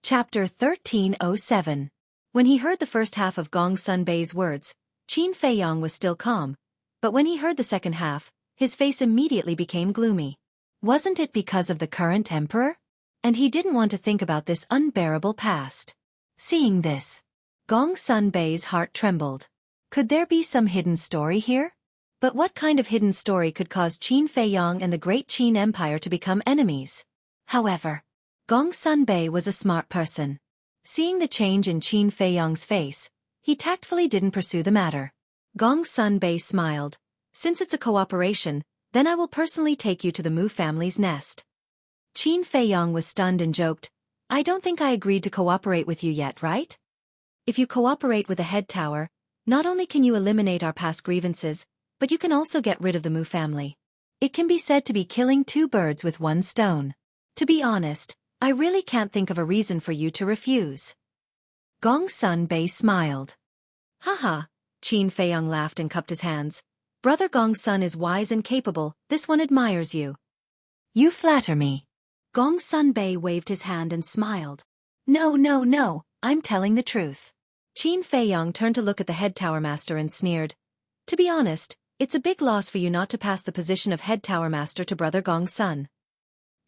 Chapter 1307. When he heard the first half of Gong Sunbei's words, Qin Feiyang was still calm, but when he heard the second half, his face immediately became gloomy. Wasn't it because of the current emperor? And he didn't want to think about this unbearable past. Seeing this, Gong Sunbei's heart trembled. Could there be some hidden story here? But what kind of hidden story could cause Qin Feiyang and the great Qin Empire to become enemies? However, Gong Sunbei was a smart person. Seeing the change in Qin Feiyang's face, he tactfully didn't pursue the matter. Gong Sunbei smiled. Since it's a cooperation, then I will personally take you to the Mu family's nest. Qin Feiyang was stunned and joked, I don't think I agreed to cooperate with you yet, right? If you cooperate with the head tower, not only can you eliminate our past grievances, but you can also get rid of the Mu family. It can be said to be killing two birds with one stone. To be honest, I really can't think of a reason for you to refuse. Gong Sunbei smiled. Haha, Qin Feiyang laughed and cupped his hands. Brother Gong Sun is wise and capable, this one admires you. You flatter me. Gong Sunbei waved his hand and smiled. No, I'm telling the truth. Qin Feiyang turned to look at the head tower master and sneered. To be honest, it's a big loss for you not to pass the position of head tower master to brother Gong Sun.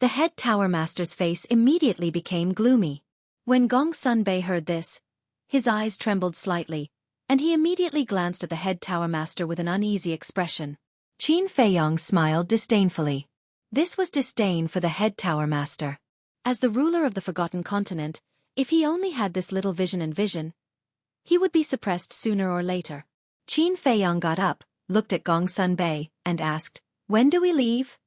The head tower master's face immediately became gloomy. When Gong Sunbei heard this, his eyes trembled slightly, and he immediately glanced at the head tower master with an uneasy expression. Qin Feiyang smiled disdainfully. This was disdain for the head tower master. As the ruler of the Forgotten Continent, if he only had this little vision, he would be suppressed sooner or later. Qin Feiyang got up, looked at Gong Sunbei, and asked, When do we leave?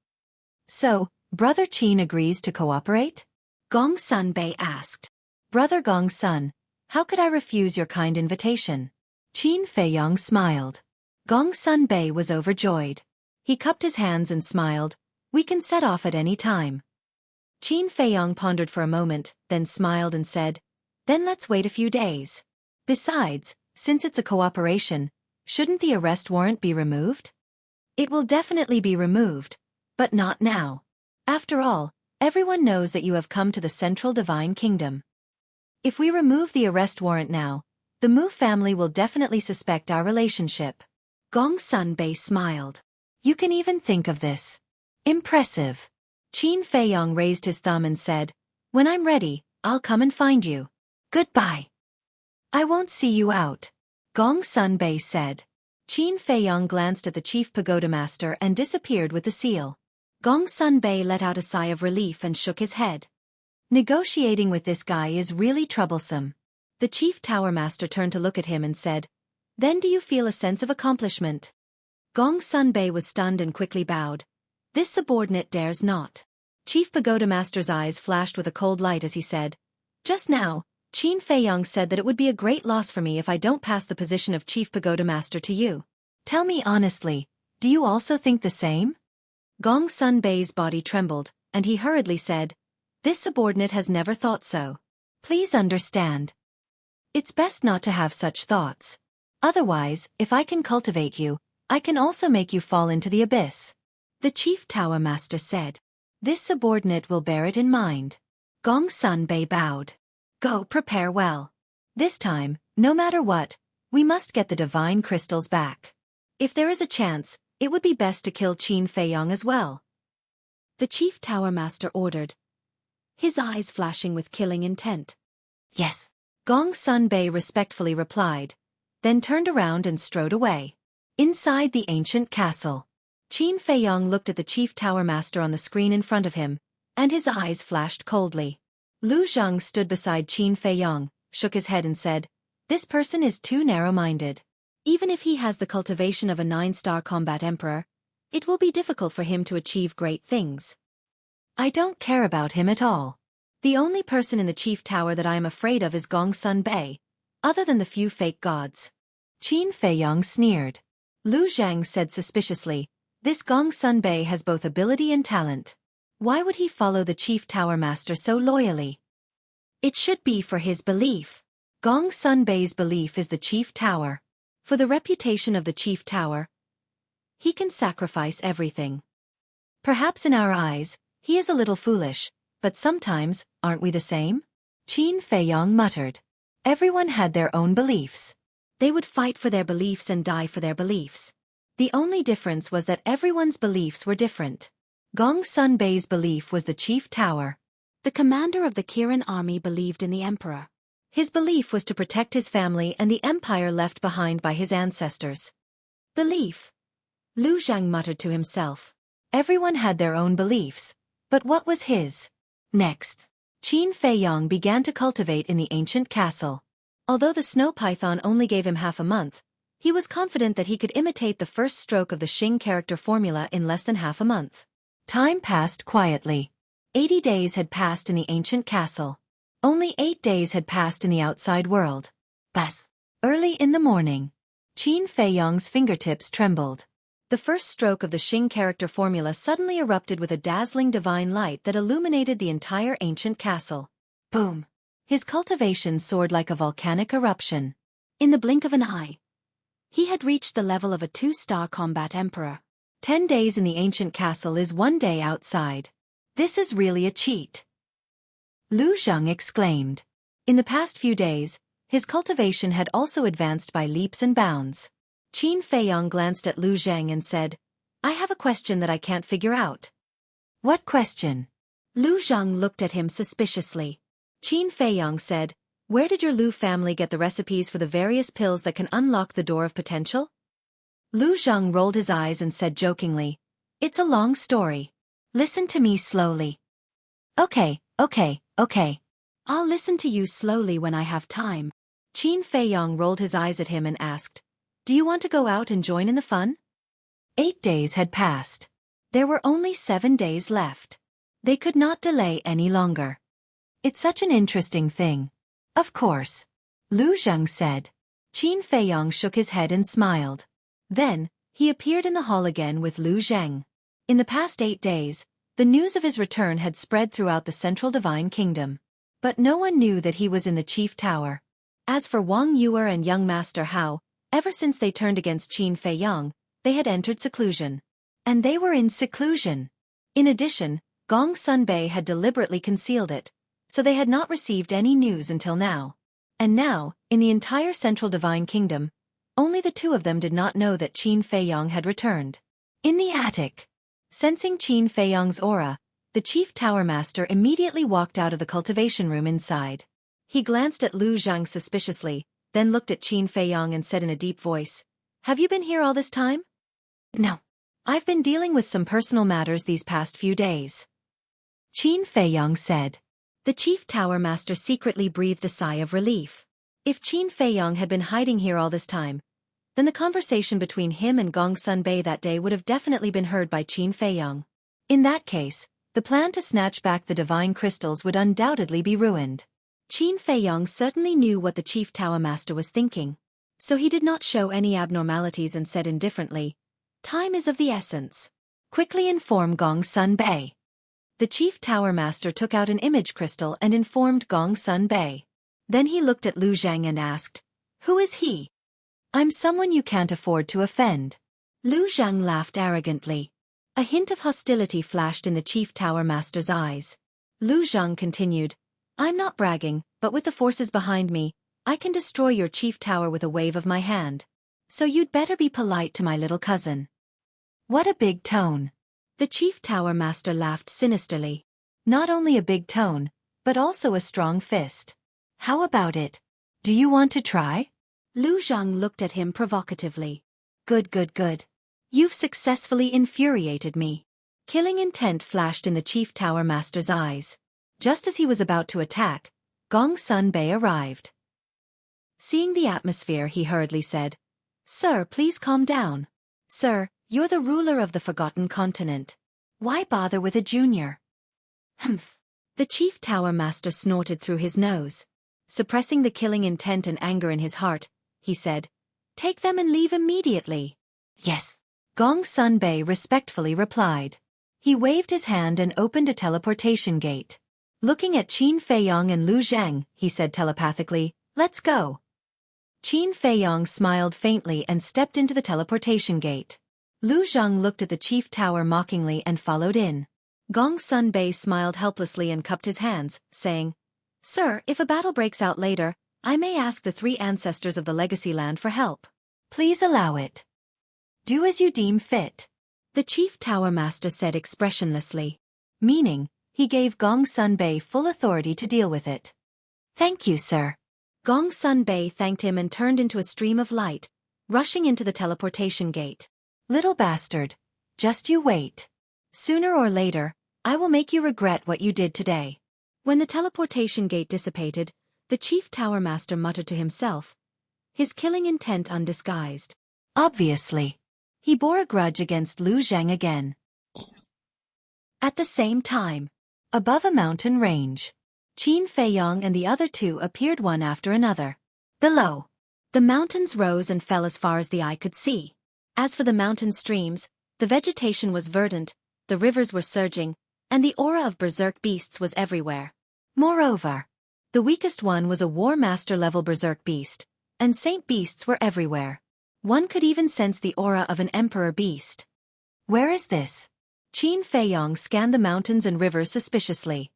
So, Brother Qin agrees to cooperate? Gong Sunbei asked. Brother Gong Sun, how could I refuse your kind invitation? Qin Feiyang smiled. Gong Sunbei was overjoyed. He cupped his hands and smiled. We can set off at any time. Qin Feiyang pondered for a moment, then smiled and said, Then let's wait a few days. Besides, since it's a cooperation, shouldn't the arrest warrant be removed? It will definitely be removed, but not now. After all, everyone knows that you have come to the Central Divine Kingdom. If we remove the arrest warrant now, the Mu family will definitely suspect our relationship. Gong Sunbei smiled. You can even think of this. Impressive. Qin Feiyang raised his thumb and said, When I'm ready, I'll come and find you. Goodbye. I won't see you out. Gong Sunbei said. Qin Feiyang glanced at the chief pagoda master and disappeared with the seal. Gong Sunbei let out a sigh of relief and shook his head. Negotiating with this guy is really troublesome. The chief tower master turned to look at him and said, Then do you feel a sense of accomplishment? Gong Sunbei was stunned and quickly bowed. This subordinate dares not. Chief pagoda master's eyes flashed with a cold light as he said, Just now, Qin Feiyang said that it would be a great loss for me if I don't pass the position of chief pagoda master to you. Tell me honestly, do you also think the same? Gong Sunbei's body trembled, and he hurriedly said, This subordinate has never thought so. Please understand. It's best not to have such thoughts. Otherwise, if I can cultivate you, I can also make you fall into the abyss. The chief tower master said. This subordinate will bear it in mind. Gong Sunbei bowed. Go prepare well. This time, no matter what, we must get the divine crystals back. If there is a chance, it would be best to kill Qin Feiyang as well. The chief tower master ordered, his eyes flashing with killing intent. Yes. Gong Sunbei respectfully replied, then turned around and strode away. Inside the ancient castle, Qin Feiyang looked at the chief tower master on the screen in front of him, and his eyes flashed coldly. Lu Zheng stood beside Qin Feiyang, shook his head and said, This person is too narrow-minded. Even if he has the cultivation of a 9-star combat emperor, it will be difficult for him to achieve great things. I don't care about him at all. The only person in the chief tower that I am afraid of is Gong Sunbei, other than the few fake gods. Qin Feiyang sneered. Lu Zhang said suspiciously, This Gong Sunbei has both ability and talent. Why would he follow the chief tower master so loyally? It should be for his belief. Gong Sunbei's belief is the chief tower. For the reputation of the chief tower, he can sacrifice everything. Perhaps in our eyes, he is a little foolish, but sometimes, aren't we the same? Qin Feiyong muttered. Everyone had their own beliefs. They would fight for their beliefs and die for their beliefs. The only difference was that everyone's beliefs were different. Gong Sun Bei's belief was the chief tower. The commander of the Kirin army believed in the emperor. His belief was to protect his family and the empire left behind by his ancestors. Belief. Lu Zhang muttered to himself. Everyone had their own beliefs, but what was his? Next, Qin Feiyong began to cultivate in the ancient castle. Although the snow python only gave him half a month, he was confident that he could imitate the first stroke of the Xing character formula in less than half a month. Time passed quietly. 80 days had passed in the ancient castle. Only 8 days had passed in the outside world. Bas. Early in the morning, Qin Feiyong's fingertips trembled. The first stroke of the Xing character formula suddenly erupted with a dazzling divine light that illuminated the entire ancient castle. Boom! His cultivation soared like a volcanic eruption. In the blink of an eye, he had reached the level of a 2-star combat emperor. 10 days in the ancient castle is 1 day outside. This is really a cheat. Lu Zhang exclaimed. In the past few days, his cultivation had also advanced by leaps and bounds. Qin Feiyong glanced at Lu Zhang and said, I have a question that I can't figure out. What question? Lu Zhang looked at him suspiciously. Qin Feiyong said, Where did your Lu family get the recipes for the various pills that can unlock the door of potential? Lu Zhang rolled his eyes and said jokingly, It's a long story. Listen to me slowly. Okay. I'll listen to you slowly when I have time. Qin Feiyong rolled his eyes at him and asked, Do you want to go out and join in the fun? 8 days had passed. There were only 7 days left. They could not delay any longer. It's such an interesting thing. Of course. Lu Zhang said. Qin Feiyong shook his head and smiled. Then, he appeared in the hall again with Lu Zhang. In the past 8 days, the news of his return had spread throughout the central divine kingdom. But no one knew that he was in the chief tower. As for Wang Yuer and young Master Hao, ever since they turned against Qin Feiyong, they had entered seclusion. And they were in seclusion. In addition, Gong Sun Bei had deliberately concealed it, so they had not received any news until now. And now, in the entire central divine kingdom, only the two of them did not know that Qin Feiyong had returned. In the attic. Sensing Qin Feiyong's aura, the chief tower master immediately walked out of the cultivation room inside. He glanced at Lu Zhang suspiciously, then looked at Qin Feiyong and said in a deep voice, Have you been here all this time? No. I've been dealing with some personal matters these past few days. Qin Feiyong said. The chief tower master secretly breathed a sigh of relief. If Qin Feiyong had been hiding here all this time, then the conversation between him and Gong Sun Bei that day would have definitely been heard by Qin Feiyong. In that case, the plan to snatch back the divine crystals would undoubtedly be ruined. Qin Feiyong certainly knew what the chief tower master was thinking. So he did not show any abnormalities and said indifferently, Time is of the essence. Quickly inform Gong Sun Bei. The chief tower master took out an image crystal and informed Gong Sun Bei. Then he looked at Lu Zhang and asked, Who is he? I'm someone you can't afford to offend. Lu Zhang laughed arrogantly. A hint of hostility flashed in the chief tower master's eyes. Lu Zhang continued, I'm not bragging, but with the forces behind me, I can destroy your chief tower with a wave of my hand. So you'd better be polite to my little cousin. What a big tone. The chief tower master laughed sinisterly. Not only a big tone, but also a strong fist. How about it? Do you want to try? Lu Zhang looked at him provocatively. Good. You've successfully infuriated me. Killing intent flashed in the chief tower master's eyes. Just as he was about to attack, Gong Sun Bei arrived. Seeing the atmosphere, he hurriedly said, Sir, please calm down. Sir, you're the ruler of the Forgotten Continent. Why bother with a junior? Humph. The chief tower master snorted through his nose. Suppressing the killing intent and anger in his heart, he said, Take them and leave immediately. Yes. Gong Sun Bei respectfully replied. He waved his hand and opened a teleportation gate. Looking at Qin Feiyong and Lu Zhang, he said telepathically, Let's go. Qin Feiyong smiled faintly and stepped into the teleportation gate. Lu Zhang looked at the chief tower mockingly and followed in. Gong Sun Bei smiled helplessly and cupped his hands, saying, Sir, if a battle breaks out later, I may ask the 3 ancestors of the Legacy Land for help. Please allow it. Do as you deem fit. The Chief Tower Master said expressionlessly. Meaning, he gave Gong Sun Bei full authority to deal with it. Thank you, sir. Gong Sun Bei thanked him and turned into a stream of light, rushing into the teleportation gate. Little bastard. Just you wait. Sooner or later, I will make you regret what you did today. When the teleportation gate dissipated, the Chief Tower Master muttered to himself, his killing intent undisguised. Obviously. He bore a grudge against Lu Zhang again. At the same time, above a mountain range, Qin Feiyong and the other 2 appeared one after another. Below, the mountains rose and fell as far as the eye could see. As for the mountain streams, the vegetation was verdant, the rivers were surging, and the aura of berserk beasts was everywhere. Moreover, the weakest one was a War Master-level berserk beast, and saint beasts were everywhere. One could even sense the aura of an emperor beast. Where is this? Qin Feiyong scanned the mountains and rivers suspiciously.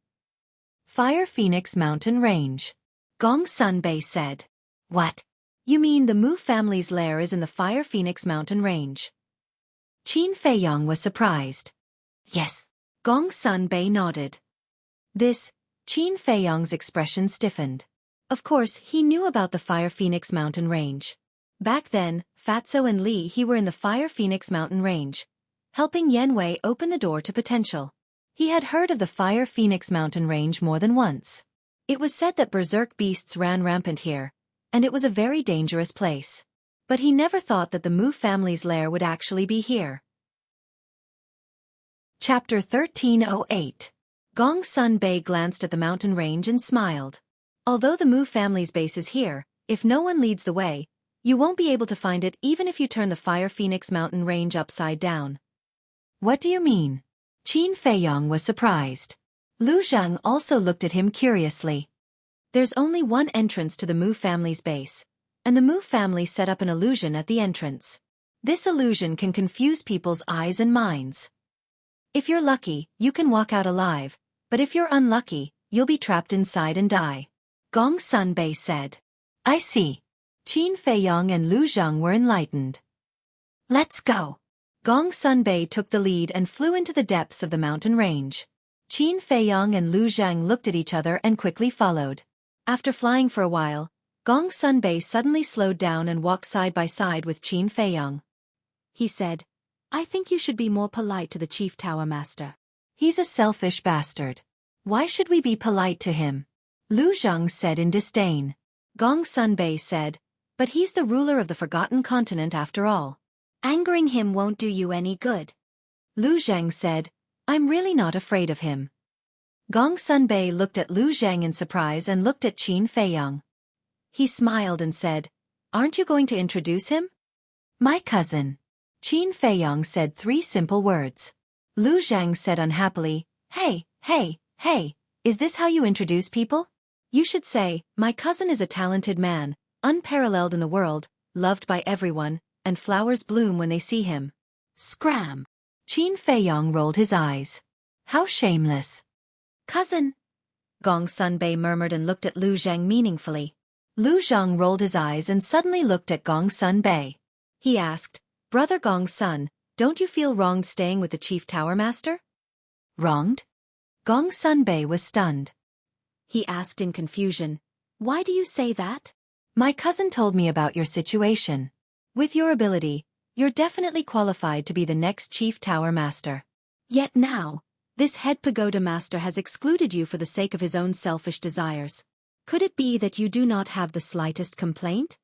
Fire Phoenix Mountain Range. Gong Sun Bei said. What? You mean the Mu family's lair is in the Fire Phoenix Mountain Range? Qin Feiyong was surprised. Yes. Gong Sun Bei nodded. Qin Feiyong's expression stiffened. Of course, he knew about the Fire Phoenix Mountain Range. Back then, Fatso and Li He were in the Fire Phoenix Mountain Range, helping Yan Wei open the door to potential. He had heard of the Fire Phoenix Mountain Range more than once. It was said that berserk beasts ran rampant here, and it was a very dangerous place. But he never thought that the Mu family's lair would actually be here. Chapter 1308. Gong Sun Bei glanced at the mountain range and smiled. Although the Mu family's base is here, if no one leads the way, you won't be able to find it even if you turn the Fire Phoenix Mountain Range upside down. What do you mean? Qin Feiyong was surprised. Lu Zhang also looked at him curiously. There's only one entrance to the Mu family's base, and the Mu family set up an illusion at the entrance. This illusion can confuse people's eyes and minds. If you're lucky, you can walk out alive, but if you're unlucky, you'll be trapped inside and die. Gong Sun Bei said. I see. Qin Feiyong and Lu Zhang were enlightened. Let's go. Gong Sun Bei took the lead and flew into the depths of the mountain range. Qin Feiyong and Lu Zhang looked at each other and quickly followed. After flying for a while, Gong Sun Bei suddenly slowed down and walked side by side with Qin Feiyong. He said, I think you should be more polite to the Chief Tower Master. He's a selfish bastard. Why should we be polite to him? Lu Zhang said in disdain. Gong Sun Bei said, but he's the ruler of the Forgotten Continent after all. Angering him won't do you any good. Lu Zhang said, I'm really not afraid of him. Gong Sun Bei looked at Lu Zhang in surprise and looked at Qin Feiyong. He smiled and said, aren't you going to introduce him? My cousin. Qin Feiyong said 3 simple words. Lu Zhang said unhappily, Hey, is this how you introduce people? You should say, my cousin is a talented man, unparalleled in the world, loved by everyone, and flowers bloom when they see him. Scram. Qin Feiyong rolled his eyes. How shameless. Cousin. Gong Sun Bei murmured and looked at Lu Zhang meaningfully. Lu Zhang rolled his eyes and suddenly looked at Gong Sun Bei. He asked, Brother Gong Sun, don't you feel wronged staying with the Chief Tower Master? Wronged? Gong Sun Bei was stunned. He asked in confusion, why do you say that? My cousin told me about your situation. With your ability, you're definitely qualified to be the next Chief Tower Master. Yet now, this head pagoda master has excluded you for the sake of his own selfish desires. Could it be that you do not have the slightest complaint?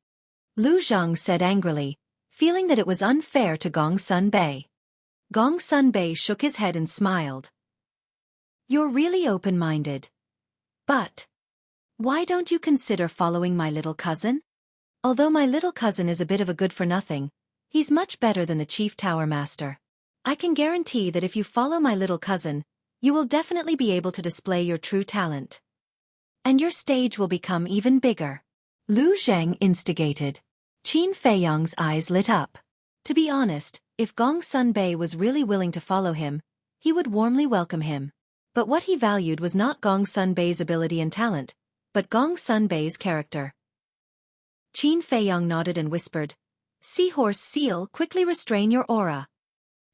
Lu Zhang said angrily, feeling that it was unfair to Gong Sun Bei. Gong Sun Bei shook his head and smiled. You're really open-minded. But why don't you consider following my little cousin? Although my little cousin is a bit of a good-for-nothing, he's much better than the Chief Tower Master. I can guarantee that if you follow my little cousin, you will definitely be able to display your true talent. And your stage will become even bigger. Lu Zhang instigated. Qin Feiyong's eyes lit up. To be honest, if Gong Sun Bei was really willing to follow him, he would warmly welcome him. But what he valued was not Gong Sun Bei's ability and talent, but Gong Sunbei's character. Qin Feiyang nodded and whispered, "Seahorse seal, quickly restrain your aura.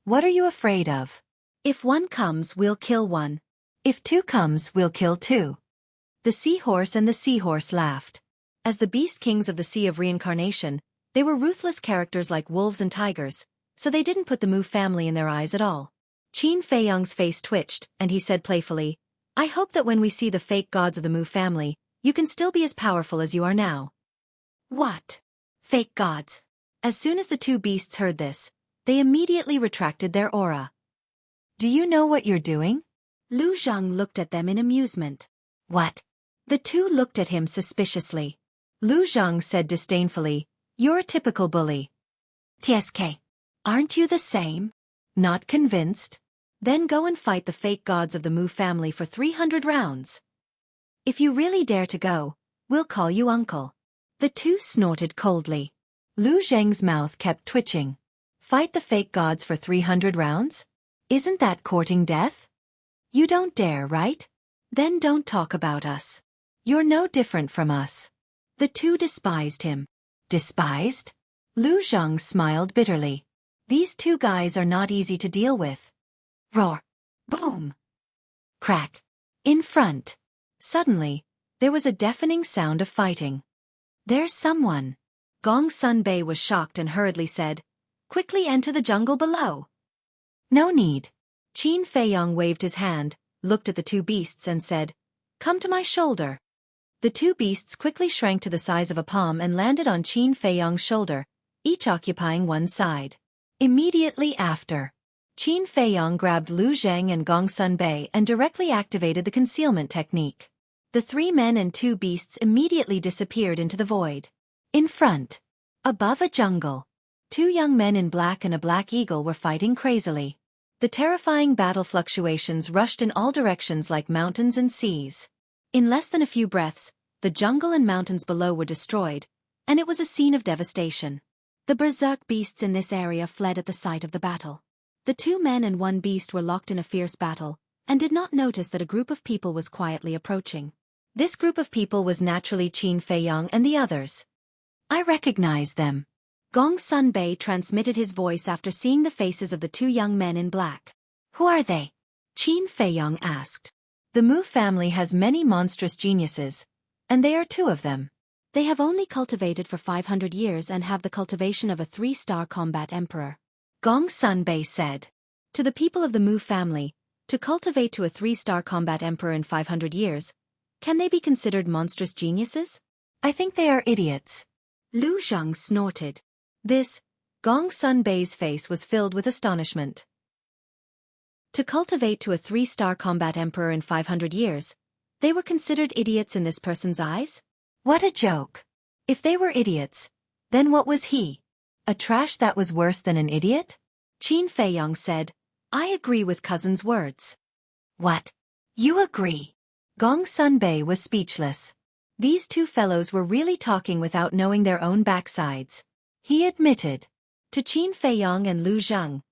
What are you afraid of? If one comes, we'll kill one. If two comes, we'll kill two." The seahorse and the seahorse laughed. As the beast kings of the Sea of Reincarnation, they were ruthless characters like wolves and tigers, so they didn't put the Mu family in their eyes at all. Qin Feiyang's face twitched, and he said playfully, "I hope that when we see the fake gods of the Mu family, you can still be as powerful as you are now." What? Fake gods? As soon as the two beasts heard this, they immediately retracted their aura. "Do you know what you're doing?" Lu Zhang looked at them in amusement. "What?" The two looked at him suspiciously. Lu Zhang said disdainfully, "You're a typical bully." "TSK. Aren't you the same? Not convinced? Then go and fight the fake gods of the Mu family for 300 rounds. If you really dare to go, we'll call you uncle." The two snorted coldly. Lu Zheng's mouth kept twitching. Fight the fake gods for 300 rounds? Isn't that courting death? You don't dare, right? Then don't talk about us. You're no different from us. The two despised him. Despised? Lu Zhang smiled bitterly. These two guys are not easy to deal with. Roar. Boom. Crack. In front. Suddenly, there was a deafening sound of fighting. "There's someone." Gong Sunbei was shocked and hurriedly said, "Quickly enter the jungle below." "No need." Qin Feiyang waved his hand, looked at the two beasts and said, "Come to my shoulder." The two beasts quickly shrank to the size of a palm and landed on Qin Feiyang's shoulder, each occupying one side. Immediately after, Qin Feiyang grabbed Lu Zheng and Gong Sunbei and directly activated the concealment technique. The three men and two beasts immediately disappeared into the void. In front, above a jungle, two young men in black and a black eagle were fighting crazily. The terrifying battle fluctuations rushed in all directions like mountains and seas. In less than a few breaths, the jungle and mountains below were destroyed, and it was a scene of devastation. The berserk beasts in this area fled at the sight of the battle. The two men and one beast were locked in a fierce battle, and did not notice that a group of people was quietly approaching. This group of people was naturally Qin Feiyang and the others. "I recognize them." Gong Sunbei transmitted his voice after seeing the faces of the two young men in black. "Who are they?" Qin Feiyang asked. "The Mu family has many monstrous geniuses, and they are two of them. They have only cultivated for 500 years and have the cultivation of a 3-star combat emperor." Gong Sunbei said. To the people of the Mu family, to cultivate to a 3-star combat emperor in 500 years, can they be considered monstrous geniuses? I think they are idiots. Lu Zhang snorted. This, Gong Sunbei's face was filled with astonishment. To cultivate to a 3-star combat emperor in 500 years, they were considered idiots in this person's eyes? What a joke. If they were idiots, then what was he? A trash that was worse than an idiot? Qin Feiyang said, "I agree with cousin's words." What? You agree? Gong Sunbei was speechless. These two fellows were really talking without knowing their own backsides. He admitted. To Qin Feiyang and Lu Zhang,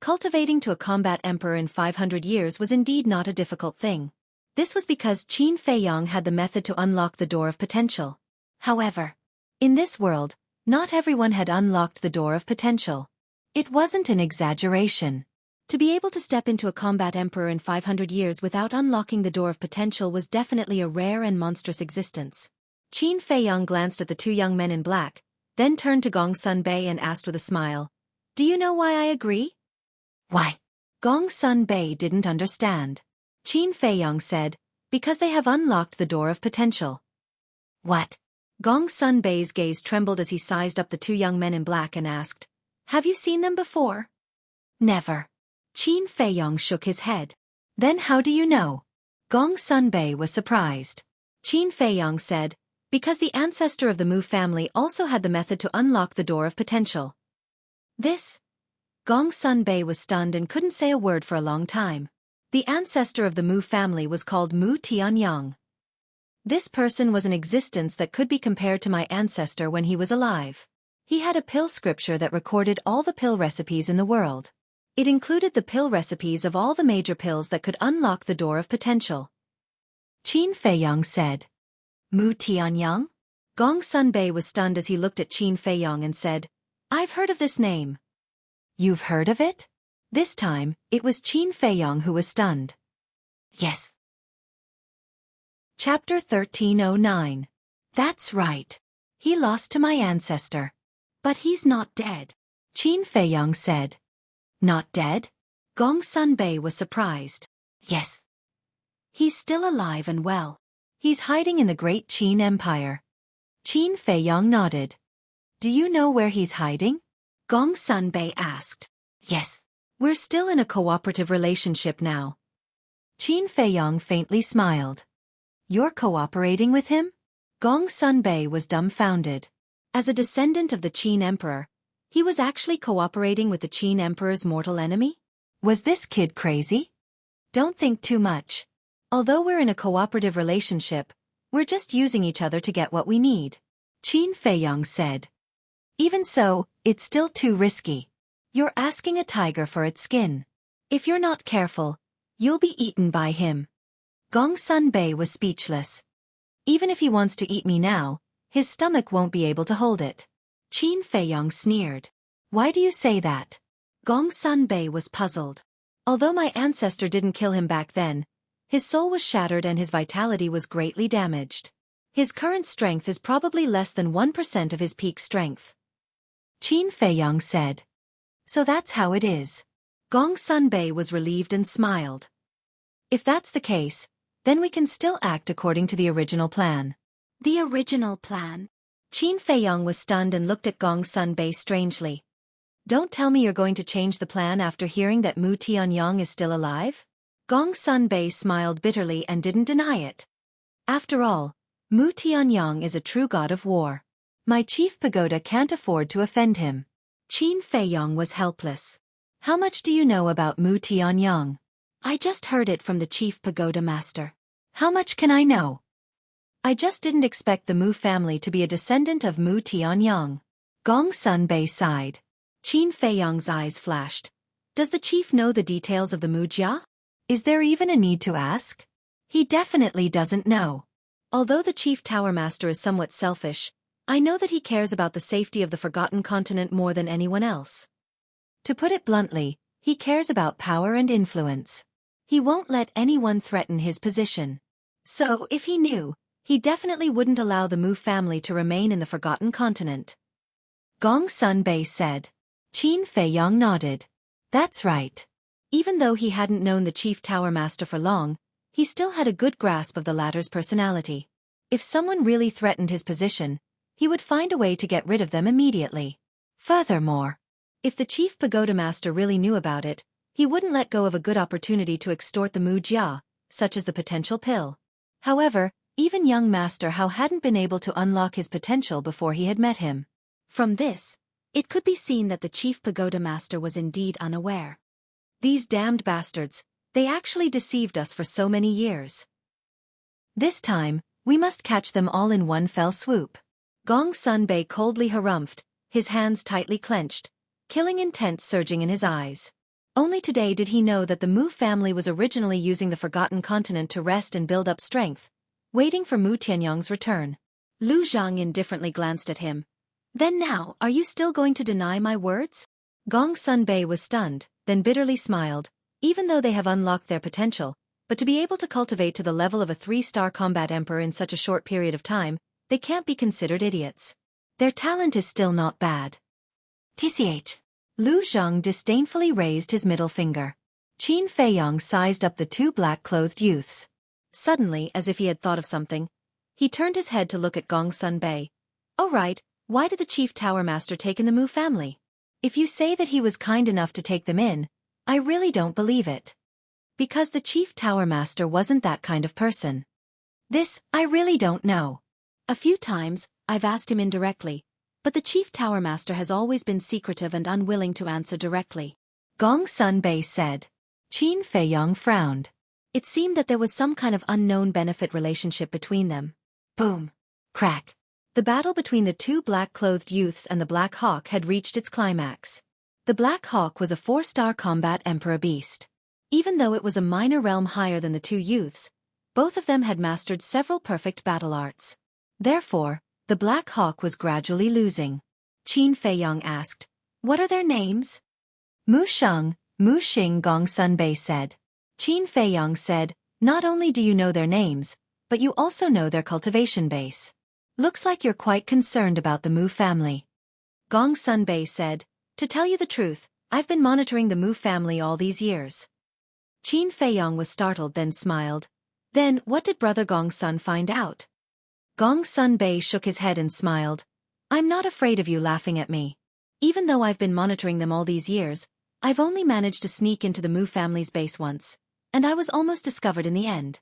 cultivating to a combat emperor in 500 years was indeed not a difficult thing. This was because Qin Feiyang had the method to unlock the door of potential. However, in this world, not everyone had unlocked the door of potential. It wasn't an exaggeration. To be able to step into a combat emperor in 500 years without unlocking the door of potential was definitely a rare and monstrous existence. Qin Feiyang glanced at the two young men in black, then turned to Gong Sunbei and asked with a smile, "Do you know why I agree?" "Why?" Gong Sunbei didn't understand. Qin Feiyang said, "Because they have unlocked the door of potential." What? Gong Sunbei's gaze trembled as he sized up the two young men in black and asked, "Have you seen them before?" "Never." Qin Feiyang shook his head. "Then how do you know?" Gong Sunbei was surprised. Qin Feiyang said, "Because the ancestor of the Mu family also had the method to unlock the door of potential." This? Gong Sunbei was stunned and couldn't say a word for a long time. The ancestor of the Mu family was called Mu Tianyang. This person was an existence that could be compared to my ancestor when he was alive. He had a pill scripture that recorded all the pill recipes in the world. It included the pill recipes of all the major pills that could unlock the door of potential. Qin Feiyang said. Mu Tianyang? Gong Sunbei was stunned as he looked at Qin Feiyong and said, I've heard of this name. You've heard of it? This time, it was Qin Feiyong who was stunned. Yes. Chapter 1309. That's right. He lost to my ancestor. But he's not dead, Qin Feiyong said. Not dead? Gong Sunbei was surprised. Yes. He's still alive and well. He's hiding in the Great Qin Empire. Qin Feiyong nodded. Do you know where he's hiding? Gong Sunbei asked. Yes. We're still in a cooperative relationship now. Qin Feiyong faintly smiled. You're cooperating with him? Gong Sunbei was dumbfounded. As a descendant of the Qin Emperor, he was actually cooperating with the Qin Emperor's mortal enemy? Was this kid crazy? Don't think too much. Although we're in a cooperative relationship, we're just using each other to get what we need, Qin Feiyong said. Even so, it's still too risky. You're asking a tiger for its skin. If you're not careful, you'll be eaten by him. Gong Sunbei was speechless. Even if he wants to eat me now, his stomach won't be able to hold it. Qin Feiyong sneered. Why do you say that? Gong Sunbei was puzzled. Although my ancestor didn't kill him back then, his soul was shattered and his vitality was greatly damaged. His current strength is probably less than 1% of his peak strength. Qin Feiyong said. So that's how it is. Gong Sunbei was relieved and smiled. If that's the case, then we can still act according to the original plan. The original plan? Qin Feiyong was stunned and looked at Gong Sunbei strangely. Don't tell me you're going to change the plan after hearing that Mu Tianyang is still alive? Gong Sunbei smiled bitterly and didn't deny it. After all, Mu Tianyang is a true god of war. My chief pagoda can't afford to offend him. Qin Feiyong was helpless. How much do you know about Mu Tianyang? I just heard it from the chief pagoda master. How much can I know? I just didn't expect the Mu family to be a descendant of Mu Tianyang. Gong Sunbei sighed. Qin Feiyong's eyes flashed. Does the chief know the details of the Mu Jia? Is there even a need to ask? He definitely doesn't know. Although the chief tower master is somewhat selfish, I know that he cares about the safety of the Forgotten Continent more than anyone else. To put it bluntly, he cares about power and influence. He won't let anyone threaten his position. So, if he knew, he definitely wouldn't allow the Mu family to remain in the Forgotten Continent. Gong Sunbei said. Qin Feiyong nodded. That's right. Even though he hadn't known the chief tower master for long, he still had a good grasp of the latter's personality. If someone really threatened his position, he would find a way to get rid of them immediately. Furthermore, if the chief pagoda master really knew about it, he wouldn't let go of a good opportunity to extort the Mu Jia, such as the potential pill. However, even young Master Hao hadn't been able to unlock his potential before he had met him. From this, it could be seen that the chief pagoda master was indeed unaware. These damned bastards, they actually deceived us for so many years. This time, we must catch them all in one fell swoop. Gong Sunbei coldly harumphed, his hands tightly clenched, killing intent surging in his eyes. Only today did he know that the Mu family was originally using the Forgotten Continent to rest and build up strength, waiting for Mu Tianyang's return. Lu Zhang indifferently glanced at him. Then now, are you still going to deny my words? Gong Sunbei was stunned, then bitterly smiled. Even though they have unlocked their potential, but to be able to cultivate to the level of a 3-star combat emperor in such a short period of time, they can't be considered idiots. Their talent is still not bad. TCH. Lu Zhang disdainfully raised his middle finger. Qin Feiyong sized up the two black-clothed youths. Suddenly, as if he had thought of something, he turned his head to look at Gong Sunbei. Oh right, why did the chief tower master take in the Mu family? If you say that he was kind enough to take them in, I really don't believe it. Because the chief tower master wasn't that kind of person. This, I really don't know. A few times, I've asked him indirectly, but the chief tower master has always been secretive and unwilling to answer directly. Gong Sunbei said. Qin Feiyong frowned. It seemed that there was some kind of unknown benefit relationship between them. Boom. Crack. The battle between the two black-clothed youths and the Black Hawk had reached its climax. The Black Hawk was a 4-star combat emperor beast. Even though it was a minor realm higher than the two youths, both of them had mastered several perfect battle arts. Therefore, the Black Hawk was gradually losing. Qin Feiyong asked, "What are their names?" Mu Sheng, Mu Xing, Gong Sunbei said. Qin Feiyong said, "Not only do you know their names, but you also know their cultivation base. Looks like you're quite concerned about the Mu family." Gong Sunbei said, "To tell you the truth, I've been monitoring the Mu family all these years." Qin Feiyong was startled then smiled. "Then what did Brother Gong Sun find out?" Gong Sunbei shook his head and smiled. "I'm not afraid of you laughing at me. Even though I've been monitoring them all these years, I've only managed to sneak into the Mu family's base once, and I was almost discovered in the end."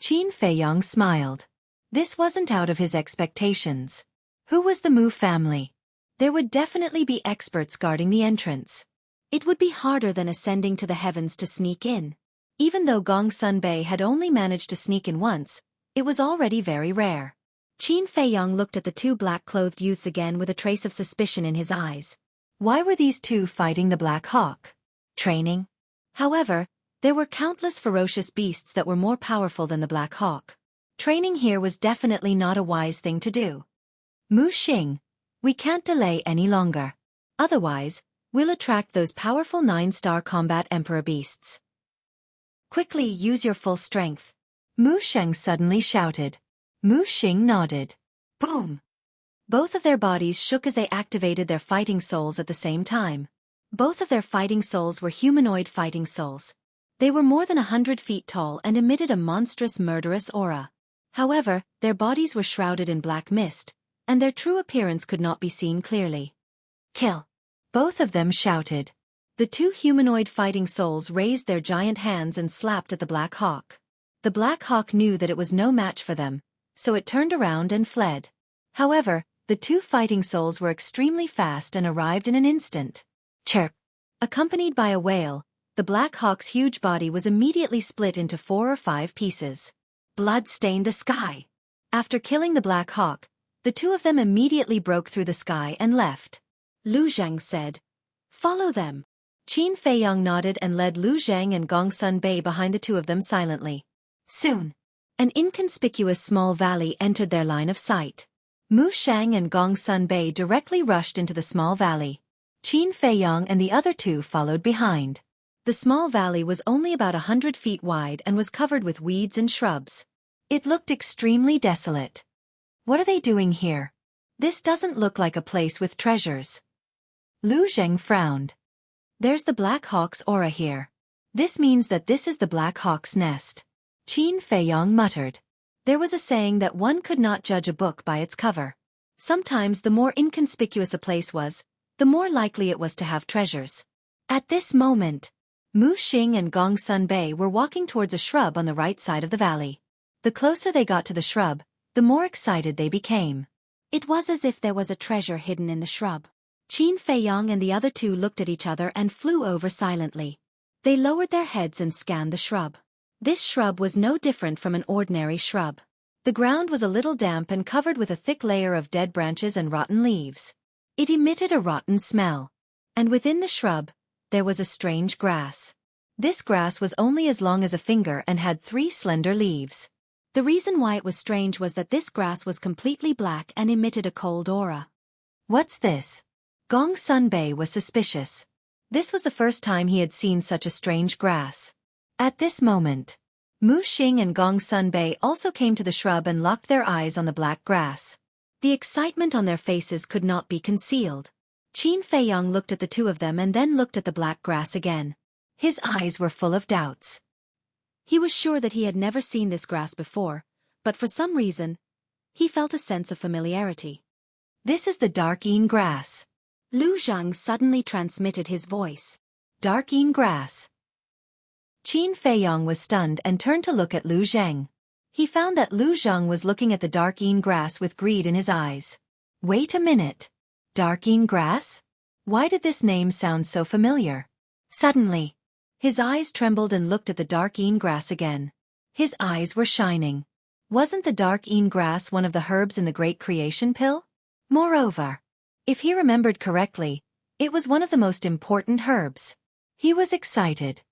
Qin Feiyong smiled. This wasn't out of his expectations. Who was the Mu family? There would definitely be experts guarding the entrance. It would be harder than ascending to the heavens to sneak in. Even though Gong Sunbei had only managed to sneak in once, it was already very rare. Qin Feiyong looked at the two black-clothed youths again with a trace of suspicion in his eyes. Why were these two fighting the Black Hawk? Training? However, there were countless ferocious beasts that were more powerful than the Black Hawk. Training here was definitely not a wise thing to do. Mu Xing, we can't delay any longer. Otherwise, we'll attract those powerful 9-star combat emperor beasts. Quickly use your full strength. Mu Sheng suddenly shouted. Mu Xing nodded. Boom! Both of their bodies shook as they activated their fighting souls at the same time. Both of their fighting souls were humanoid fighting souls. They were more than 100 feet tall and emitted a monstrous murderous aura. However, their bodies were shrouded in black mist, and their true appearance could not be seen clearly. Kill! Both of them shouted. The two humanoid fighting souls raised their giant hands and slapped at the Black Hawk. The Black Hawk knew that it was no match for them, so it turned around and fled. However, the two fighting souls were extremely fast and arrived in an instant. Chirp! Accompanied by a wail, the Black Hawk's huge body was immediately split into 4 or 5 pieces. Blood stained the sky. After killing the Black Hawk, the two of them immediately broke through the sky and left. Lu Zheng said, "Follow them." Qin Feiyong nodded and led Lu Zheng and Gong Sunbei behind the two of them silently. Soon, an inconspicuous small valley entered their line of sight. Mu Shang and Gong Sunbei directly rushed into the small valley. Qin Feiyong and the other two followed behind. The small valley was only about 100 feet wide and was covered with weeds and shrubs. It looked extremely desolate. What are they doing here? This doesn't look like a place with treasures. Lu Zheng frowned. There's the Black Hawk's aura here. This means that this is the Black Hawk's nest. Qin Feiyong muttered. There was a saying that one could not judge a book by its cover. Sometimes the more inconspicuous a place was, the more likely it was to have treasures. At this moment, Mu Xing and Gong Sunbei were walking towards a shrub on the right side of the valley. The closer they got to the shrub, the more excited they became. It was as if there was a treasure hidden in the shrub. Qin Feiyong and the other two looked at each other and flew over silently. They lowered their heads and scanned the shrub. This shrub was no different from an ordinary shrub. The ground was a little damp and covered with a thick layer of dead branches and rotten leaves. It emitted a rotten smell. And within the shrub, there was a strange grass. This grass was only as long as a finger and had 3 slender leaves. The reason why it was strange was that this grass was completely black and emitted a cold aura. What's this? Gong Sunbei was suspicious. This was the first time he had seen such a strange grass. At this moment, Mu Xing and Gong Sunbei also came to the shrub and locked their eyes on the black grass. The excitement on their faces could not be concealed. Qin Feiyong looked at the two of them and then looked at the black grass again. His eyes were full of doubts. He was sure that he had never seen this grass before, but for some reason, he felt a sense of familiarity. This is the Darkeen grass. Lu Zhang suddenly transmitted his voice. Darkeen grass. Qin Feiyong was stunned and turned to look at Lu Zheng. He found that Lu Zhang was looking at the Darkeen grass with greed in his eyes. Wait a minute. Darkeen grass? Why did this name sound so familiar? Suddenly, his eyes trembled and looked at the Darkeen grass again. His eyes were shining. Wasn't the Darkeen grass one of the herbs in the Great Creation Pill? Moreover, if he remembered correctly, it was one of the most important herbs. He was excited.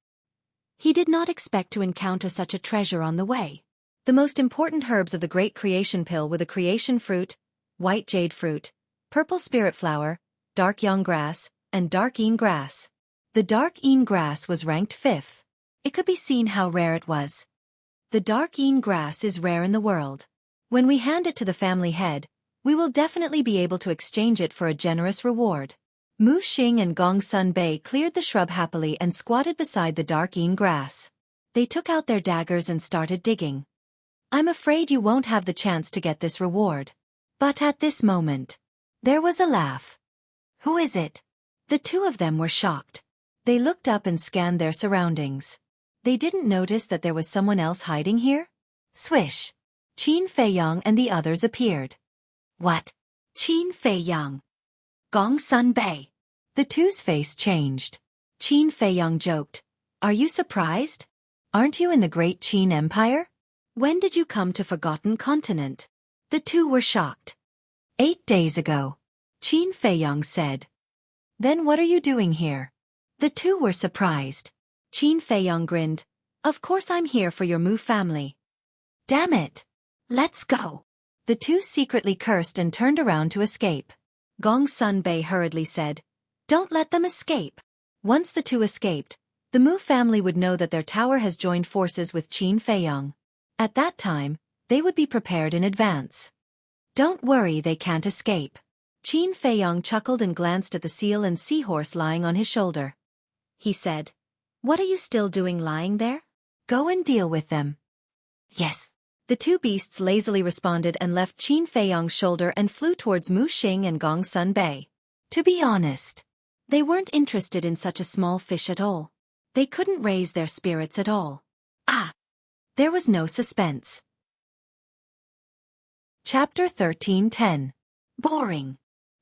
He did not expect to encounter such a treasure on the way. The most important herbs of the Great Creation Pill were the creation fruit, white jade fruit, purple spirit flower, dark yang grass, and dark een grass. The dark een grass was ranked 5th. It could be seen how rare it was. The dark een grass is rare in the world. When we hand it to the family head, we will definitely be able to exchange it for a generous reward. Mu Xing and Gong Sun Bei cleared the shrub happily and squatted beside the dark een grass. They took out their daggers and started digging. I'm afraid you won't have the chance to get this reward. But at this moment, there was a laugh. Who is it? The two of them were shocked. They looked up and scanned their surroundings. They didn't notice that there was someone else hiding here? Swish! Qin Feiyang and the others appeared. What? Qin Feiyang? Gong Sun Bei? The two's face changed. Qin Feiyang joked. Are you surprised? Aren't you in the great Qin Empire? When did you come to Forgotten Continent? The two were shocked. 8 days ago. Qin Feiyang said. Then what are you doing here? The two were surprised. Qin Feiyang grinned. Of course I'm here for your Mu family. Damn it! Let's go! The two secretly cursed and turned around to escape. Gong Sun Bei hurriedly said, Don't let them escape. Once the two escaped, the Mu family would know that their tower has joined forces with Qin Feiyang. At that time, they would be prepared in advance. Don't worry, they can't escape. Qin Feiyang chuckled and glanced at the seal and seahorse lying on his shoulder. He said, What are you still doing lying there? Go and deal with them. Yes. The two beasts lazily responded and left Qin Feiyang's shoulder and flew towards Mu Xing and Gong Sun Bei. To be honest, they weren't interested in such a small fish at all. They couldn't raise their spirits at all. Ah! There was no suspense. Chapter 13:10. Boring.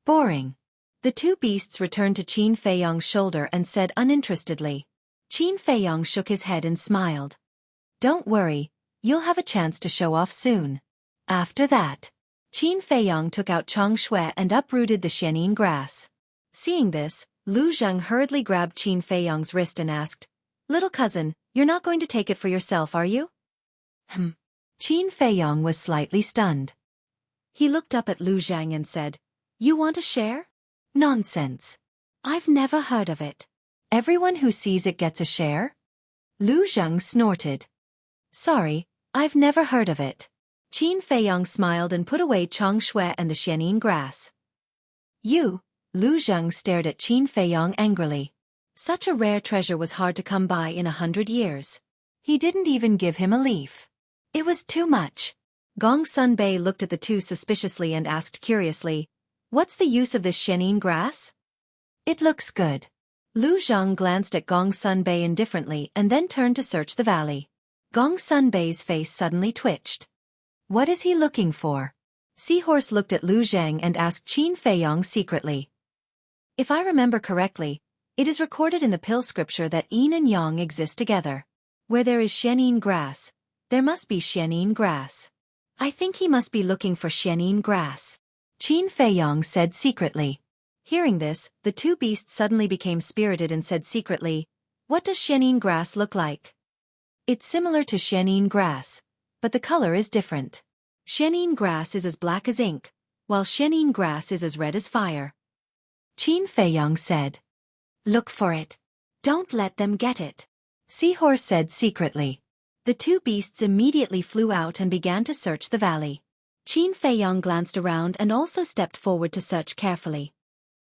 Boring. The two beasts returned to Qin Feiyang's shoulder and said uninterestedly. Qin Feiyang shook his head and smiled. Don't worry, you'll have a chance to show off soon. After that, Qin Feiyang took out Chang Shui and uprooted the Xianyin grass. Seeing this, Lu Zheng hurriedly grabbed Qin Feiyang's wrist and asked, Little cousin, you're not going to take it for yourself, are you? Qin Feiyang was slightly stunned. He looked up at Lu Zheng and said, You want a share? Nonsense. I've never heard of it. Everyone who sees it gets a share? Lu Zheng snorted. Sorry, I've never heard of it. Qin Feiyang smiled and put away Chang Shui and the Xianyin grass. You? Lu Zheng stared at Qin Feiyang angrily. Such a rare treasure was hard to come by in 100 years. He didn't even give him a leaf. It was too much. Gong Sun Bei looked at the two suspiciously and asked curiously, What's the use of this Xianyin grass? It looks good. Lu Zheng glanced at Gong Sun Bei indifferently and then turned to search the valley. Gong Sun Bei's face suddenly twitched. What is he looking for? Seahorse looked at Lu Zheng and asked Qin Feiyang secretly. If I remember correctly, it is recorded in the pill scripture that yin and yang exist together. Where there is Xianyin grass, there must be Xianyin grass. I think he must be looking for Xianyin grass. Qin Feiyang said secretly. Hearing this, the two beasts suddenly became spirited and said secretly, What does Xianyin grass look like? It's similar to Xianyin grass, but the color is different. Xianyin grass is as black as ink, while Xianyin grass is as red as fire. Qin Feiyang said. Look for it. Don't let them get it. Seahorse said secretly. The two beasts immediately flew out and began to search the valley. Qin Feiyang glanced around and also stepped forward to search carefully.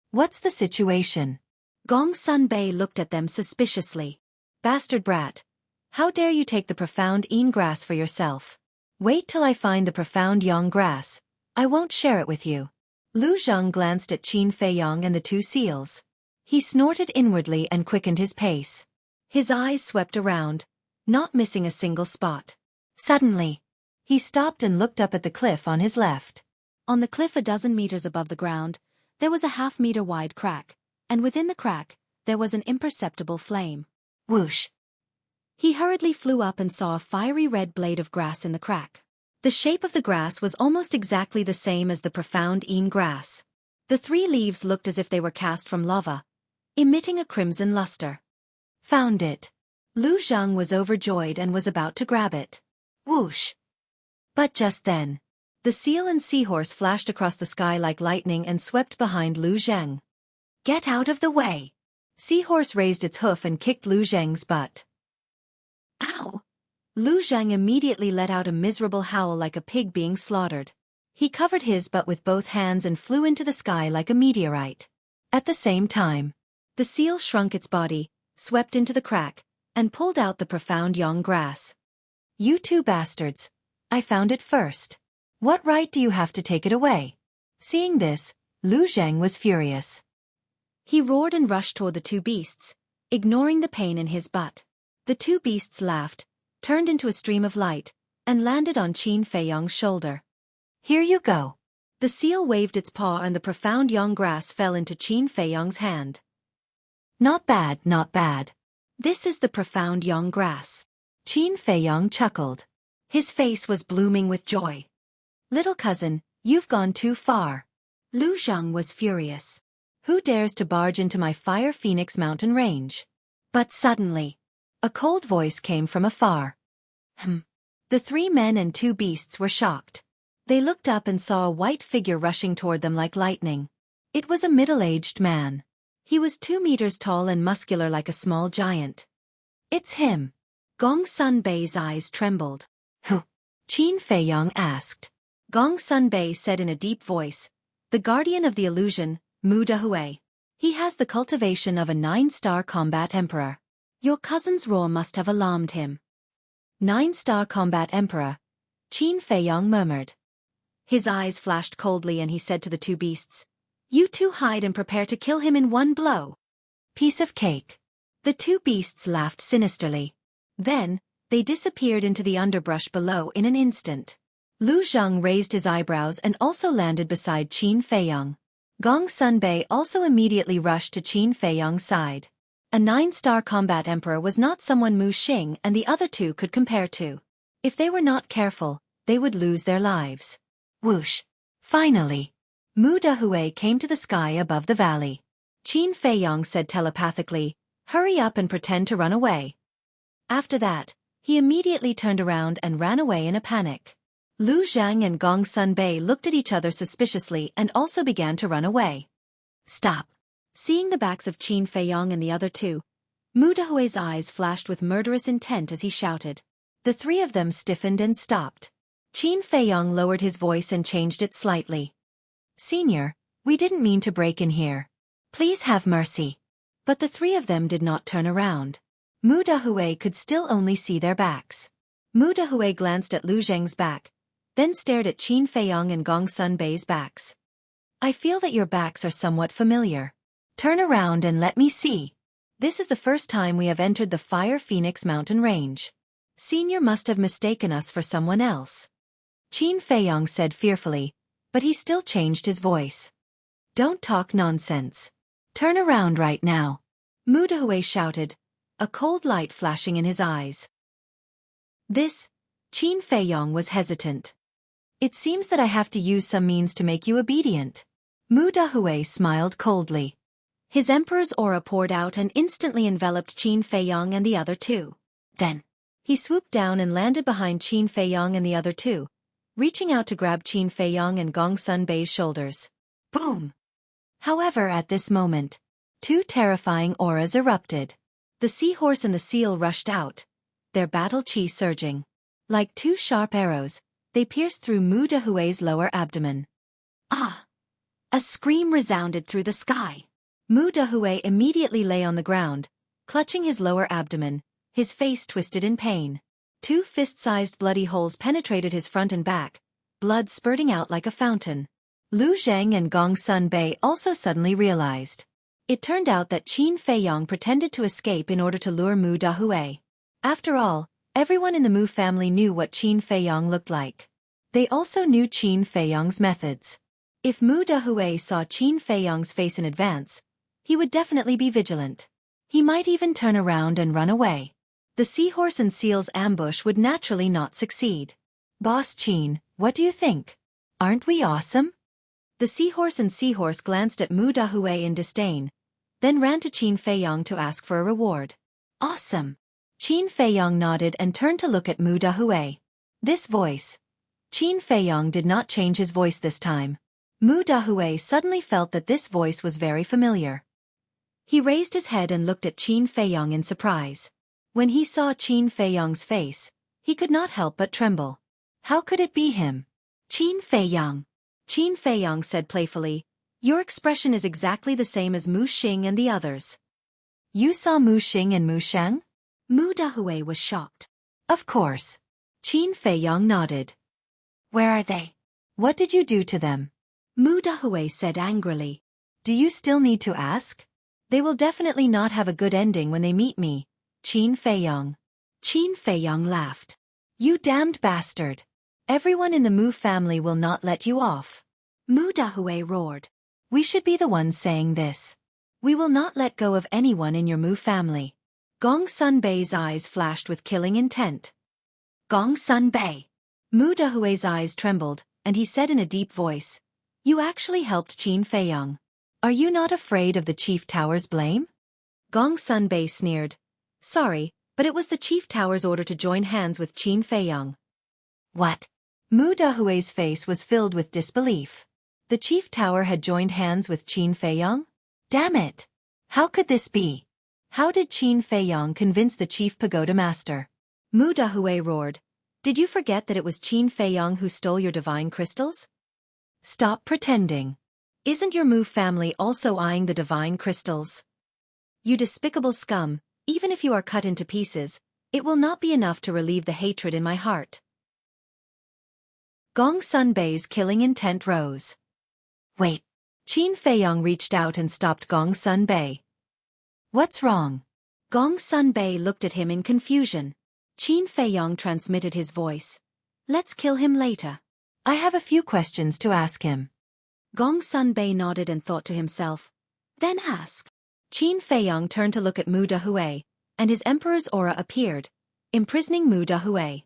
What's the situation? Gong Sun Bei looked at them suspiciously. Bastard brat. How dare you take the profound yin grass for yourself? Wait till I find the profound yang grass. I won't share it with you. Lu Zheng glanced at Qin Feiyang and the two seals. He snorted inwardly and quickened his pace. His eyes swept around, not missing a single spot. Suddenly, he stopped and looked up at the cliff on his left. On the cliff a dozen meters above the ground, there was a half-meter wide crack, and within the crack, there was an imperceptible flame. Whoosh! He hurriedly flew up and saw a fiery red blade of grass in the crack. The shape of the grass was almost exactly the same as the profound yin grass. The 3 leaves looked as if they were cast from lava, emitting a crimson luster. Found it. Lu Zheng was overjoyed and was about to grab it. Whoosh! But just then, the seal and seahorse flashed across the sky like lightning and swept behind Lu Zheng. Get out of the way! Seahorse raised its hoof and kicked Lu Zheng's butt. Ow! Lu Zheng immediately let out a miserable howl like a pig being slaughtered. He covered his butt with both hands and flew into the sky like a meteorite. At the same time, the seal shrunk its body, swept into the crack, and pulled out the profound yang grass. You two bastards! I found it first. What right do you have to take it away? Seeing this, Lu Zheng was furious. He roared and rushed toward the two beasts, ignoring the pain in his butt. The two beasts laughed, turned into a stream of light, and landed on Qin Feiyong's shoulder. Here you go. The seal waved its paw and the profound yang grass fell into Qin Feiyong's hand. Not bad, not bad. This is the profound yang grass. Qin Feiyong chuckled. His face was blooming with joy. Little cousin, you've gone too far. Lu Zheng was furious. Who dares to barge into my Fire Phoenix mountain range? But suddenly, a cold voice came from afar. The three men and two beasts were shocked. They looked up and saw a white figure rushing toward them like lightning. It was a middle-aged man. He was 2 meters tall and muscular like a small giant. It's him. Gong Sun Bei's eyes trembled. Who? Qin Feiyong asked. Gong Sun Bei said in a deep voice, the guardian of the illusion, Mu Dahui. He has the cultivation of a 9-star combat emperor. Your cousin's roar must have alarmed him. 9-star combat emperor, Qin Feiyong murmured. His eyes flashed coldly and he said to the two beasts, you two hide and prepare to kill him in one blow. Piece of cake. The two beasts laughed sinisterly. Then, they disappeared into the underbrush below in an instant. Lu Zheng raised his eyebrows and also landed beside Qin Feiyong. Gong Sun Bei also immediately rushed to Qin Feiyong's side. A 9-star combat emperor was not someone Mu Xing and the other two could compare to. If they were not careful, they would lose their lives. Whoosh! Finally, Mu Dahui came to the sky above the valley. Qin Feiyong said telepathically, hurry up and pretend to run away. After that, he immediately turned around and ran away in a panic. Lu Zheng and Gong Sun Bei looked at each other suspiciously and also began to run away. Stop! Seeing the backs of Qin Feiyong and the other two, Mu Dahui's eyes flashed with murderous intent as he shouted. The three of them stiffened and stopped. Qin Feiyong lowered his voice and changed it slightly. Senior, we didn't mean to break in here. Please have mercy. But the three of them did not turn around. Mu Dahui could still only see their backs. Mu Dahui glanced at Lu Zheng's back, then stared at Qin Feiyong and Gong Sun Bei's backs. I feel that your backs are somewhat familiar. Turn around and let me see. This is the first time we have entered the Fire Phoenix mountain range. Senior must have mistaken us for someone else. Qin Feiyong said fearfully, but he still changed his voice. Don't talk nonsense. Turn around right now. Mu Dahui shouted, a cold light flashing in his eyes. Qin Feiyong was hesitant. It seems that I have to use some means to make you obedient. Mu Dahui smiled coldly. His emperor's aura poured out and instantly enveloped Qin Feiyong and the other two. Then, he swooped down and landed behind Qin Feiyong and the other two, reaching out to grab Qin Feiyong and Gong Sun Bei's shoulders. Boom! However, at this moment, two terrifying auras erupted. The seahorse and the seal rushed out, their battle chi surging. Like two sharp arrows, they pierced through Mu Dahui's lower abdomen. Ah! A scream resounded through the sky. Mu Dahui immediately lay on the ground, clutching his lower abdomen, his face twisted in pain. 2 fist-sized bloody holes penetrated his front and back, blood spurting out like a fountain. Lu Zheng and Gong Sun Bei also suddenly realized. It turned out that Qin Feiyong pretended to escape in order to lure Mu Dahui. After all, everyone in the Mu family knew what Qin Feiyong looked like. They also knew Qin Feiyong's methods. If Mu Dahui saw Qin Feiyong's face in advance, he would definitely be vigilant. He might even turn around and run away. The seahorse and seal's ambush would naturally not succeed. Boss Qin, what do you think? Aren't we awesome? The seahorse and seahorse glanced at Mu Dahui in disdain, then ran to Qin Feiyong to ask for a reward. Awesome! Qin Feiyong nodded and turned to look at Mu Dahui. This voice. Qin Feiyong did not change his voice this time. Mu Dahue suddenly felt that this voice was very familiar. He raised his head and looked at Qin Feiyong in surprise. When he saw Qin Feiyong's face, he could not help but tremble. How could it be him? Qin Feiyong. Qin Feiyong said playfully, "Your expression is exactly the same as Mu Xing and the others." "You saw Mu Xing and Mu Sheng?" Mu Dahue was shocked. "Of course." Qin Feiyong nodded. "Where are they? What did you do to them?" Mu Dahue said angrily. "Do you still need to ask? They will definitely not have a good ending when they meet me, Qin Feiyong." Qin Feiyong laughed. "You damned bastard. Everyone in the Mu family will not let you off." Mu Dahue roared. "We should be the ones saying this. We will not let go of anyone in your Mu family." Gong Sunbei's eyes flashed with killing intent. "Gong Sunbei." Mu Dahue's eyes trembled, and he said in a deep voice, "You actually helped Qin Feiyong. Are you not afraid of the Chief Tower's blame?" Gong Sunbei sneered. "Sorry, but it was the Chief Tower's order to join hands with Qin Feiyong." "What?" Mu Dahue's face was filled with disbelief. The Chief Tower had joined hands with Qin Feiyong? Damn it! How could this be? How did Qin Feiyong convince the Chief Pagoda Master? Mu Dahue roared. "Did you forget that it was Qin Feiyong who stole your divine crystals? Stop pretending. Isn't your Mu family also eyeing the divine crystals? You despicable scum, even if you are cut into pieces, it will not be enough to relieve the hatred in my heart." Gong Sunbei's killing intent rose. "Wait." Qin Feiyong reached out and stopped Gong Sunbei. "What's wrong?" Gong Sunbei looked at him in confusion. Qin Feiyong transmitted his voice. "Let's kill him later. I have a few questions to ask him." Gong Sunbei nodded and thought to himself. "Then ask." Qin Feiyong turned to look at Mu Dahue, and his Emperor's aura appeared, imprisoning Mu Dahue.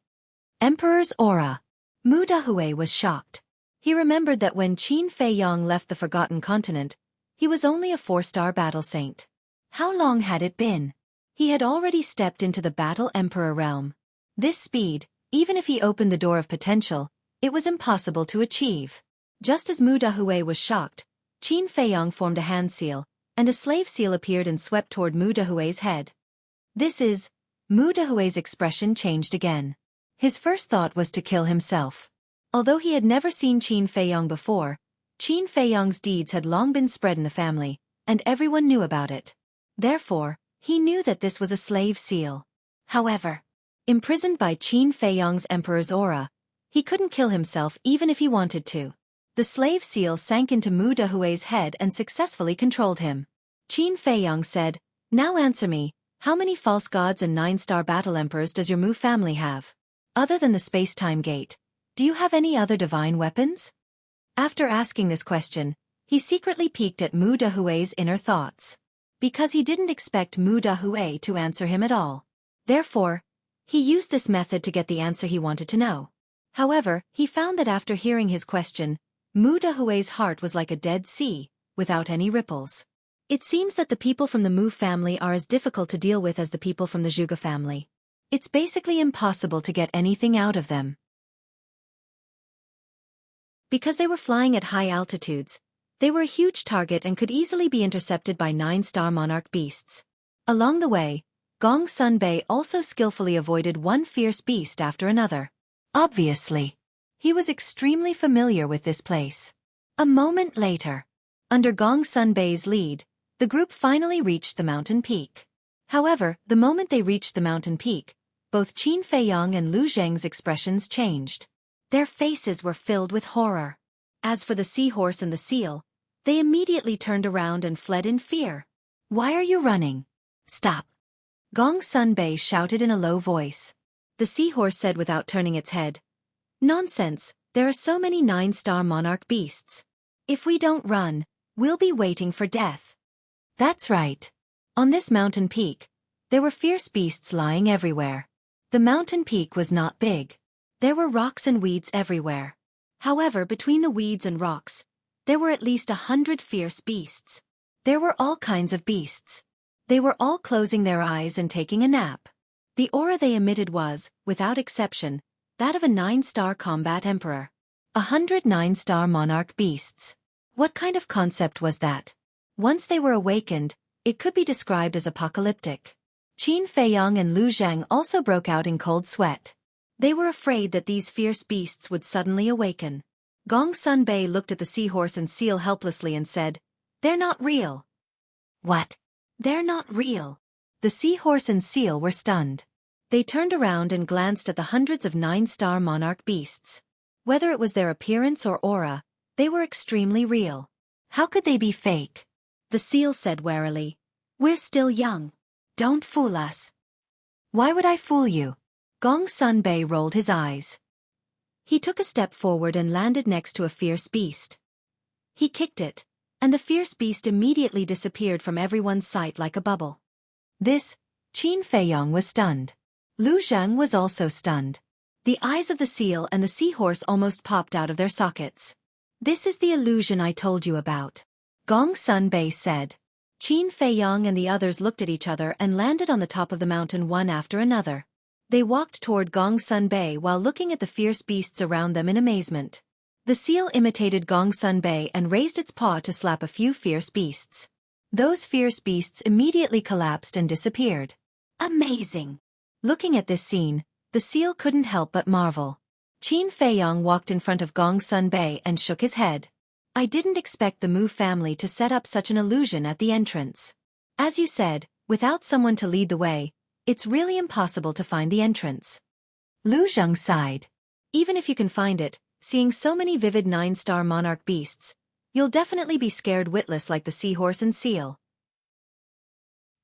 Emperor's aura. Mu Dahue was shocked. He remembered that when Qin Feiyong left the Forgotten Continent, he was only a 4-star battle saint. How long had it been? He had already stepped into the Battle Emperor realm. This speed, even if he opened the door of potential, it was impossible to achieve. Just as Mu Dahue was shocked, Qin Feiyong formed a hand seal, and a slave seal appeared and swept toward Mu Dahue's head. Mu Dahue's expression changed again. His first thought was to kill himself. Although he had never seen Qin Feiyong before, Qin Feiyong's deeds had long been spread in the family, and everyone knew about it. Therefore, he knew that this was a slave seal. However, imprisoned by Qin Feiyong's Emperor's aura, he couldn't kill himself even if he wanted to. The slave seal sank into Mu Dahue's head and successfully controlled him. Qin Feiyong said, "Now answer me, how many false gods and 9-star battle emperors does your Mu family have? Other than the space-time gate, do you have any other divine weapons?" After asking this question, he secretly peeked at Mu Dahue's inner thoughts. Because he didn't expect Mu Dahue to answer him at all. Therefore, he used this method to get the answer he wanted to know. However, he found that after hearing his question, Mu Dahue's heart was like a dead sea, without any ripples. It seems that the people from the Mu family are as difficult to deal with as the people from the Zhuge family. It's basically impossible to get anything out of them. Because they were flying at high altitudes, they were a huge target and could easily be intercepted by 9-star monarch beasts. Along the way, Gong Sunbei also skillfully avoided one fierce beast after another. Obviously, he was extremely familiar with this place. A moment later, under Gong Sunbei's lead, the group finally reached the mountain peak. However, the moment they reached the mountain peak, both Qin Feiyong and Lu Zheng's expressions changed. Their faces were filled with horror. As for the seahorse and the seal, they immediately turned around and fled in fear. "Why are you running? Stop!" Gong Sunbei shouted in a low voice. The seahorse said without turning its head, "Nonsense, there are so many 9-star monarch beasts. If we don't run, we'll be waiting for death." That's right. On this mountain peak, there were fierce beasts lying everywhere. The mountain peak was not big. There were rocks and weeds everywhere. However, between the weeds and rocks, there were at least 100 fierce beasts. There were all kinds of beasts. They were all closing their eyes and taking a nap. The aura they emitted was, without exception, that of a 9-star combat emperor. 100 9-star monarch beasts. What kind of concept was that? Once they were awakened, it could be described as apocalyptic. Qin Feiyong and Lu Zhang also broke out in cold sweat. They were afraid that these fierce beasts would suddenly awaken. Gong Sunbei looked at the seahorse and seal helplessly and said, "They're not real." "What? They're not real?" The seahorse and seal were stunned. They turned around and glanced at the hundreds of 9-star monarch beasts. Whether it was their appearance or aura, they were extremely real. How could they be fake? The seal said warily, "We're still young. Don't fool us." "Why would I fool you?" Gong Sunbei rolled his eyes. He took a step forward and landed next to a fierce beast. He kicked it, and the fierce beast immediately disappeared from everyone's sight like a bubble. This, Qin Feiyong was stunned. Lu Zhang was also stunned. The eyes of the seal and the seahorse almost popped out of their sockets. "This is the illusion I told you about," Gong Sunbei said. Qin Feiyong and the others looked at each other and landed on the top of the mountain one after another. They walked toward Gong Sunbei while looking at the fierce beasts around them in amazement. The seal imitated Gong Sunbei and raised its paw to slap a few fierce beasts. Those fierce beasts immediately collapsed and disappeared. Amazing! Looking at this scene, the seal couldn't help but marvel. Qin Feiyong walked in front of Gong Sunbei and shook his head. "I didn't expect the Mu family to set up such an illusion at the entrance. As you said, without someone to lead the way, it's really impossible to find the entrance." Lu Zhang sighed. "Even if you can find it, seeing so many vivid 9-star monarch beasts, you'll definitely be scared witless like the seahorse and seal."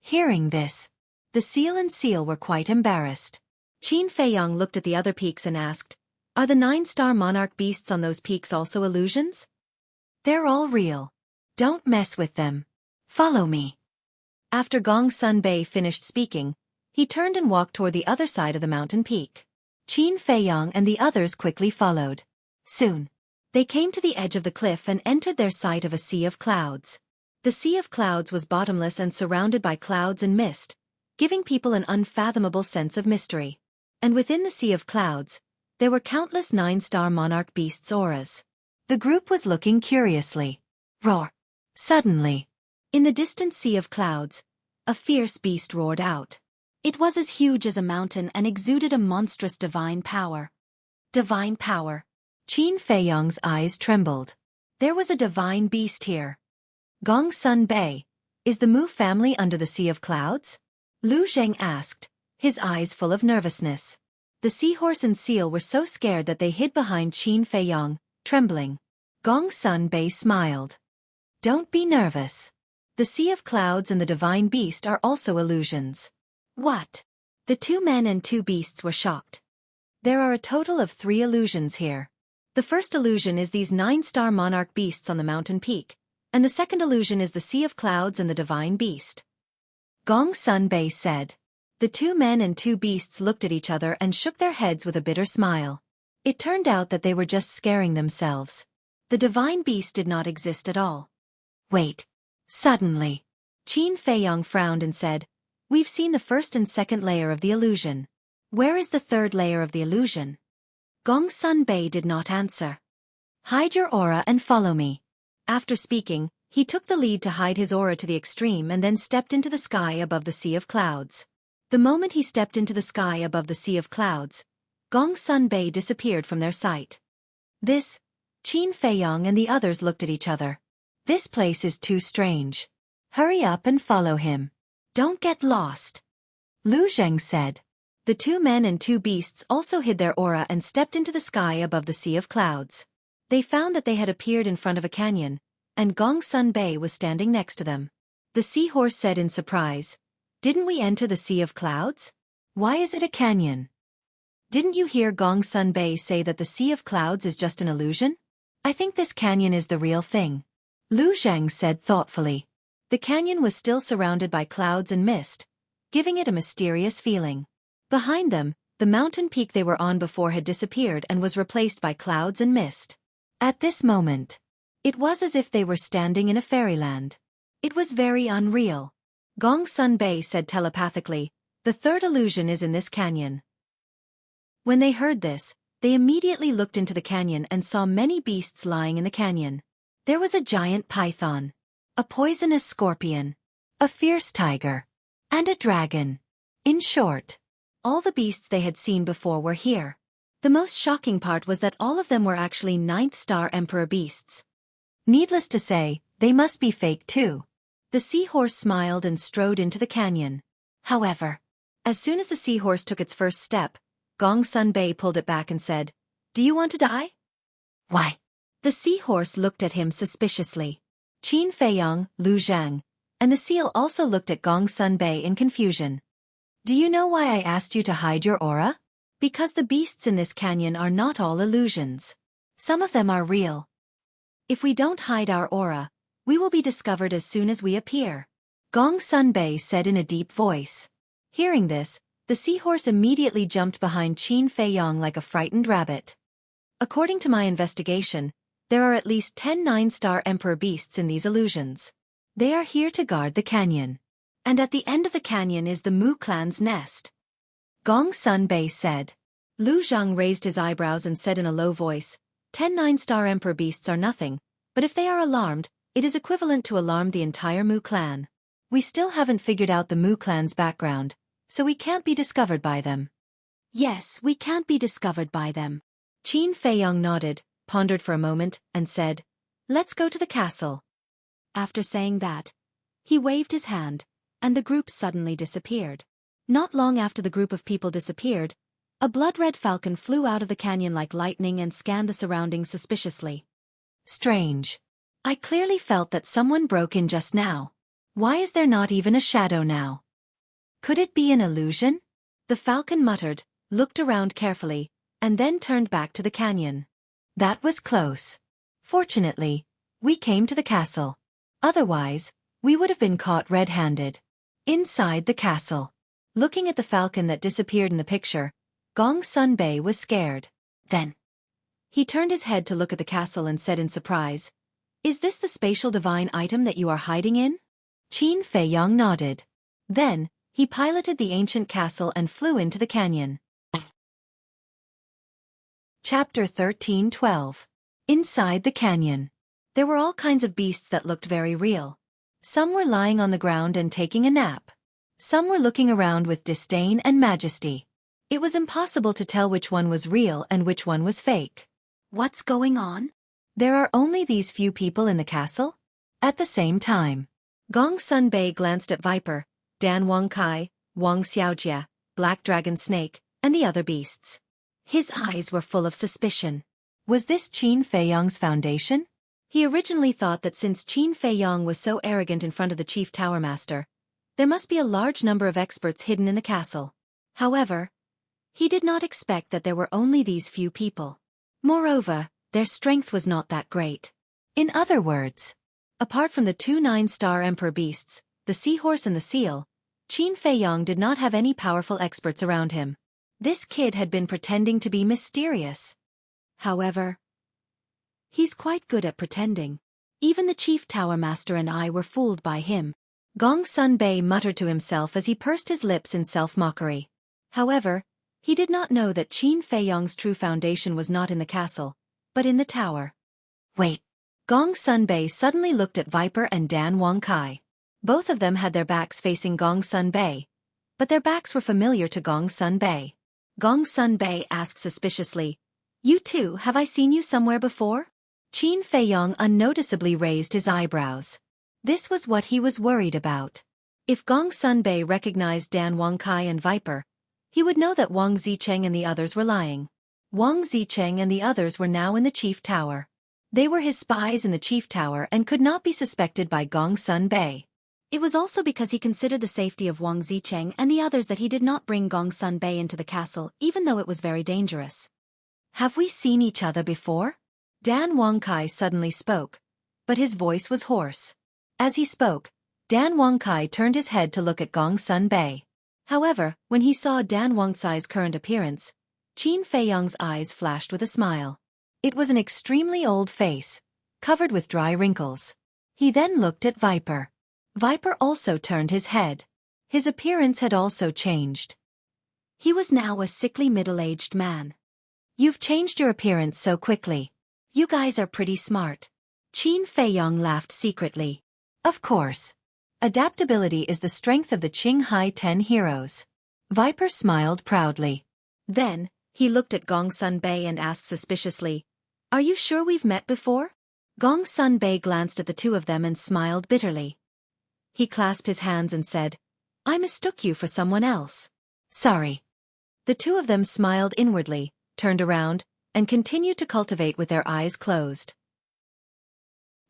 Hearing this, the seal and seal were quite embarrassed. Qin Feiyong looked at the other peaks and asked, "Are the 9-star monarch beasts on those peaks also illusions?" "They're all real. Don't mess with them. Follow me." After Gong Sunbei finished speaking, he turned and walked toward the other side of the mountain peak. Qin Feiyong and the others quickly followed. Soon, they came to the edge of the cliff and entered their sight of a sea of clouds. The sea of clouds was bottomless and surrounded by clouds and mist, giving people an unfathomable sense of mystery. And within the sea of clouds, there were countless 9-star monarch beasts' auras. The group was looking curiously. Roar! Suddenly, in the distant sea of clouds, a fierce beast roared out. It was as huge as a mountain and exuded a monstrous divine power. Divine power. Qin Feiyong's eyes trembled. There was a divine beast here. Gong Sunbei, is the Mu family under the sea of clouds? Lu Zhang asked, his eyes full of nervousness. The seahorse and seal were so scared that they hid behind Qin Feiyong, trembling. Gong Sunbei smiled. "Don't be nervous. The sea of clouds and the divine beast are also illusions." "What?" The 2 men and 2 beasts were shocked. "There are a total of 3 illusions here. The first illusion is these 9-star monarch beasts on the mountain peak, and the second illusion is the sea of clouds and the divine beast," Gong Sunbei said. The 2 men and 2 beasts looked at each other and shook their heads with a bitter smile. It turned out that they were just scaring themselves. The divine beast did not exist at all. "Wait." Suddenly, Qin Feiyong frowned and said, "We've seen the first and second layer of the illusion. Where is the third layer of the illusion?" Gong Sunbei did not answer. "Hide your aura and follow me." After speaking, he took the lead to hide his aura to the extreme and then stepped into the sky above the sea of clouds. The moment he stepped into the sky above the sea of clouds, Gong Sunbei disappeared from their sight. This, Qin Feiyong and the others looked at each other. "This place is too strange. Hurry up and follow him. Don't get lost," Lu Zhang said. The 2 men and 2 beasts also hid their aura and stepped into the sky above the sea of clouds. They found that they had appeared in front of a canyon, and Gong Sunbei was standing next to them. The seahorse said in surprise, "Didn't we enter the sea of clouds? Why is it a canyon?" "Didn't you hear Gong Sunbei say that the sea of clouds is just an illusion? I think this canyon is the real thing," Lu Zhang said thoughtfully. The canyon was still surrounded by clouds and mist, giving it a mysterious feeling. Behind them, the mountain peak they were on before had disappeared and was replaced by clouds and mist. At this moment, it was as if they were standing in a fairyland. It was very unreal. Gong Sunbei said telepathically, "The third illusion is in this canyon." When they heard this, They immediately looked into the canyon and saw many beasts lying in the canyon. There was a giant python, a poisonous scorpion, a fierce tiger, and a dragon. In short, all the beasts they had seen before were here. The most shocking part was that all of them were actually 9th star emperor beasts. Needless to say, they must be fake too. The seahorse smiled and strode into the canyon. However, as soon as the seahorse took its first step, Gong Sun Bei pulled it back and said, "Do you want to die?" "Why?" The seahorse looked at him suspiciously. Qin Feiyong, Lu Zhang, and the seal also looked at Gong Sun Bei in confusion. "Do you know why I asked you to hide your aura?" "Because the beasts in this canyon are not all illusions. Some of them are real. If we don't hide our aura, we will be discovered as soon as we appear," Gong Sun Bei said in a deep voice. Hearing this, the seahorse immediately jumped behind Qin Feiyong like a frightened rabbit. "According to my investigation, there are at least 10 9-star emperor beasts in these illusions. They are here to guard the canyon. And at the end of the canyon is the Mu clan's nest," Gong Sun Bei said. Lu Zhang raised his eyebrows and said in a low voice, 10 9-star emperor beasts are nothing, but if they are alarmed, it is equivalent to alarm the entire Mu clan. We still haven't figured out the Mu clan's background, so we can't be discovered by them. "Yes, we can't be discovered by them." Qin Feiyong nodded, pondered for a moment, and said, "Let's go to the castle." After saying that, he waved his hand, and the group suddenly disappeared. Not long after the group of people disappeared, a blood-red falcon flew out of the canyon like lightning and scanned the surroundings suspiciously. "Strange. I clearly felt that someone broke in just now. Why is there not even a shadow now? Could it be an illusion?" The falcon muttered, looked around carefully, and then turned back to the canyon. "That was close. Fortunately, we came to the castle. Otherwise, we would have been caught red-handed." Inside the castle, looking at the falcon that disappeared in the picture, Gong Sun Bei was scared. Then, he turned his head to look at the castle and said in surprise, "Is this the spatial divine item that you are hiding in?" Qin Feiyong nodded. Then, he piloted the ancient castle and flew into the canyon. Chapter 13-12. Inside the canyon. There were all kinds of beasts that looked very real. Some were lying on the ground and taking a nap. Some were looking around with disdain and majesty. It was impossible to tell which one was real and which one was fake. What's going on? There are only these few people in the castle? At the same time, Gong Sun Bei glanced at Viper, Dan Wang Kai, Wang Xiaojia, Black Dragon Snake, and the other beasts. His eyes were full of suspicion. Was this Qin Feiyong's foundation? He originally thought that since Qin Feiyong was so arrogant in front of the chief tower master, there must be a large number of experts hidden in the castle. However, he did not expect that there were only these few people. Moreover, their strength was not that great. In other words, apart from the 2 9-star emperor beasts, the seahorse and the seal, Qin Feiyong did not have any powerful experts around him. This kid had been pretending to be mysterious. However, he's quite good at pretending. Even the chief tower master and I were fooled by him. Gong Sun Bei muttered to himself as he pursed his lips in self-mockery. However, he did not know that Qin Feiyong's true foundation was not in the castle, but in the tower. Wait. Gong Sun Bei suddenly looked at Viper and Dan Wang Kai. Both of them had their backs facing Gong Sun Bei, but their backs were familiar to Gong Sun Bei. Gong Sun Bei asked suspiciously, "You two, have I seen you somewhere before?" Qin Feiyong unnoticeably raised his eyebrows. This was what he was worried about. If Gong Sun Bei recognized Dan Wang Kai and Viper, he would know that Wang Zicheng and the others were lying. Wang Zicheng and the others were now in the chief tower. They were his spies in the chief tower and could not be suspected by Gong Sun Bei. It was also because he considered the safety of Wang Zicheng and the others that he did not bring Gong Sun Bei into the castle, even though it was very dangerous. "Have we seen each other before?" Dan Wang Kai suddenly spoke, but his voice was hoarse. As he spoke, Dan Wang Kai turned his head to look at Gong Sun Bei. However, when he saw Dan Wang Kai's current appearance, Qin Feiyong's eyes flashed with a smile. It was an extremely old face, covered with dry wrinkles. He then looked at Viper. Viper also turned his head. His appearance had also changed. He was now a sickly middle-aged man. You've changed your appearance so quickly. You guys are pretty smart. Qin Feiyong laughed secretly. Of course. Adaptability is the strength of the Qinghai 10 heroes. Viper smiled proudly. Then, he looked at Gong Sunbei and asked suspiciously, Are you sure we've met before? Gong Sunbei glanced at the two of them and smiled bitterly. He clasped his hands and said, I mistook you for someone else. Sorry. The two of them smiled inwardly, turned around, and continued to cultivate with their eyes closed.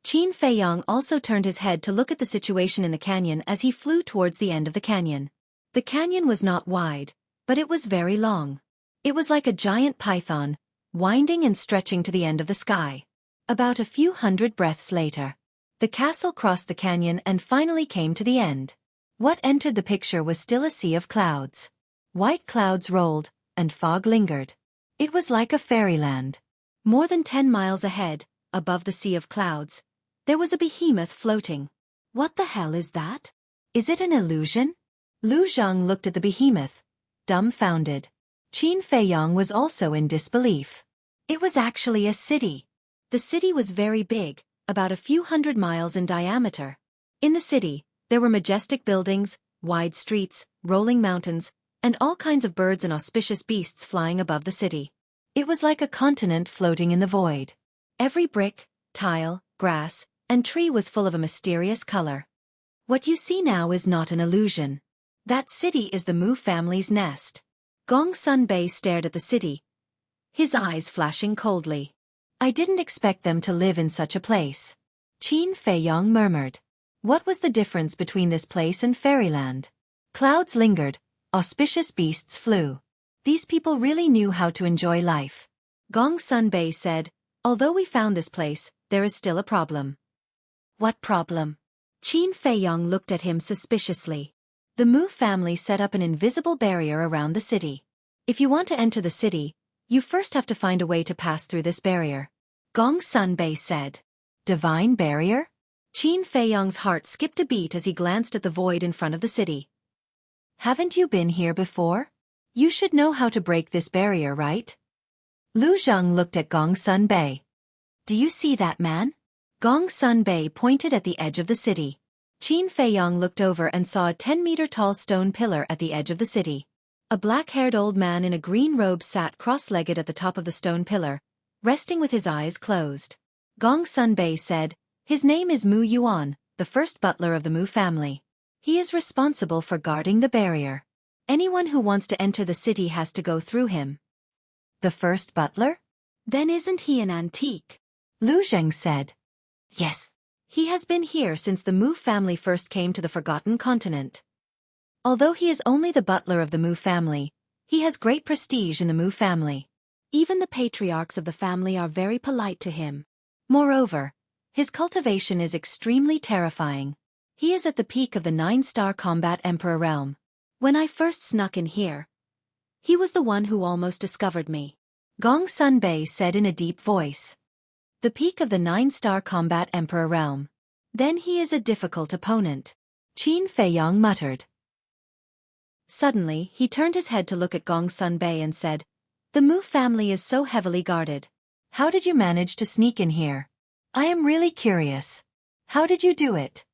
Qin Feiyong also turned his head to look at the situation in the canyon as he flew towards the end of the canyon. The canyon was not wide, but it was very long. It was like a giant python, winding and stretching to the end of the sky. About a few hundred breaths later, the castle crossed the canyon and finally came to the end. What entered the picture was still a sea of clouds. White clouds rolled, and fog lingered. It was like a fairyland. More than 10 miles ahead, above the sea of clouds, there was a behemoth floating. What the hell is that? Is it an illusion? Lu Zhang looked at the behemoth, dumbfounded. Qin Feiyong was also in disbelief. It was actually a city. The city was very big, about a few hundred miles in diameter. In the city, there were majestic buildings, wide streets, rolling mountains, and all kinds of birds and auspicious beasts flying above the city. It was like a continent floating in the void. Every brick, tile, grass, and tree was full of a mysterious color. What you see now is not an illusion. That city is the Mu family's nest. Gong Sunbei stared at the city, his eyes flashing coldly. I didn't expect them to live in such a place. Qin Feiyong murmured. What was the difference between this place and fairyland? Clouds lingered, auspicious beasts flew. These people really knew how to enjoy life. Gong Sunbei said, Although we found this place, there is still a problem. What problem? Qin Feiyong looked at him suspiciously. The Mu family set up an invisible barrier around the city. If you want to enter the city, you first have to find a way to pass through this barrier. Gong Sunbei said. Divine barrier? Qin Feiyong's heart skipped a beat as he glanced at the void in front of the city. Haven't you been here before? You should know how to break this barrier, right? Lu Zhang looked at Gong Sunbei. Do you see that man? Gong Sunbei pointed at the edge of the city. Qin Feiyong looked over and saw a 10-meter-tall stone pillar at the edge of the city. A black-haired old man in a green robe sat cross-legged at the top of the stone pillar, resting with his eyes closed. Gong Sunbei said, His name is Mu Yuan, the first butler of the Mu family. He is responsible for guarding the barrier. Anyone who wants to enter the city has to go through him. The first butler? Then isn't he an antique? Lu Zheng said. Yes. He has been here since the Mu family first came to the Forgotten Continent. Although he is only the butler of the Mu family, he has great prestige in the Mu family. Even the patriarchs of the family are very polite to him. Moreover, his cultivation is extremely terrifying. He is at the peak of the 9-star combat emperor realm. When I first snuck in here, he was the one who almost discovered me. Gong Sunbei said in a deep voice. The peak of the 9-star combat emperor realm. Then he is a difficult opponent. Qin Feiyong muttered. Suddenly, he turned his head to look at Gong Sunbei and said, The Mu family is so heavily guarded. How did you manage to sneak in here? I am really curious. How did you do it?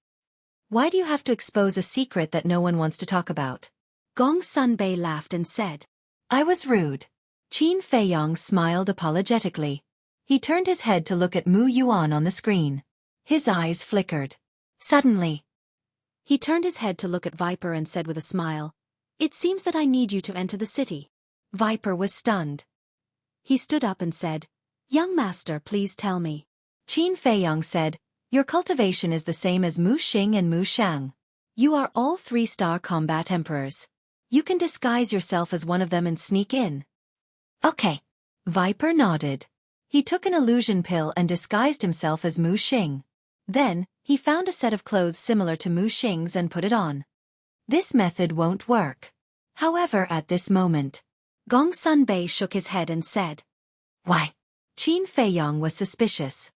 Why do you have to expose a secret that no one wants to talk about? Gong Sunbei laughed and said, I was rude. Qin Feiyong smiled apologetically. He turned his head to look at Mu Yuan on the screen. His eyes flickered. Suddenly, he turned his head to look at Viper and said with a smile, It seems that I need you to enter the city. Viper was stunned. He stood up and said, Young master, please tell me. Qin Feiyong said, Your cultivation is the same as Mu Xing and Mu Shang. You are all 3-star combat emperors. You can disguise yourself as one of them and sneak in. Okay. Viper nodded. He took an illusion pill and disguised himself as Mu Xing. Then, he found a set of clothes similar to Mu Xing's and put it on. This method won't work. However, at this moment, Gong Sunbei shook his head and said, Why? Qin Feiyong was suspicious.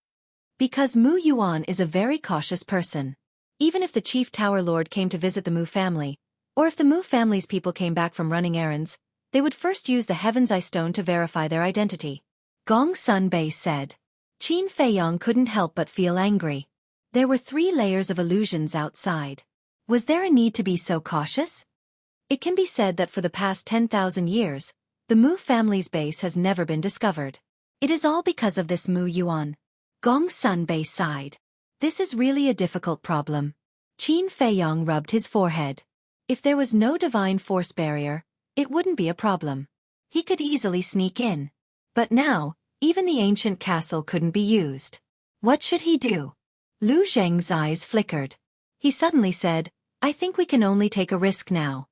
Because Mu Yuan is a very cautious person. Even if the chief tower lord came to visit the Mu family, or if the Mu family's people came back from running errands, They would first use the Heaven's Eye Stone to verify their identity. Gong Sun Bei said. Qin Feiyong couldn't help but feel angry. There were 3 layers of illusions outside. Was there a need to be so cautious? It can be said that for the past 10,000 years, the Mu family's base has never been discovered. It is all because of this Mu Yuan. Gong Sun Bei sighed. This is really a difficult problem. Qin Feiyong rubbed his forehead. If there was no divine force barrier, it wouldn't be a problem. He could easily sneak in. But now, even the ancient castle couldn't be used. What should he do? Lu Zheng's eyes flickered. He suddenly said, I think we can only take a risk now.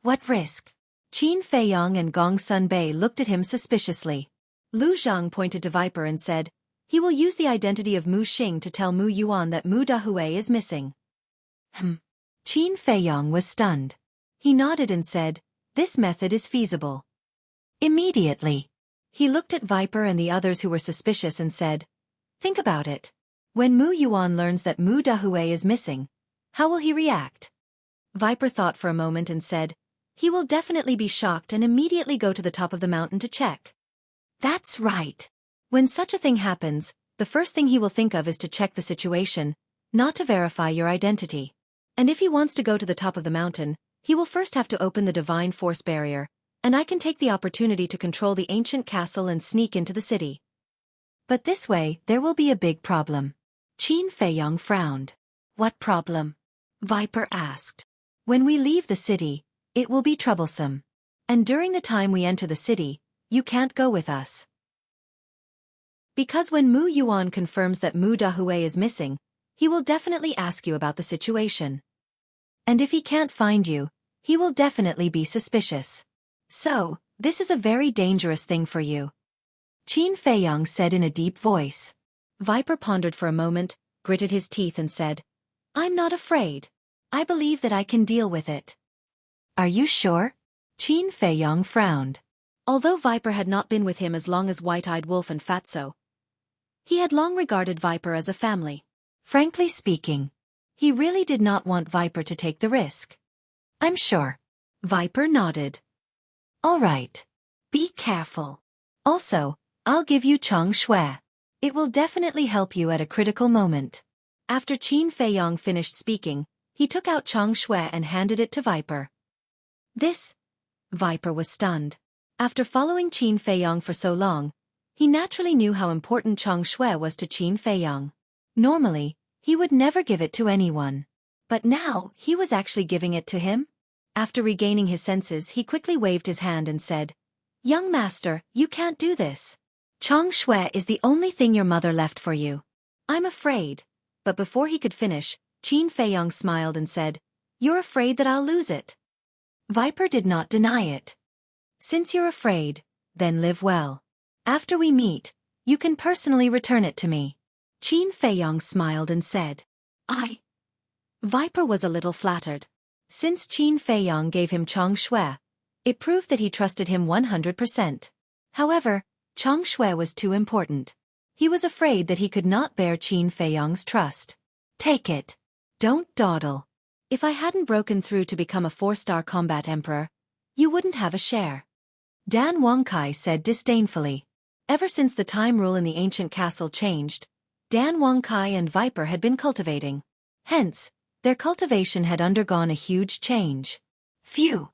What risk? Qin Feiyong and Gong Sun Bei looked at him suspiciously. Lu Zhang pointed to Viper and said, he will use the identity of Mu Xing to tell Mu Yuan that Mu Dahui is missing. Qin Feiyong was stunned. He nodded and said, this method is feasible. Immediately, he looked at Viper and the others who were suspicious and said, think about it. When Mu Yuan learns that Mu Dahui is missing, how will he react? Viper thought for a moment and said, he will definitely be shocked and immediately go to the top of the mountain to check. That's right. When such a thing happens, the first thing he will think of is to check the situation, not to verify your identity. And if he wants to go to the top of the mountain, he will first have to open the divine force barrier, and I can take the opportunity to control the ancient castle and sneak into the city. But this way, there will be a big problem. Qin Feiyong frowned. What problem? Viper asked. When we leave the city, it will be troublesome. And during the time we enter the city, you can't go with us. Because when Mu Yuan confirms that Mu Dahui is missing, he will definitely ask you about the situation. And if he can't find you, he will definitely be suspicious. So, this is a very dangerous thing for you. Qin Feiyong said in a deep voice. Viper pondered for a moment, gritted his teeth and said, I'm not afraid. I believe that I can deal with it. Are you sure? Qin Feiyong frowned. Although Viper had not been with him as long as White-Eyed Wolf and Fatso, he had long regarded Viper as a family. Frankly speaking, he really did not want Viper to take the risk. I'm sure. Viper nodded. All right. Be careful. Also, I'll give you Chang Shui. It will definitely help you at a critical moment. After Qin Feiyong finished speaking, he took out Chang Shui and handed it to Viper. This? Viper was stunned. After following Qin Feiyong for so long, he naturally knew how important Chang Shui was to Qin Feiyong. Normally, he would never give it to anyone. But now, he was actually giving it to him? After regaining his senses, he quickly waved his hand and said, Young master, you can't do this. Chang Shui is the only thing your mother left for you. I'm afraid. But before he could finish, Qin Feiyong smiled and said, You're afraid that I'll lose it. Viper did not deny it. Since you're afraid, then live well. After we meet, you can personally return it to me. Qin Feiyong smiled and said, Viper was a little flattered. Since Qin Feiyong gave him Chang Shui, it proved that he trusted him 100%. However, Chang Shui was too important. He was afraid that he could not bear Qin Feiyong's trust. Take it. Don't dawdle. If I hadn't broken through to become a 4-star combat emperor, you wouldn't have a share. Dan Wangkai said disdainfully. Ever since the time rule in the ancient castle changed, Dan Wangkai and Viper had been cultivating. Hence, their cultivation had undergone a huge change. Phew!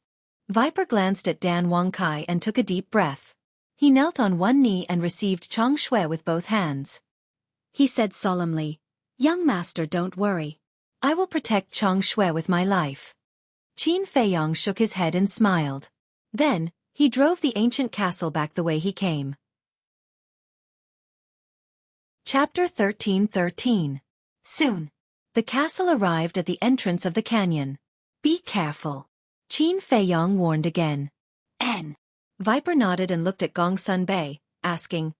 Viper glanced at Dan Wangkai and took a deep breath. He knelt on one knee and received Chang Shui with both hands. He said solemnly, Young master, don't worry. I will protect Chang Shui with my life. Qin Feiyong shook his head and smiled. Then, he drove the ancient castle back the way he came. Chapter 13:13. Soon, the castle arrived at the entrance of the canyon. Be careful. Qin Feiyong warned again. Viper nodded and looked at Gong Sun Bei, asking,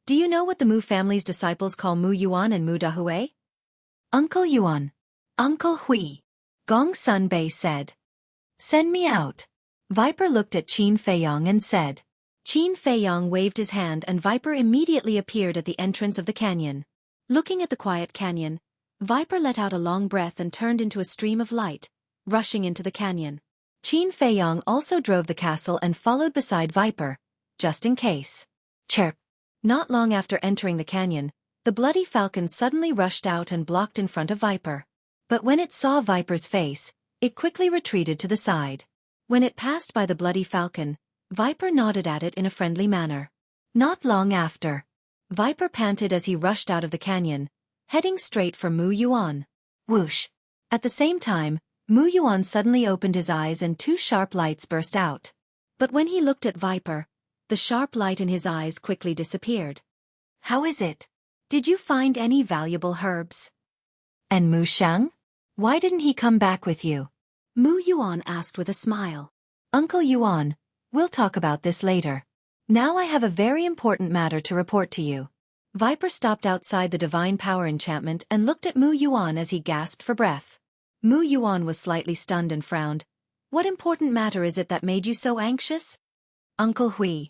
Do you know what the Mu family's disciples call Mu Yuan and Mu Dahui? Uncle Yuan. Uncle Hui. Gong Sun Bei said. Send me out. Viper looked at Qin Feiyong and said. Qin Feiyong waved his hand and Viper immediately appeared at the entrance of the canyon. Looking at the quiet canyon, Viper let out a long breath and turned into a stream of light, rushing into the canyon. Qin Feiyong also drove the castle and followed beside Viper, just in case. Chirp. Not long after entering the canyon, the bloody falcon suddenly rushed out and blocked in front of Viper. But when it saw Viper's face, it quickly retreated to the side. When it passed by the bloody falcon, Viper nodded at it in a friendly manner. Not long after, Viper panted as he rushed out of the canyon, heading straight for Mu Yuan. Whoosh! At the same time, Mu Yuan suddenly opened his eyes and two sharp lights burst out. But when he looked at Viper, the sharp light in his eyes quickly disappeared. How is it? Did you find any valuable herbs? And Mu Shang? Why didn't he come back with you? Mu Yuan asked with a smile. Uncle Yuan, we'll talk about this later. Now I have a very important matter to report to you. Viper stopped outside the divine power enchantment and looked at Mu Yuan as he gasped for breath. Mu Yuan was slightly stunned and frowned. What important matter is it that made you so anxious? Uncle Hui.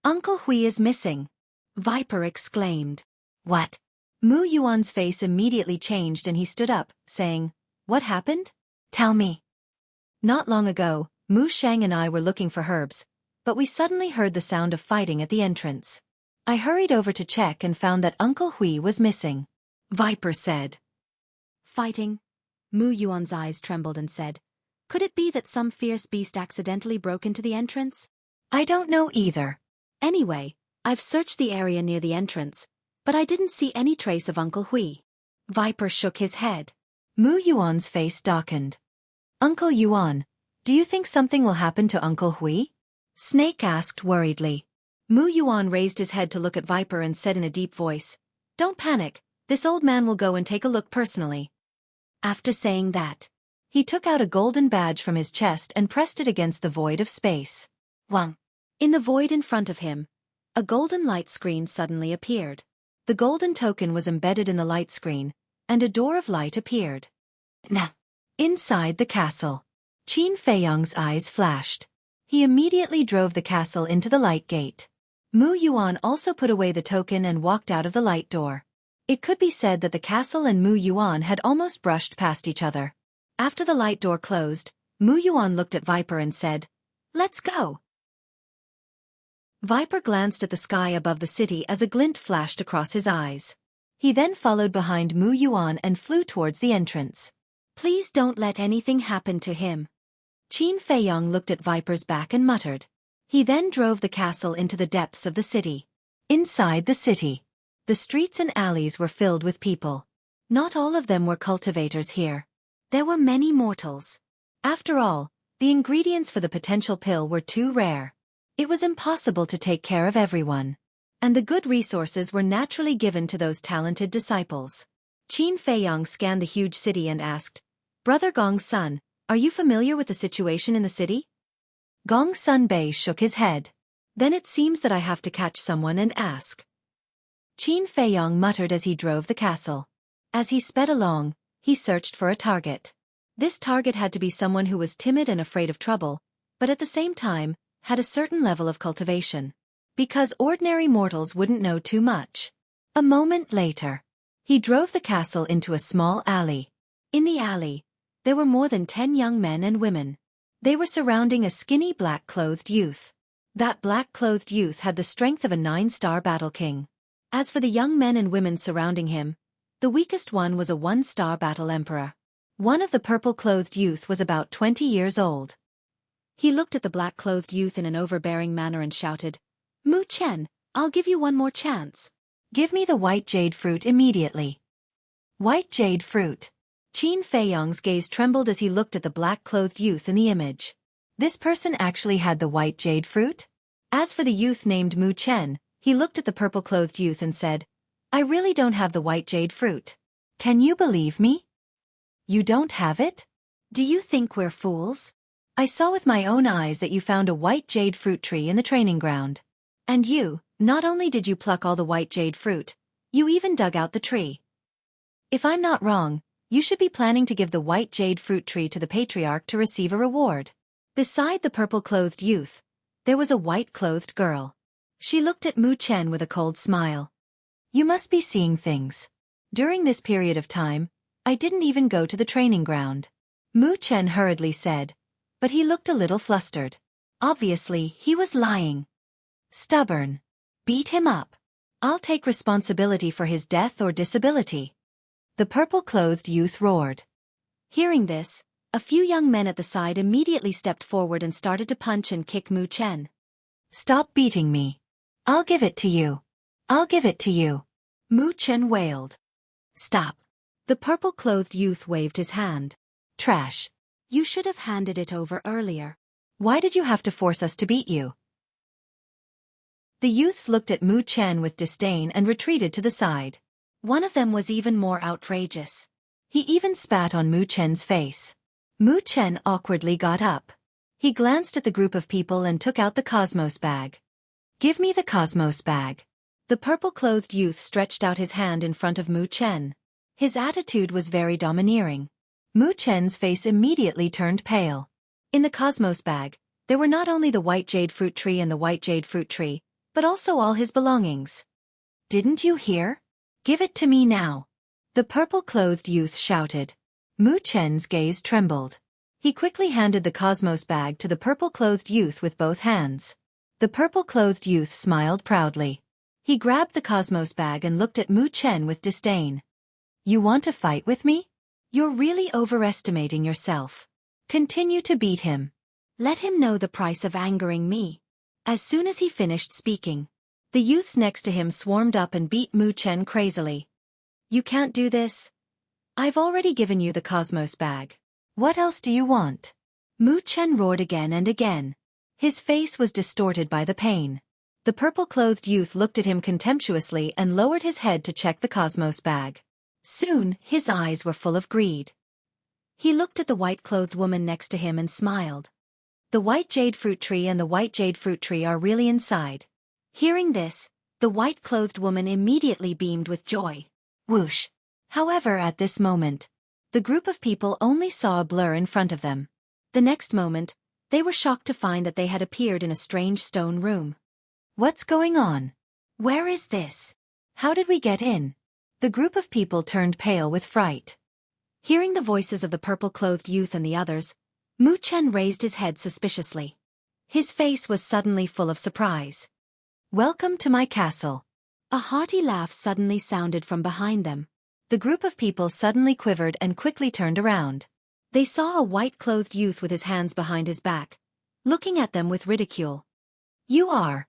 Uncle Hui is missing. Viper exclaimed. What? Mu Yuan's face immediately changed and he stood up, saying, What happened? Tell me. Not long ago, Mu Shang and I were looking for herbs, but we suddenly heard the sound of fighting at the entrance. I hurried over to check and found that Uncle Hui was missing. Viper said. Fighting? Mu Yuan's eyes trembled and said, Could it be that some fierce beast accidentally broke into the entrance? I don't know either. Anyway, I've searched the area near the entrance, but I didn't see any trace of Uncle Hui. Viper shook his head. Mu Yuan's face darkened. Uncle Yuan, do you think something will happen to Uncle Hui? Snake asked worriedly. Mu Yuan raised his head to look at Viper and said in a deep voice, Don't panic, this old man will go and take a look personally. After saying that, he took out a golden badge from his chest and pressed it against the void of space. Wang. In the void in front of him, a golden light screen suddenly appeared. The golden token was embedded in the light screen, and a door of light appeared. Now, inside the castle, Qin Feiyong's eyes flashed. He immediately drove the castle into the light gate. Mu Yuan also put away the token and walked out of the light door. It could be said that the castle and Mu Yuan had almost brushed past each other. After the light door closed, Mu Yuan looked at Viper and said, Let's go. Viper glanced at the sky above the city as a glint flashed across his eyes. He then followed behind Mu Yuan and flew towards the entrance. Please don't let anything happen to him. Qin Feiyong looked at Viper's back and muttered. He then drove the castle into the depths of the city. Inside the city, the streets and alleys were filled with people. Not all of them were cultivators here. There were many mortals. After all, the ingredients for the potential pill were too rare. It was impossible to take care of everyone. And the good resources were naturally given to those talented disciples. Qin Feiyong scanned the huge city and asked, Brother Gong's son, are you familiar with the situation in the city? Gong Sun Bei shook his head. Then it seems that I have to catch someone and ask. Qin Feiyong muttered as he drove the castle. As he sped along, he searched for a target. This target had to be someone who was timid and afraid of trouble, but at the same time, had a certain level of cultivation. Because ordinary mortals wouldn't know too much. A moment later, he drove the castle into a small alley. In the alley, there were more than 10 young men and women. They were surrounding a skinny black-clothed youth. That black-clothed youth had the strength of a 9-star battle king. As for the young men and women surrounding him, the weakest one was a 1-star battle emperor. One of the purple-clothed youth was about 20 years old. He looked at the black-clothed youth in an overbearing manner and shouted, Mu Chen, I'll give you one more chance. Give me the white jade fruit immediately. White jade fruit. Qin Feiyong's gaze trembled as he looked at the black-clothed youth in the image. This person actually had the white jade fruit? As for the youth named Mu Chen, he looked at the purple-clothed youth and said, I really don't have the white jade fruit. Can you believe me? You don't have it? Do you think we're fools? I saw with my own eyes that you found a white jade fruit tree in the training ground. And you, not only did you pluck all the white jade fruit, you even dug out the tree. If I'm not wrong, you should be planning to give the white jade fruit tree to the patriarch to receive a reward. Beside the purple-clothed youth, there was a white-clothed girl. She looked at Mu Chen with a cold smile. You must be seeing things. During this period of time, I didn't even go to the training ground. Mu Chen hurriedly said, but he looked a little flustered. Obviously, he was lying. Stubborn. Beat him up. I'll take responsibility for his death or disability. The purple-clothed youth roared. Hearing this, a few young men at the side immediately stepped forward and started to punch and kick Mu Chen. Stop beating me. I'll give it to you. I'll give it to you. Mu Chen wailed. Stop. The purple-clothed youth waved his hand. Trash. You should have handed it over earlier. Why did you have to force us to beat you? The youths looked at Mu Chen with disdain and retreated to the side. One of them was even more outrageous. He even spat on Mu Chen's face. Mu Chen awkwardly got up. He glanced at the group of people and took out the Cosmos bag. Give me the Cosmos bag. The purple-clothed youth stretched out his hand in front of Mu Chen. His attitude was very domineering. Mu Chen's face immediately turned pale. In the Cosmos bag, there were not only the white jade fruit tree and the white jade fruit tree, but also all his belongings. Didn't you hear? Give it to me now. The purple-clothed youth shouted. Mu Chen's gaze trembled. He quickly handed the Cosmos bag to the purple-clothed youth with both hands. The purple-clothed youth smiled proudly. He grabbed the Cosmos bag and looked at Mu Chen with disdain. You want to fight with me? You're really overestimating yourself. Continue to beat him. Let him know the price of angering me. As soon as he finished speaking, the youths next to him swarmed up and beat Mu Chen crazily. You can't do this. I've already given you the Cosmos bag. What else do you want? Mu Chen roared again and again. His face was distorted by the pain. The purple-clothed youth looked at him contemptuously and lowered his head to check the Cosmos bag. Soon, his eyes were full of greed. He looked at the white-clothed woman next to him and smiled. The white jade fruit tree and the white jade fruit tree are really inside. Hearing this, the white-clothed woman immediately beamed with joy. Whoosh! However, at this moment, the group of people only saw a blur in front of them. The next moment, they were shocked to find that they had appeared in a strange stone room. What's going on? Where is this? How did we get in? The group of people turned pale with fright. Hearing the voices of the purple-clothed youth and the others, Mu Chen raised his head suspiciously. His face was suddenly full of surprise. Welcome to my castle. A hearty laugh suddenly sounded from behind them. The group of people suddenly quivered and quickly turned around. They saw a white-clothed youth with his hands behind his back, looking at them with ridicule. You are.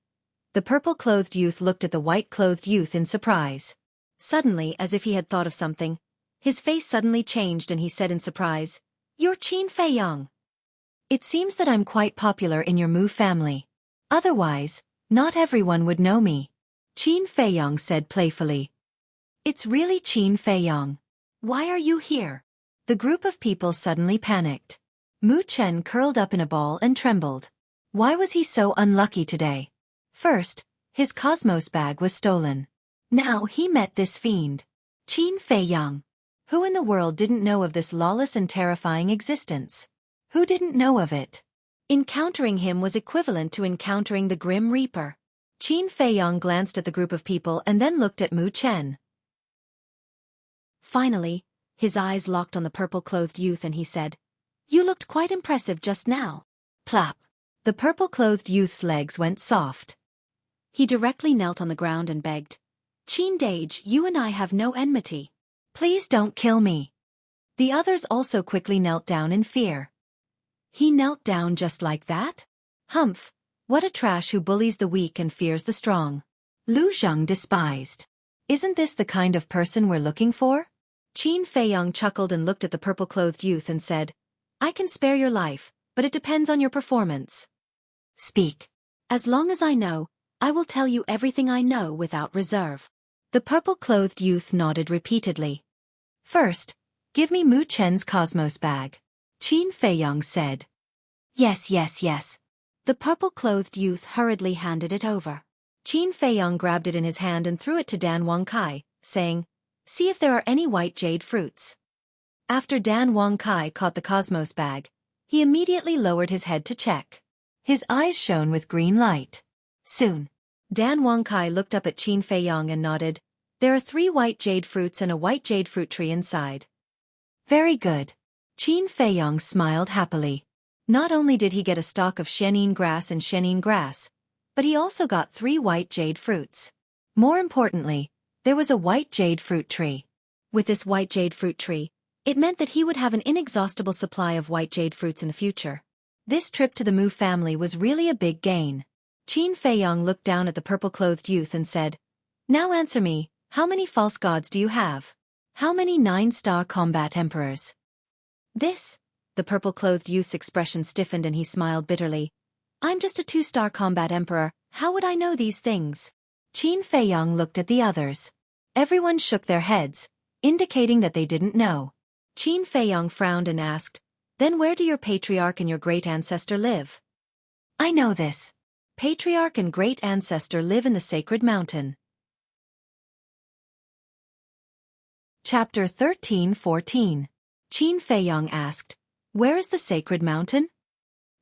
The purple-clothed youth looked at the white-clothed youth in surprise. Suddenly, as if he had thought of something, his face suddenly changed and he said in surprise, You're Qin Feiyang. It seems that I'm quite popular in your Mu family. Otherwise, not everyone would know me. Qin Feiyang said playfully. It's really Qin Feiyang. Why are you here? The group of people suddenly panicked. Mu Chen curled up in a ball and trembled. Why was he so unlucky today? First, his Cosmos bag was stolen. Now he met this fiend. Qin Feiyang. Who in the world didn't know of this lawless and terrifying existence? Who didn't know of it? Encountering him was equivalent to encountering the Grim Reaper. Qin Feiyang glanced at the group of people and then looked at Mu Chen. Finally, his eyes locked on the purple-clothed youth and he said, You looked quite impressive just now. Plop. The purple-clothed youth's legs went soft. He directly knelt on the ground and begged, Qin Dage, you and I have no enmity. Please don't kill me. The others also quickly knelt down in fear. He knelt down just like that? Humph, what a trash who bullies the weak and fears the strong. Lu Zheng despised. Isn't this the kind of person we're looking for? Qin Feiyang chuckled and looked at the purple-clothed youth and said, I can spare your life, but it depends on your performance. Speak. As long as I know, I will tell you everything I know without reserve. The purple-clothed youth nodded repeatedly. First, give me Mu Chen's Cosmos bag. Qin Feiyang said. Yes. The purple-clothed youth hurriedly handed it over. Qin Feiyang grabbed it in his hand and threw it to Dan Wangkai, saying, See if there are any white jade fruits. After Dan Wangkai caught the Cosmos bag, he immediately lowered his head to check. His eyes shone with green light. Soon, Dan Wangkai looked up at Qin Feiyang and nodded. There are 3 white jade fruits and a white jade fruit tree inside. Very good. Qin Feiyang smiled happily. Not only did he get a stalk of Shenin grass, but he also got 3 white jade fruits. More importantly, there was a white jade fruit tree. With this white jade fruit tree, it meant that he would have an inexhaustible supply of white jade fruits in the future. This trip to the Mu family was really a big gain. Qin Feiyong looked down at the purple-clothed youth and said, "Now answer me, how many false gods do you have? How many 9-star combat emperors?" The purple-clothed youth's expression stiffened and he smiled bitterly. "I'm just a 2-star combat emperor, how would I know these things?" Qin Feiyong looked at the others. Everyone shook their heads, indicating that they didn't know. Qin Feiyong frowned and asked, "Then where do your patriarch and your great ancestor live?" "I know this. Patriarch and great ancestor live in the sacred mountain." Chapter 13-14. Qin Feiyong asked, "Where is the sacred mountain?"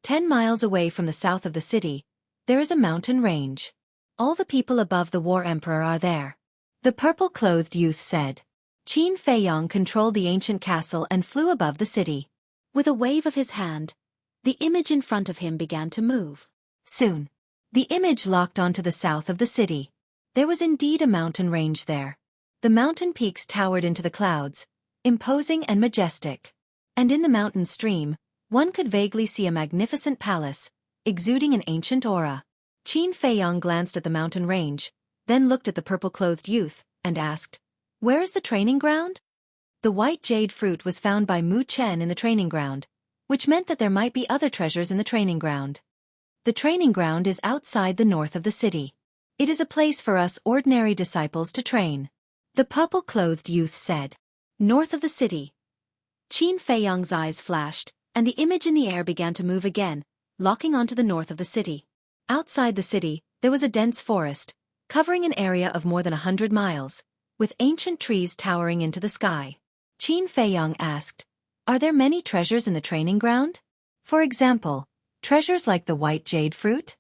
10 miles away from the south of the city, there is a mountain range. All the people above the war emperor are there. The purple-clothed youth said. Qin Feiyong controlled the ancient castle and flew above the city. With a wave of his hand, the image in front of him began to move. Soon, the image locked onto the south of the city. There was indeed a mountain range there. The mountain peaks towered into the clouds, imposing and majestic. And in the mountain stream, one could vaguely see a magnificent palace, exuding an ancient aura. Qin Feiyong glanced at the mountain range, then looked at the purple-clothed youth, and asked, "Where is the training ground?" The white jade fruit was found by Mu Chen in the training ground, which meant that there might be other treasures in the training ground. The training ground is outside the north of the city. It is a place for us ordinary disciples to train. The purple-clothed youth said. North of the city. Qin Feiyong's eyes flashed, and the image in the air began to move again, locking onto the north of the city. Outside the city, there was a dense forest, covering an area of more than 100 miles, with ancient trees towering into the sky. Qin Feiyong asked, "Are there many treasures in the training ground? For example, treasures like the white jade fruit?"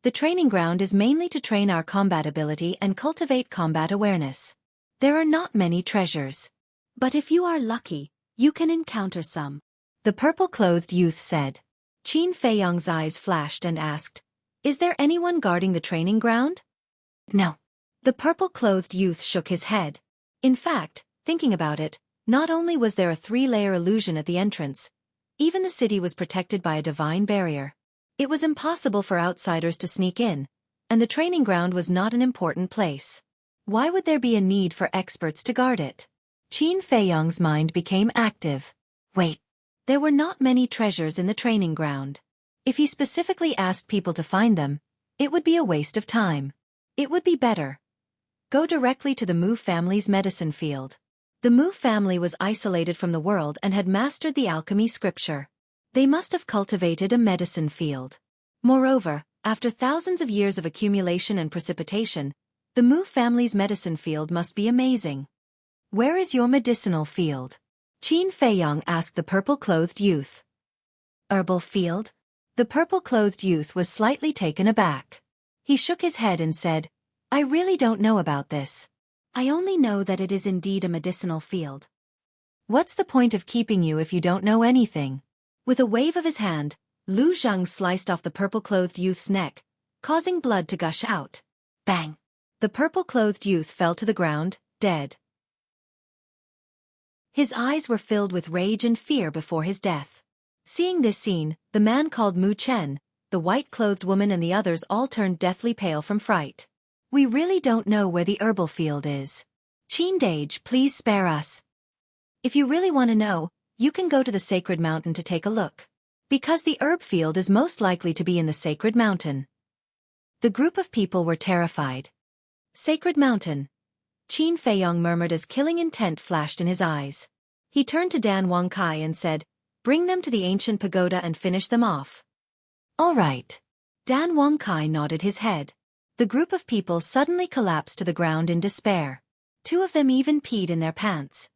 The training ground is mainly to train our combat ability and cultivate combat awareness. There are not many treasures. But if you are lucky, you can encounter some. The purple-clothed youth said. Qin Feiyong's eyes flashed and asked, "Is there anyone guarding the training ground?" "No." The purple-clothed youth shook his head. In fact, thinking about it, not only was there a 3-layer illusion at the entrance, even the city was protected by a divine barrier. It was impossible for outsiders to sneak in, and the training ground was not an important place. Why would there be a need for experts to guard it? Qin Feiyong's mind became active. Wait. There were not many treasures in the training ground. If he specifically asked people to find them, it would be a waste of time. It would be better. Go directly to the Mu family's medicine field. The Mu family was isolated from the world and had mastered the alchemy scripture. They must have cultivated a medicine field. Moreover, after thousands of years of accumulation and precipitation, the Mu family's medicine field must be amazing. Where is your medicinal field? Qin Feiyong asked the purple-clothed youth. Herbal field? The purple-clothed youth was slightly taken aback. He shook his head and said, "I really don't know about this. I only know that it is indeed a medicinal field." "What's the point of keeping you if you don't know anything?" With a wave of his hand, Lu Zheng sliced off the purple-clothed youth's neck, causing blood to gush out. Bang! The purple-clothed youth fell to the ground, dead. His eyes were filled with rage and fear before his death. Seeing this scene, the man called Mu Chen, the white-clothed woman and the others all turned deathly pale from fright. "We really don't know where the herbal field is. Qin Dage, please spare us. If you really want to know, you can go to the sacred mountain to take a look. Because the herb field is most likely to be in the sacred mountain." The group of people were terrified. Sacred mountain. Qin Feiyong murmured as killing intent flashed in his eyes. He turned to Dan Wangkai and said, "Bring them to the ancient pagoda and finish them off." "All right." Dan Wangkai nodded his head. The group of people suddenly collapsed to the ground in despair. 2 of them even peed in their pants.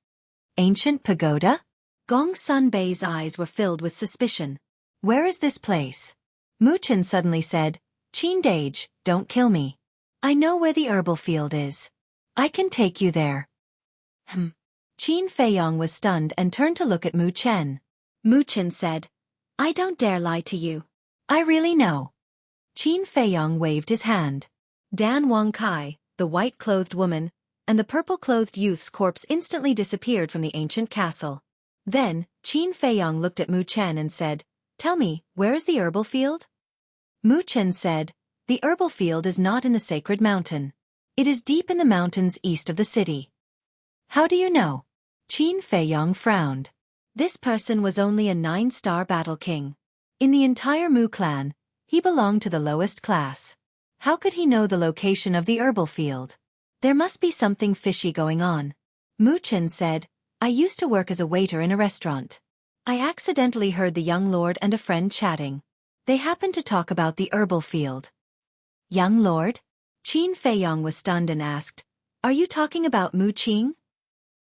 Ancient pagoda? Gong Sun Bei's eyes were filled with suspicion. "Where is this place?" Mu Chen suddenly said, "Qin Dage, don't kill me. I know where the herbal field is. I can take you there." Qin Feiyong was stunned and turned to look at Mu Chen. Mu Chen said, I don't dare lie to you. I really know. Qin Feiyong waved his hand. Dan Wang Kai, the white-clothed woman, and the purple-clothed youth's corpse instantly disappeared from the ancient castle. Then, Qin Feiyong looked at Mu Chen and said, "Tell me, where is the herbal field?" Mu Chen said, "The herbal field is not in the sacred mountain. It is deep in the mountains east of the city." "How do you know?" Qin Feiyong frowned. This person was only a 9-star battle king. In the entire Mu clan, he belonged to the lowest class. How could he know the location of the herbal field? There must be something fishy going on. Mu Chen said, "I used to work as a waiter in a restaurant. I accidentally heard the young lord and a friend chatting. They happened to talk about the herbal field." "Young lord?" Qin Feiyong was stunned and asked, "Are you talking about Mu Qing?"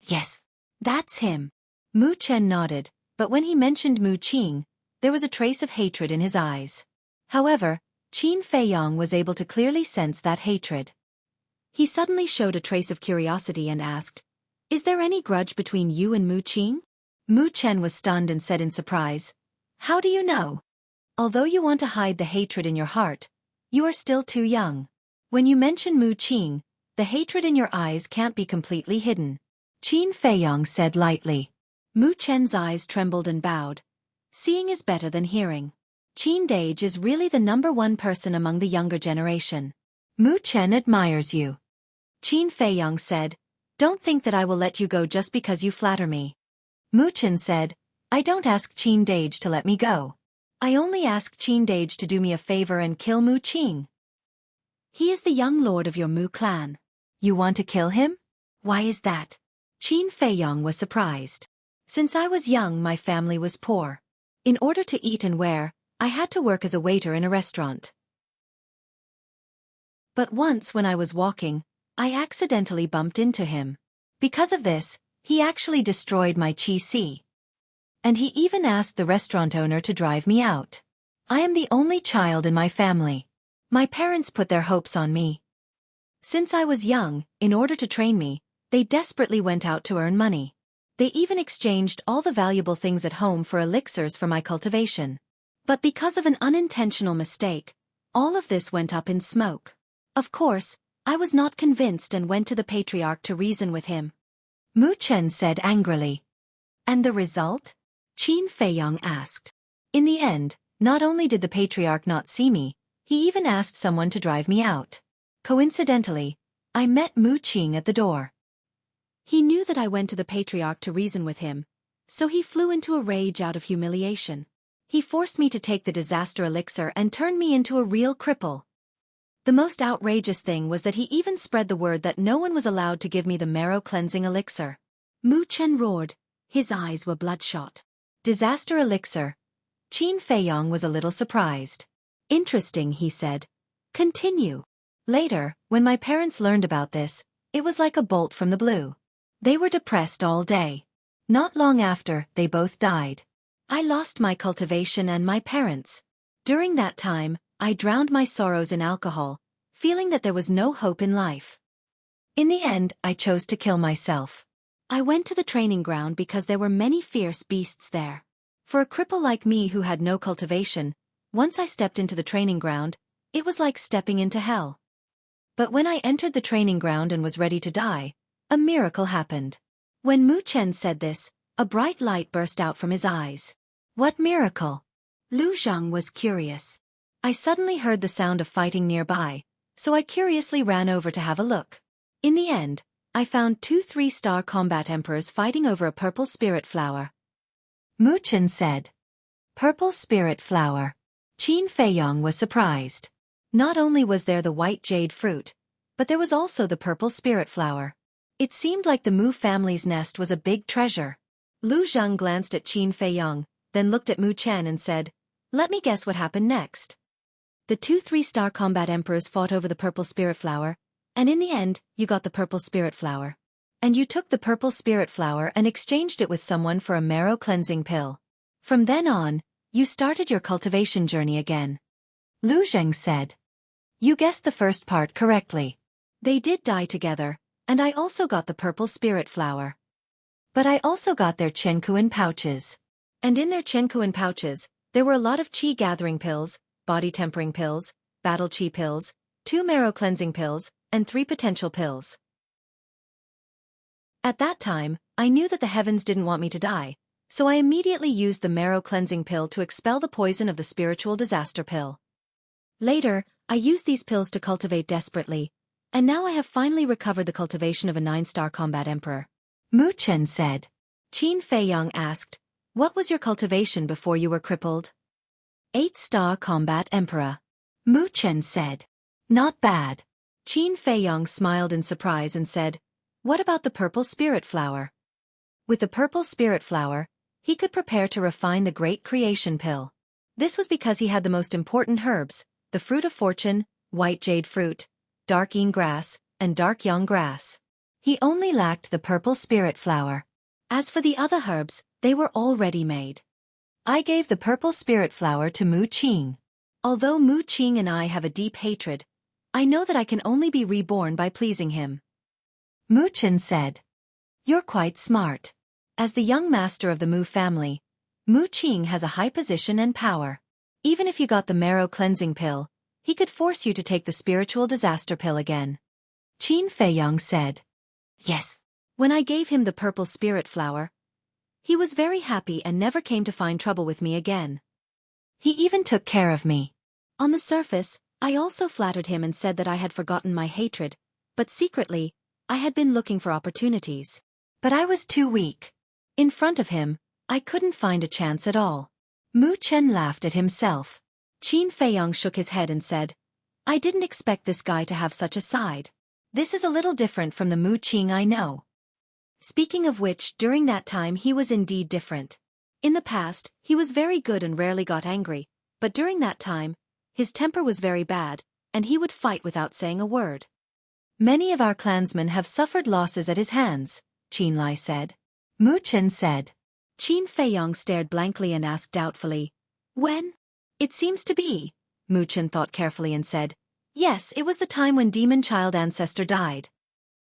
"Yes, that's him." Mu Chen nodded, but when he mentioned Mu Qing, there was a trace of hatred in his eyes. However, Qin Feiyong was able to clearly sense that hatred. He suddenly showed a trace of curiosity and asked, "Is there any grudge between you and Mu Qing?" Mu Chen was stunned and said in surprise, "How do you know? Although you want to hide the hatred in your heart, you are still too young. When you mention Mu Qing, the hatred in your eyes can't be completely hidden." Qin Feiyong said lightly. Mu Chen's eyes trembled and bowed. Seeing is better than hearing. Qin Dage is really the #1 person among the younger generation. Mu Chen admires you. Qin Feiyong said, "Don't think that I will let you go just because you flatter me." Mu Chen said, "I don't ask Qin Dage to let me go. I only ask Qin Dage to do me a favor and kill Mu Qing. He is the young lord of your Mu clan. You want to kill him? Why is that?" Qin Feiyong was surprised. "Since I was young, my family was poor. In order to eat and wear, I had to work as a waiter in a restaurant. But once when I was walking, I accidentally bumped into him. Because of this, he actually destroyed my qi. And he even asked the restaurant owner to drive me out. I am the only child in my family. My parents put their hopes on me. Since I was young, in order to train me, they desperately went out to earn money. They even exchanged all the valuable things at home for elixirs for my cultivation. But because of an unintentional mistake, all of this went up in smoke. Of course, I was not convinced and went to the patriarch to reason with him." Mu Chen said angrily. "And the result?" Qin Feiyong asked. "In the end, not only did the patriarch not see me, he even asked someone to drive me out. Coincidentally, I met Mu Qing at the door. He knew that I went to the patriarch to reason with him, so he flew into a rage out of humiliation. He forced me to take the disaster elixir and turned me into a real cripple. The most outrageous thing was that he even spread the word that no one was allowed to give me the marrow-cleansing elixir." Mu Chen roared. His eyes were bloodshot. "Disaster elixir." Qin Feiyong was a little surprised. "Interesting," he said. "Continue." "Later, when my parents learned about this, it was like a bolt from the blue. They were depressed all day. Not long after, they both died. I lost my cultivation and my parents. During that time, I drowned my sorrows in alcohol, feeling that there was no hope in life. In the end, I chose to kill myself. I went to the training ground because there were many fierce beasts there. For a cripple like me who had no cultivation, once I stepped into the training ground, it was like stepping into hell. But when I entered the training ground and was ready to die, a miracle happened." When Mu Chen said this, a bright light burst out from his eyes. "What miracle?" Lu Zhang was curious. "I suddenly heard the sound of fighting nearby, so I curiously ran over to have a look. In the end, I found 2 3-star combat emperors fighting over a purple spirit flower." Mu Chen said. "Purple spirit flower." Qin Feiyong was surprised. Not only was there the white jade fruit, but there was also the purple spirit flower. It seemed like the Mu family's nest was a big treasure. Lu Zhang glanced at Qin Feiyong, then looked at Mu Chen and said, "Let me guess what happened next." "The 2 3-star combat emperors fought over the purple spirit flower, and in the end, you got the purple spirit flower. And you took the purple spirit flower and exchanged it with someone for a marrow cleansing pill. From then on, you started your cultivation journey again." Lu Zhang said. "You guessed the first part correctly. They did die together, and I also got the purple spirit flower. But I also got their Chenkuan pouches. And in their Chenkuan pouches, There were a lot of chi gathering pills, body tempering pills, battle chi pills, 2 marrow cleansing pills, and 3 potential pills. At that time, I knew that the heavens didn't want me to die, so I immediately used the marrow cleansing pill to expel the poison of the spiritual disaster pill. Later, I used these pills to cultivate desperately, and now I have finally recovered the cultivation of a 9-star combat emperor. Mu Chen said. Qin Feiyang asked, what was your cultivation before you were crippled? 8-star combat emperor. Mu Chen said. Not bad. Qin Feiyang smiled in surprise and said, what about the purple spirit flower? With the purple spirit flower, he could prepare to refine the great creation pill. This was because he had the most important herbs, the fruit of fortune, white jade fruit, dark yin grass, and dark yang grass. He only lacked the purple spirit flower. As for the other herbs, they were already made. I gave the purple spirit flower to Mu Qing. Although Mu Qing and I have a deep hatred, I know that I can only be reborn by pleasing him. Mu Chen said. You're quite smart. As the young master of the Mu family, Mu Qing has a high position and power. Even if you got the marrow cleansing pill, he could force you to take the spiritual disaster pill again. Qin Feiyang said. Yes. When I gave him the purple spirit flower, he was very happy and never came to find trouble with me again. He even took care of me. On the surface, I also flattered him and said that I had forgotten my hatred, but secretly, I had been looking for opportunities. But I was too weak. In front of him, I couldn't find a chance at all. Mu Chen laughed at himself. Qin Feiyang shook his head and said, I didn't expect this guy to have such a side. This is a little different from the Mu Qing I know. Speaking of which, during that time he was indeed different. In the past, he was very good and rarely got angry, but during that time, his temper was very bad, and he would fight without saying a word. Many of our clansmen have suffered losses at his hands, Qin Lai said. Mu Chen said. Qin Feiyang stared blankly and asked doubtfully, when? It seems to be. Mu Chen thought carefully and said, yes, it was the time when demon child ancestor died.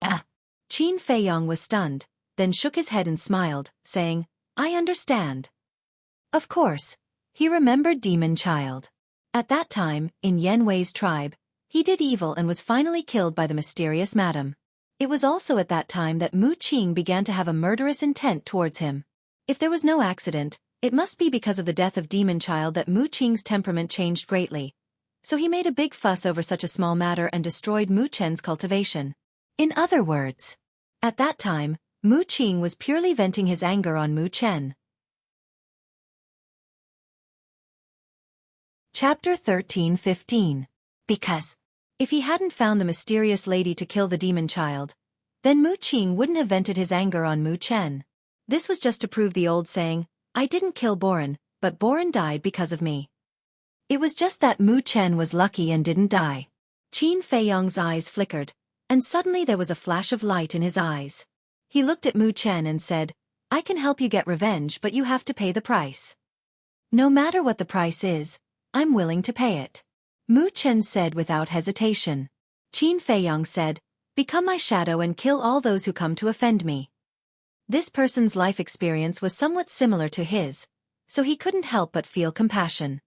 Qin Feiyang was stunned, then shook his head and smiled, saying, I understand. Of course, he remembered demon child. At that time, in Yan Wei's tribe, he did evil and was finally killed by the mysterious madam. It was also at that time that Mu Qing began to have a murderous intent towards him. If there was no accident, it must be because of the death of demon child that Mu Qing's temperament changed greatly. So he made a big fuss over such a small matter and destroyed Mu Chen's cultivation. In other words, at that time, Mu Qing was purely venting his anger on Mu Chen. Chapter 13-15. Because, if he hadn't found the mysterious lady to kill the demon child, then Mu Qing wouldn't have vented his anger on Mu Chen. This was just to prove the old saying, I didn't kill Boren, but Boren died because of me. It was just that Mu Chen was lucky and didn't die. Qin Feiyang's eyes flickered, and suddenly there was a flash of light in his eyes. He looked at Mu Chen and said, I can help you get revenge, but you have to pay the price. No matter what the price is, I'm willing to pay it. Mu Chen said without hesitation. Qin Feiyang said, become my shadow and kill all those who come to offend me. This person's life experience was somewhat similar to his, so he couldn't help but feel compassion.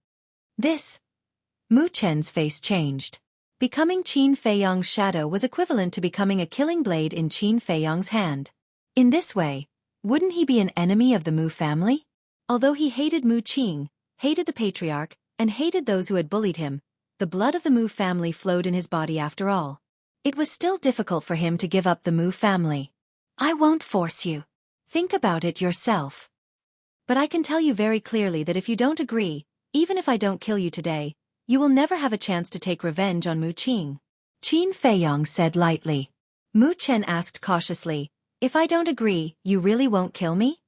Mu Chen's face changed. Becoming Qin Feiyang's shadow was equivalent to becoming a killing blade in Qin Feiyang's hand. In this way, wouldn't he be an enemy of the Mu family? Although he hated Mu Qing, hated the patriarch, and hated those who had bullied him, the blood of the Mu family flowed in his body after all. It was still difficult for him to give up the Mu family. I won't force you. Think about it yourself. But I can tell you very clearly that if you don't agree, even if I don't kill you today, you will never have a chance to take revenge on Mu Qing. Qin Feiyang said lightly. Mu Chen asked cautiously, if I don't agree, you really won't kill me?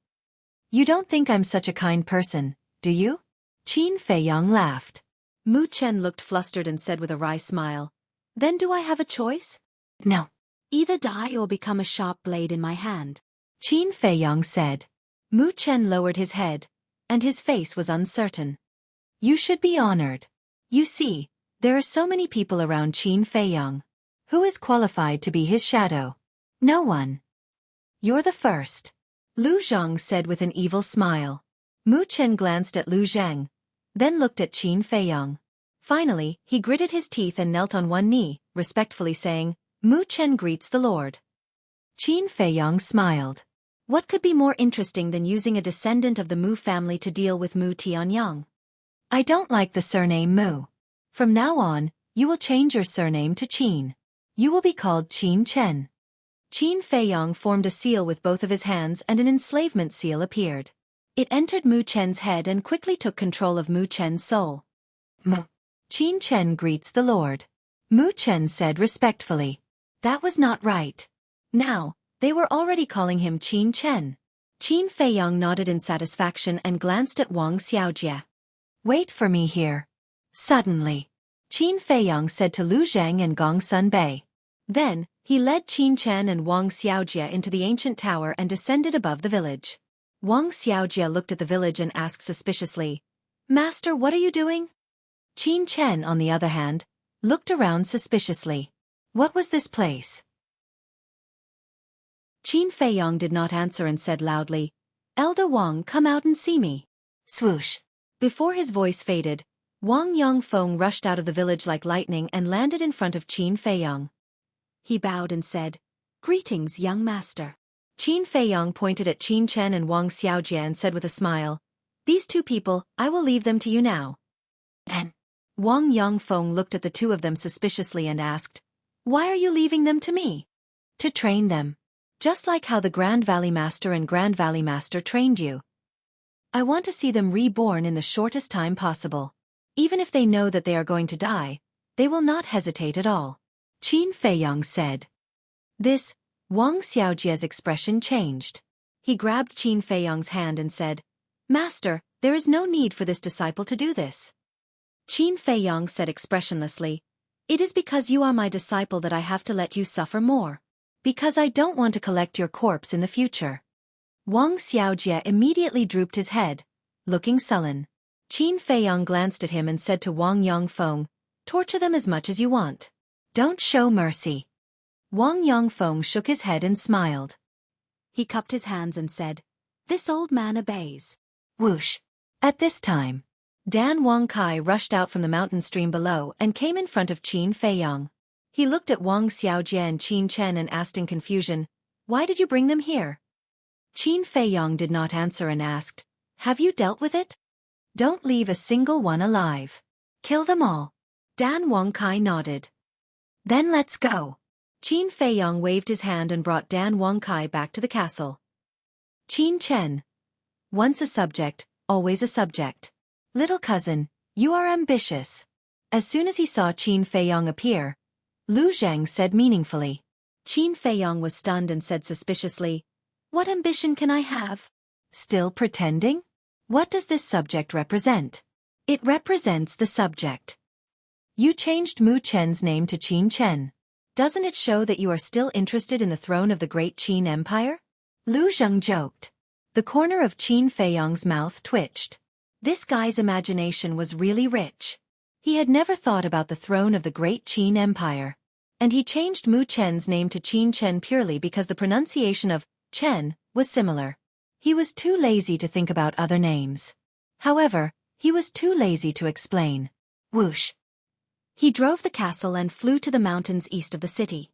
You don't think I'm such a kind person, do you? Qin Feiyang laughed. Mu Chen looked flustered and said with a wry smile, then do I have a choice? No. Either die or become a sharp blade in my hand. Qin Feiyang said. Mu Chen lowered his head, and his face was uncertain. You should be honored. You see, there are so many people around Qin Feiyang. Who is qualified to be his shadow? No one. You're the first. Lu Zhang said with an evil smile. Mu Chen glanced at Lu Zhang, then looked at Qin Feiyong. Finally, he gritted his teeth and knelt on one knee, respectfully saying, "Mu Chen greets the Lord." Qin Feiyong smiled. What could be more interesting than using a descendant of the Mu family to deal with Mu Tianyang? I don't like the surname Mu. From now on, you will change your surname to Qin. You will be called Qin Chen. Qin Feiyong formed a seal with both of his hands and an enslavement seal appeared. It entered Mu Chen's head and quickly took control of Mu Chen's soul. Mu. Qin Chen greets the Lord. Mu Chen said respectfully. That was not right. Now, they were already calling him Qin Chen. Qin Feiyong nodded in satisfaction and glanced at Wang Xiaojie. Wait for me here. Suddenly, Qin Feiyong said to Lu Zhang and Gong Sun Bei. Then, he led Qin Chen and Wang Xiaojie into the ancient tower and descended above the village. Wang Xiaojie looked at the village and asked suspiciously, "Master, what are you doing?" Qin Chen, on the other hand, looked around suspiciously. What was this place? Qin Feiyong did not answer and said loudly, "Elder Wang, come out and see me." Swoosh. Before his voice faded, Wang Yongfeng rushed out of the village like lightning and landed in front of Qin Feiyong. He bowed and said, "Greetings, young master." Qin Feiyong pointed at Qin Chen and Wang Xiaojie and said with a smile, "These two people, I will leave them to you now." And Wang Yongfeng looked at the two of them suspiciously and asked, "Why are you leaving them to me?" "To train them. Just like how the Grand Valley Master and Grand Valley Master trained you. I want to see them reborn in the shortest time possible. Even if they know that they are going to die, they will not hesitate at all." Qin Feiyong said. This, Wang Xiaojie's expression changed. He grabbed Qin Feiyong's hand and said, "Master, there is no need for this disciple to do this." Qin Feiyong said expressionlessly, "It is because you are my disciple that I have to let you suffer more. Because I don't want to collect your corpse in the future." Wang Xiaojie immediately drooped his head, looking sullen. Qin Feiyong glanced at him and said to Wang Yongfeng, "Torture them as much as you want. Don't show mercy." Wang Yongfeng shook his head and smiled. He cupped his hands and said, "This old man obeys." Whoosh. At this time, Dan Wang Kai rushed out from the mountain stream below and came in front of Qin Feiyong. He looked at Wang Xiaojie and Qin Chen and asked in confusion, "Why did you bring them here?" Qin Feiyong did not answer and asked, "Have you dealt with it? Don't leave a single one alive. Kill them all." Dan Wang Kai nodded. "Then let's go." Qin Feiyong waved his hand and brought Dan Wang Kai back to the castle. Qin Chen. Once a subject, always a subject. Little cousin, you are ambitious. As soon as he saw Qin Feiyong appear, Lu Zhang said meaningfully. Qin Feiyong was stunned and said suspiciously, "What ambition can I have? Still pretending? What does this subject represent?" "It represents the subject." "You changed Mu Chen's name to Qin Chen. Doesn't it show that you are still interested in the throne of the great Qin Empire?" Lu Zhang joked. The corner of Qin Feiyong's mouth twitched. This guy's imagination was really rich. He had never thought about the throne of the great Qin Empire. And he changed Mu Chen's name to Qin Chen purely because the pronunciation of Chen was similar. He was too lazy to think about other names. However, he was too lazy to explain. Whoosh. He drove the castle and flew to the mountains east of the city.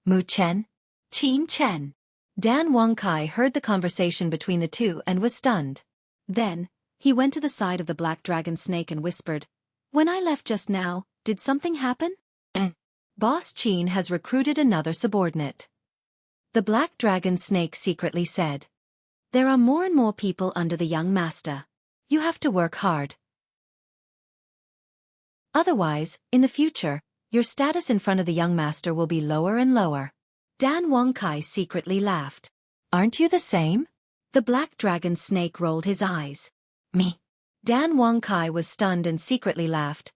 Mu Chen? Qin Chen. Dan Wang Kai heard the conversation between the two and was stunned. Then, he went to the side of the black dragon snake and whispered, "When I left just now, did something happen?" "Boss Qin has recruited another subordinate." The black dragon snake secretly said, "There are more and more people under the young master. You have to work hard. Otherwise, in the future, your status in front of the young master will be lower and lower." Dan Wang Kai secretly laughed. "Aren't you the same?" The black dragon snake rolled his eyes. "Me?" Dan Wang Kai was stunned and secretly laughed.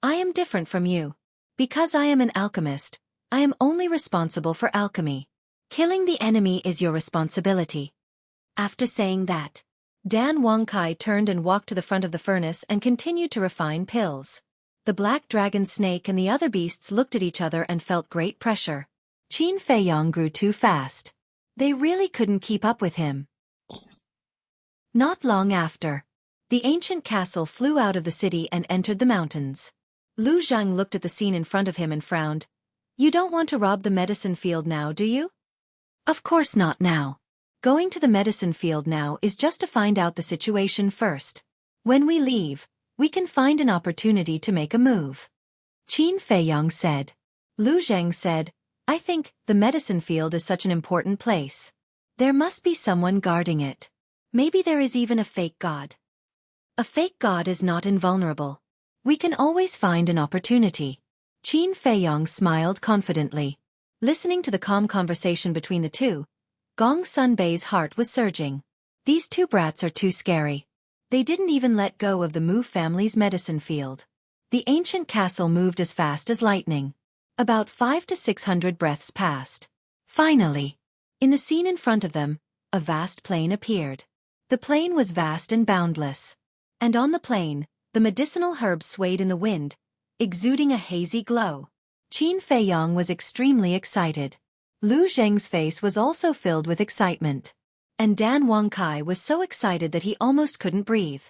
"I am different from you. Because I am an alchemist, I am only responsible for alchemy. Killing the enemy is your responsibility." After saying that, Dan Wang Kai turned and walked to the front of the furnace and continued to refine pills. The black dragon snake and the other beasts looked at each other and felt great pressure. Qin Feiyong grew too fast. They really couldn't keep up with him. Not long after, The ancient castle flew out of the city and entered the mountains. Lu Zhang looked at the scene in front of him and frowned. You don't want to rob the medicine field now, do you? Of course not now. Going to the medicine field now is just to find out the situation first. When we leave, we can find an opportunity to make a move. Qin Feiyang said. Lu Zhang said, I think the medicine field is such an important place. There must be someone guarding it. Maybe there is even a fake god. A fake god is not invulnerable. We can always find an opportunity. Qin Feiyang smiled confidently. Listening to the calm conversation between the two, Gong Sunbei's heart was surging. These two brats are too scary. They didn't even let go of the Mu family's medicine field. The ancient castle moved as fast as lightning. About 500 to 600 breaths passed. Finally, in the scene in front of them, a vast plain appeared. The plain was vast and boundless. And on the plain, the medicinal herbs swayed in the wind, exuding a hazy glow. Qin Feiyang was extremely excited. Lu Zheng's face was also filled with excitement. And Dan Wangkai was so excited that he almost couldn't breathe.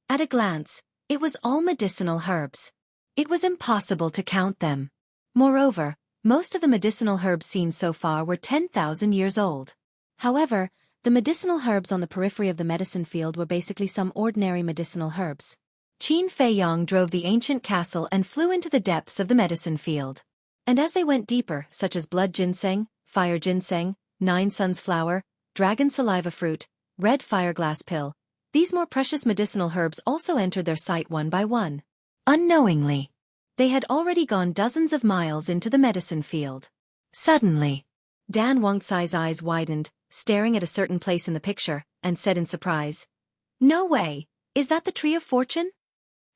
At a glance, it was all medicinal herbs. It was impossible to count them. Moreover, most of the medicinal herbs seen so far were 10,000 years old. However, the medicinal herbs on the periphery of the medicine field were basically some ordinary medicinal herbs. Qin Feiyang drove the ancient castle and flew into the depths of the medicine field. And as they went deeper, such as blood ginseng, fire ginseng, 9 suns flower, dragon saliva fruit, red fireglass pill, these more precious medicinal herbs also entered their sight one by one. Unknowingly, they had already gone dozens of miles into the medicine field. Suddenly, Dan Wangcai's eyes widened, staring at a certain place in the picture, and said in surprise, No way, is that the Tree of Fortune?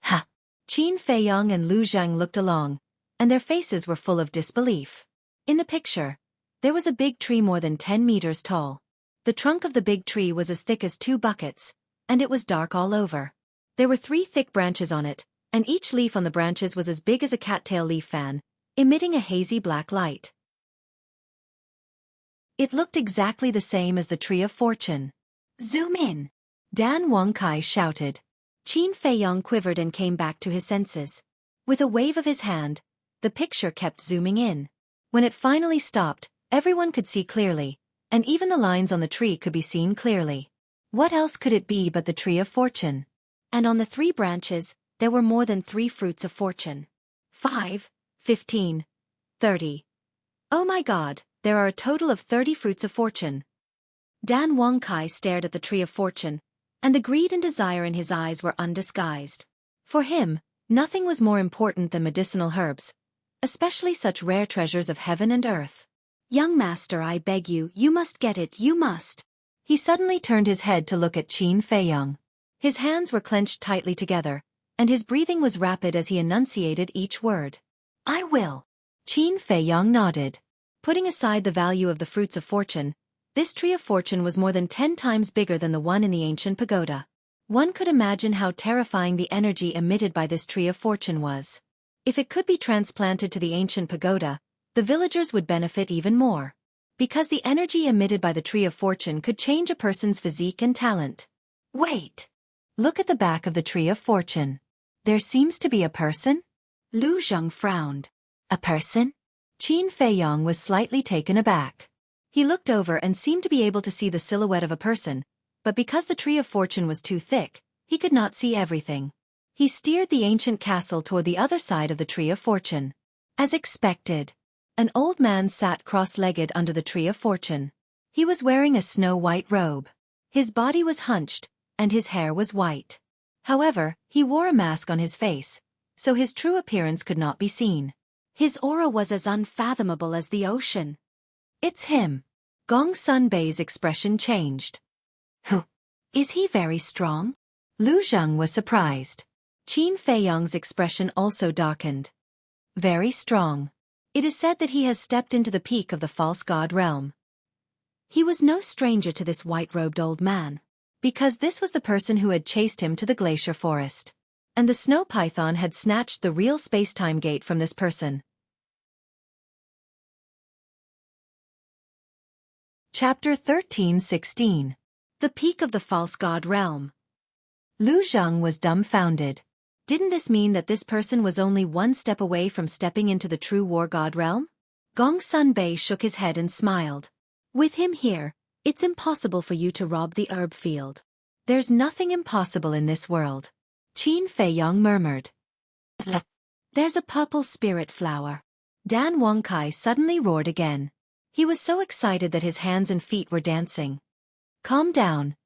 Ha! Qin Feiyang and Lu Zhang looked along, and their faces were full of disbelief. In the picture, there was a big tree more than 10 meters tall. The trunk of the big tree was as thick as 2 buckets, and it was dark all over. There were 3 thick branches on it, and each leaf on the branches was as big as a cattail leaf fan, emitting a hazy black light. It looked exactly the same as the Tree of Fortune. Zoom in! Dan Wangkai shouted. Qin Feiyang quivered and came back to his senses. With a wave of his hand, the picture kept zooming in. When it finally stopped, everyone could see clearly, and even the lines on the tree could be seen clearly. What else could it be but the Tree of Fortune? And on the 3 branches, there were more than 3 fruits of fortune. 5, 15, 30. Oh my God, there are a total of 30 fruits of fortune. Dan Wangkai stared at the Tree of Fortune, and the greed and desire in his eyes were undisguised. For him, nothing was more important than medicinal herbs, especially such rare treasures of heaven and earth. Young master, I beg you, you must get it, you must. He suddenly turned his head to look at Qin Feiyang. His hands were clenched tightly together, and his breathing was rapid as he enunciated each word. I will. Qin Feiyang nodded. Putting aside the value of the fruits of fortune, this Tree of Fortune was more than 10 times bigger than the one in the ancient pagoda. One could imagine how terrifying the energy emitted by this Tree of Fortune was. If it could be transplanted to the ancient pagoda, the villagers would benefit even more. Because the energy emitted by the Tree of Fortune could change a person's physique and talent. Wait! Look at the back of the Tree of Fortune. There seems to be a person? Lu Zhang frowned. A person? Qin Feiyang was slightly taken aback. He looked over and seemed to be able to see the silhouette of a person, but because the Tree of Fortune was too thick, he could not see everything. He steered the ancient castle toward the other side of the Tree of Fortune. As expected, an old man sat cross-legged under the Tree of Fortune. He was wearing a snow-white robe. His body was hunched, and his hair was white. However, he wore a mask on his face, so his true appearance could not be seen. His aura was as unfathomable as the ocean. It's him. Gong Sunbei's expression changed. Who? Is he very strong? Lu Zhang was surprised. Qin Feiyang's expression also darkened. Very strong. It is said that he has stepped into the peak of the false god realm. He was no stranger to this white-robed old man, because this was the person who had chased him to the glacier forest. And the snow python had snatched the real space-time gate from this person. Chapter 13:16. The Peak of the False God Realm. Lu Zhang was dumbfounded. Didn't this mean that this person was only one step away from stepping into the true war god realm? Gong Sunbei shook his head and smiled. With him here, it's impossible for you to rob the herb field. There's nothing impossible in this world. Qin Feiyong murmured. There's a purple spirit flower. Dan Wangkai suddenly roared again. He was so excited that his hands and feet were dancing. Calm down.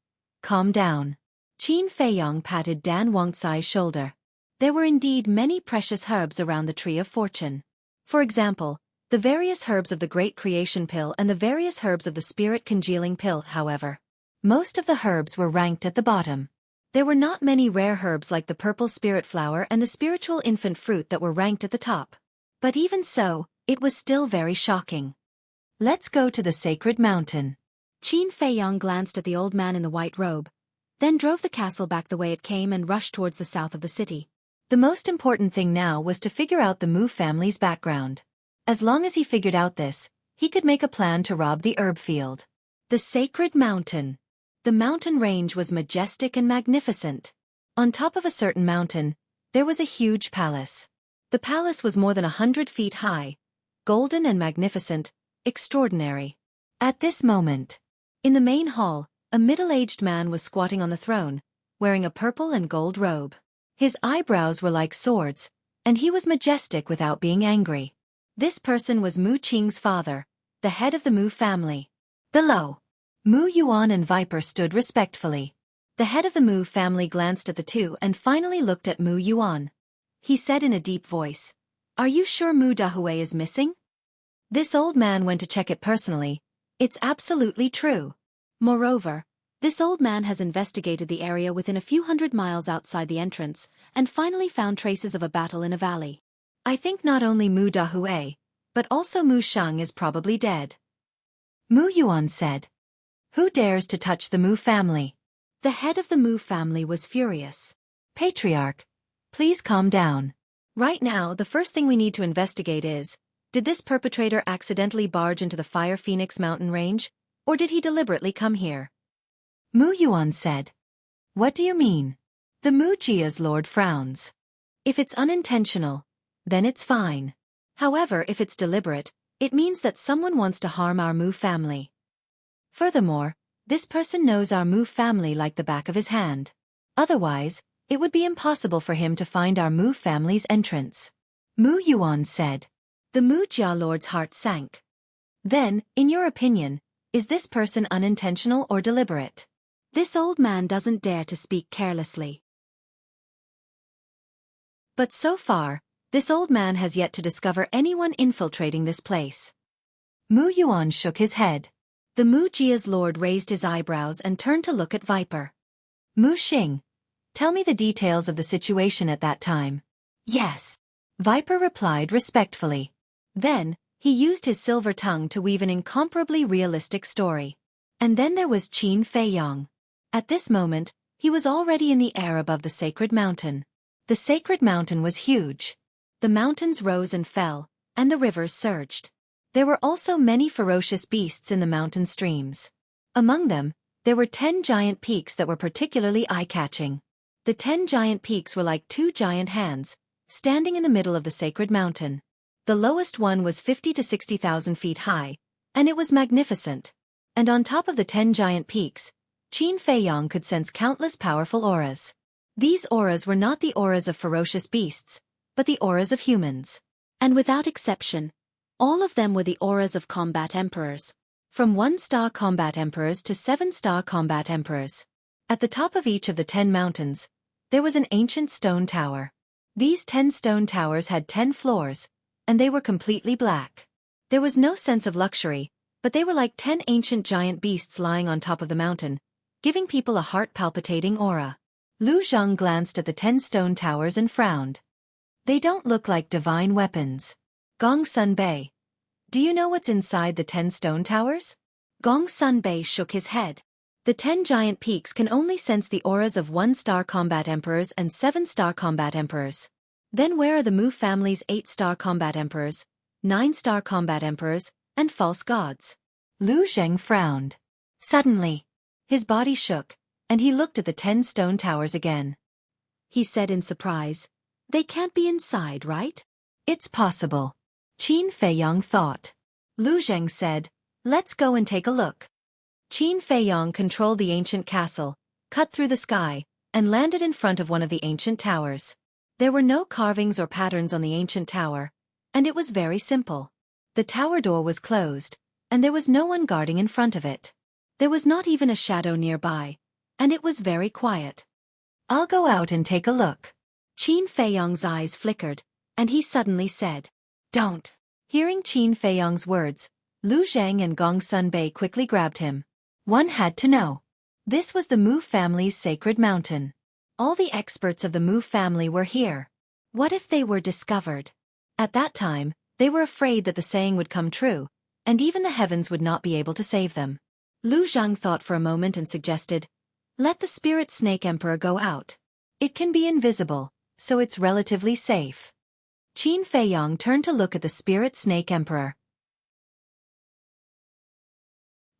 Calm down. Qin Feiyong patted Dan Wangkai's shoulder. There were indeed many precious herbs around the Tree of Fortune. For example, the various herbs of the Great Creation Pill and the various herbs of the Spirit Congealing Pill, however. Most of the herbs were ranked at the bottom. There were not many rare herbs like the purple spirit flower and the spiritual infant fruit that were ranked at the top. But even so, it was still very shocking. Let's go to the sacred mountain. Qin Feiyong glanced at the old man in the white robe, then drove the castle back the way it came and rushed towards the south of the city. The most important thing now was to figure out the Mu family's background. As long as he figured out this, he could make a plan to rob the herb field. The sacred mountain. The mountain range was majestic and magnificent. On top of a certain mountain, there was a huge palace. The palace was more than 100 feet high, golden and magnificent, extraordinary. At this moment, in the main hall, a middle-aged man was squatting on the throne, wearing a purple and gold robe. His eyebrows were like swords, and he was majestic without being angry. This person was Mu Qing's father, the head of the Mu family. Below, Mu Yuan and Viper stood respectfully. The head of the Mu family glanced at the two and finally looked at Mu Yuan. He said in a deep voice, "Are you sure Mu Dahui is missing?" This old man went to check it personally. It's absolutely true. Moreover, this old man has investigated the area within a few hundred miles outside the entrance and finally found traces of a battle in a valley. I think not only Mu Dahui, but also Mu Shang is probably dead. Mu Yuan said. Who dares to touch the Mu family? The head of the Mu family was furious. Patriarch, please calm down. Right now, the first thing we need to investigate is, did this perpetrator accidentally barge into the Fire Phoenix mountain range, or did he deliberately come here? Mu Yuan said. What do you mean? The Mu Jia's lord frowns. If it's unintentional, then it's fine. However, if it's deliberate, it means that someone wants to harm our Mu family. Furthermore, this person knows our Mu family like the back of his hand. Otherwise, it would be impossible for him to find our Mu family's entrance. Mu Yuan said. The Mu Jia lord's heart sank. Then, in your opinion, is this person unintentional or deliberate? This old man doesn't dare to speak carelessly. But so far, this old man has yet to discover anyone infiltrating this place. Mu Yuan shook his head. The Mu Jia's lord raised his eyebrows and turned to look at Viper. Mu Xing, tell me the details of the situation at that time. Yes. Viper replied respectfully. Then, he used his silver tongue to weave an incomparably realistic story. And then there was Qin Feiyong. At this moment, he was already in the air above the sacred mountain. The sacred mountain was huge. The mountains rose and fell, and the rivers surged. There were also many ferocious beasts in the mountain streams. Among them, there were 10 giant peaks that were particularly eye-catching. The 10 giant peaks were like 2 giant hands, standing in the middle of the sacred mountain. The lowest one was 50 to 60,000 feet high, and it was magnificent. And on top of the 10 giant peaks, Qin Feiyong could sense countless powerful auras. These auras were not the auras of ferocious beasts, but the auras of humans. And without exception, all of them were the auras of combat emperors. From 1-star combat emperors to 7-star combat emperors. At the top of each of the 10 mountains, there was an ancient stone tower. These 10 stone towers had 10 floors, and they were completely black. There was no sense of luxury, but they were like 10 ancient giant beasts lying on top of the mountain, giving people a heart-palpitating aura. Lu Zhang glanced at the 10 stone towers and frowned. They don't look like divine weapons. Gong Sunbei, do you know what's inside the 10 stone towers? Gong Sunbei shook his head. The 10 giant peaks can only sense the auras of 1-star combat emperors and 7-star combat emperors. Then where are the Mu family's 8-star combat emperors, 9-star combat emperors, and false gods? Lu Zheng frowned. Suddenly, his body shook, and he looked at the 10 stone towers again. He said in surprise, "They can't be inside, right?" "It's possible," Qin Feiyong thought. Lu Zheng said, "Let's go and take a look." Qin Feiyong controlled the ancient castle, cut through the sky, and landed in front of one of the ancient towers. There were no carvings or patterns on the ancient tower, and it was very simple. The tower door was closed, and there was no one guarding in front of it. There was not even a shadow nearby, and it was very quiet. "I'll go out and take a look." Qin Feiyong's eyes flickered, and he suddenly said, "Don't." Hearing Qin Feiyong's words, Lu Zheng and Gong Sunbei quickly grabbed him. One had to know. This was the Mu family's sacred mountain. All the experts of the Mu family were here. What if they were discovered? At that time, they were afraid that the saying would come true, and even the heavens would not be able to save them. Lu Zheng thought for a moment and suggested, "Let the Spirit Snake Emperor go out. It can be invisible, so it's relatively safe." Qin Feiyong turned to look at the Spirit Snake Emperor.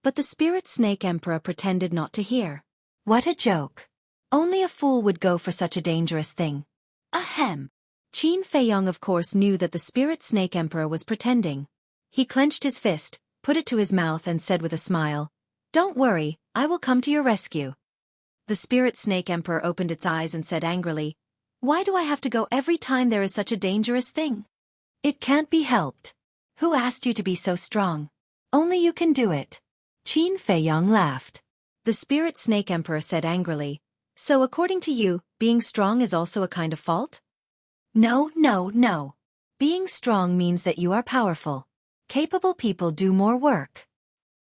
But the Spirit Snake Emperor pretended not to hear. What a joke. Only a fool would go for such a dangerous thing. Ahem. Qin Feiyong of course knew that the Spirit Snake Emperor was pretending. He clenched his fist, put it to his mouth and said with a smile, "Don't worry, I will come to your rescue." The Spirit Snake Emperor opened its eyes and said angrily, "Why do I have to go every time there is such a dangerous thing? It can't be helped. Who asked you to be so strong? Only you can do it." Qin Feiyong laughed. The Spirit Snake Emperor said angrily, "So according to you, being strong is also a kind of fault?" No, no, no. Being strong means that you are powerful. Capable people do more work.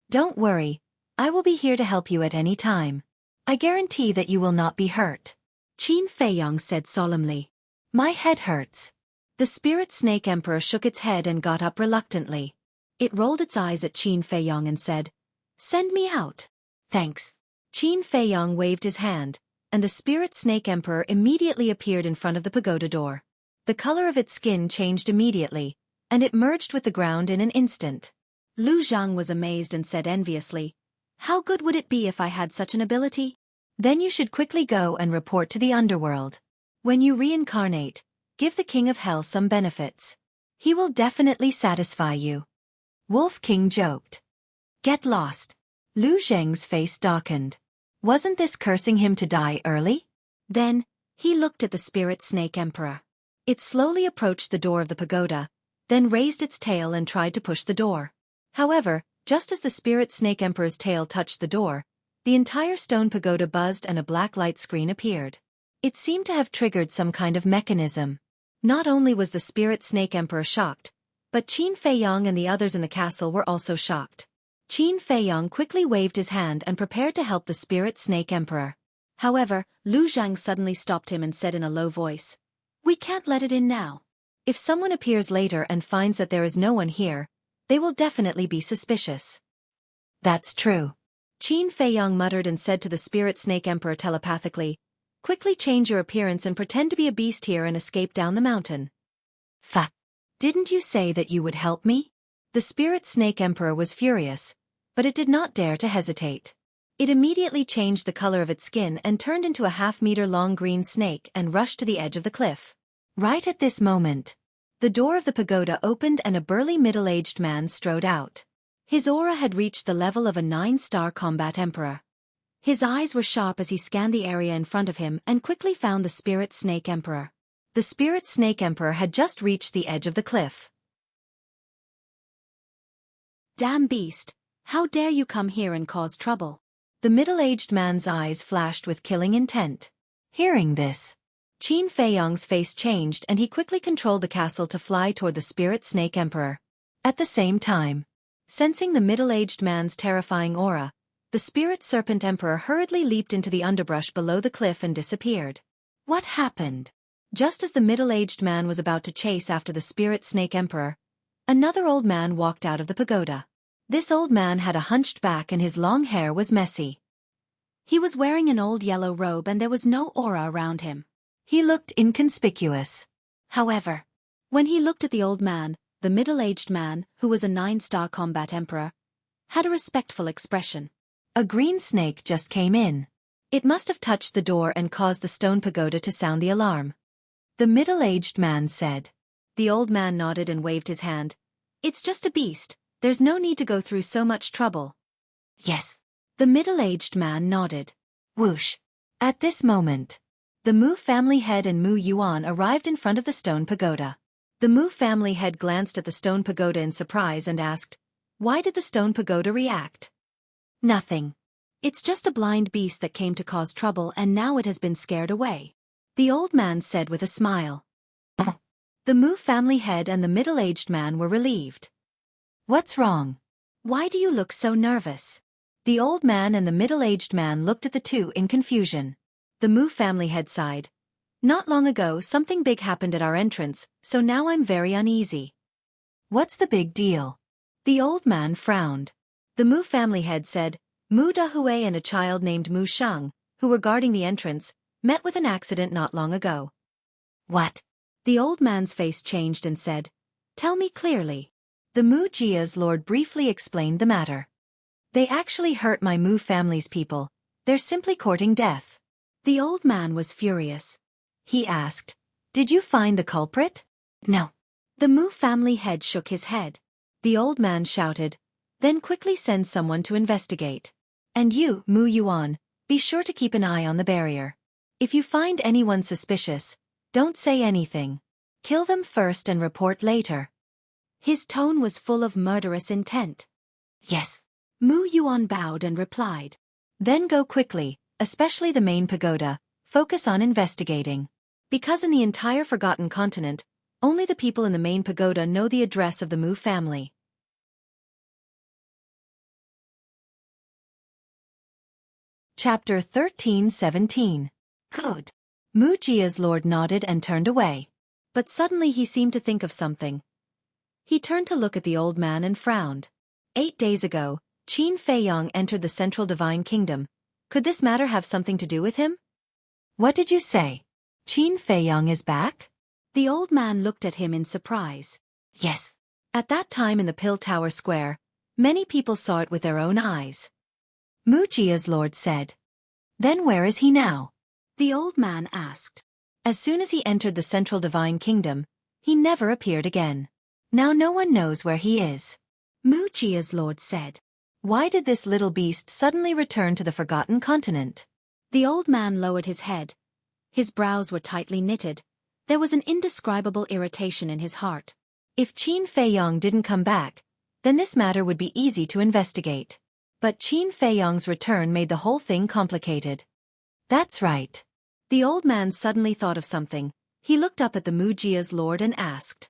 Don't worry, I will be here to help you at any time. I guarantee that you will not be hurt." Qin Feiyong said solemnly. "My head hurts." The Spirit Snake Emperor shook its head and got up reluctantly. It rolled its eyes at Qin Feiyong and said, "Send me out." "Thanks." Qin Feiyong waved his hand, and the Spirit Snake Emperor immediately appeared in front of the pagoda door. The color of its skin changed immediately, and it merged with the ground in an instant. Lu Zhang was amazed and said enviously, "How good would it be if I had such an ability? Then you should quickly go and report to the underworld. When you reincarnate, give the King of Hell some benefits. He will definitely satisfy you." Wolf King joked. "Get lost." Lu Zheng's face darkened. Wasn't this cursing him to die early? Then, he looked at the Spirit Snake Emperor. It slowly approached the door of the pagoda, then raised its tail and tried to push the door. However, just as the Spirit Snake Emperor's tail touched the door, the entire stone pagoda buzzed and a black light screen appeared. It seemed to have triggered some kind of mechanism. Not only was the Spirit Snake Emperor shocked, but Qin Feiyong and the others in the castle were also shocked. Qin Feiyong quickly waved his hand and prepared to help the Spirit Snake Emperor. However, Lu Zhang suddenly stopped him and said in a low voice, "We can't let it in now. If someone appears later and finds that there is no one here, they will definitely be suspicious." "That's true." Qin Feiyong muttered and said to the Spirit Snake Emperor telepathically, "Quickly change your appearance and pretend to be a beast here and escape down the mountain." "Fuck. Didn't you say that you would help me?" The Spirit Snake Emperor was furious, but it did not dare to hesitate. It immediately changed the color of its skin and turned into a half-meter-long green snake and rushed to the edge of the cliff. Right at this moment, the door of the pagoda opened and a burly middle-aged man strode out. His aura had reached the level of a 9-star combat emperor. His eyes were sharp as he scanned the area in front of him and quickly found the Spirit Snake Emperor. The Spirit Snake Emperor had just reached the edge of the cliff. "Damn beast! How dare you come here and cause trouble?" The middle-aged man's eyes flashed with killing intent. Hearing this, Qin Feiyong's face changed and he quickly controlled the castle to fly toward the Spirit Snake Emperor. At the same time, sensing the middle-aged man's terrifying aura, the Spirit Serpent Emperor hurriedly leaped into the underbrush below the cliff and disappeared. What happened? Just as the middle-aged man was about to chase after the Spirit Snake Emperor, another old man walked out of the pagoda. This old man had a hunched back and his long hair was messy. He was wearing an old yellow robe and there was no aura around him. He looked inconspicuous. However, when he looked at the old man, the middle-aged man, who was a 9-star combat emperor, had a respectful expression. A green snake just came in. It must have touched the door and caused the stone pagoda to sound the alarm. The middle-aged man said. The old man nodded and waved his hand. It's just a beast, there's no need to go through so much trouble. Yes. The middle-aged man nodded. Whoosh. At this moment, the Mu family head and Mu Yuan arrived in front of the stone pagoda. The Mu family head glanced at the stone pagoda in surprise and asked, "Why did the stone pagoda react?" "Nothing. It's just a blind beast that came to cause trouble and now it has been scared away," the old man said with a smile. The Mu family head and the middle-aged man were relieved. "What's wrong? Why do you look so nervous?" The old man and the middle-aged man looked at the two in confusion. The Mu family head sighed. "Not long ago something big happened at our entrance, so now I'm very uneasy." "What's the big deal?" The old man frowned. The Mu family head said, "Mu Dahui and a child named Mu Shang, who were guarding the entrance, met with an accident not long ago." "What?" The old man's face changed and said, "Tell me clearly." The Mu Jia's lord briefly explained the matter. "They actually hurt my Mu family's people. They're simply courting death." The old man was furious. He asked, "Did you find the culprit?" "No." The Mu family head shook his head. The old man shouted, "Then quickly send someone to investigate. And you, Mu Yuan, be sure to keep an eye on the barrier. If you find anyone suspicious, don't say anything. Kill them first and report later." His tone was full of murderous intent. "Yes." Mu Yuan bowed and replied. "Then go quickly, especially the main pagoda, focus on investigating. Because in the entire Forgotten Continent, only the people in the main pagoda know the address of the Mu family." Chapter 13-17. Good. Mu Jia's lord nodded and turned away. But suddenly he seemed to think of something. He turned to look at the old man and frowned. 8 days ago, Qin Feiyang entered the Central Divine Kingdom. Could this matter have something to do with him? "What did you say? Qin Feiyang is back?" The old man looked at him in surprise. "Yes." At that time in the Pill Tower Square, many people saw it with their own eyes. Mu Jia's lord said. "Then where is he now?" The old man asked. "As soon as he entered the Central Divine Kingdom, he never appeared again. Now no one knows where he is." Mu Jia's lord said. "Why did this little beast suddenly return to the Forgotten Continent?" The old man lowered his head. His brows were tightly knitted. There was an indescribable irritation in his heart. If Qin Feiyang didn't come back, then this matter would be easy to investigate. But Qin Feiyang's return made the whole thing complicated. "That's right." The old man suddenly thought of something. He looked up at the Mu Jia's lord and asked,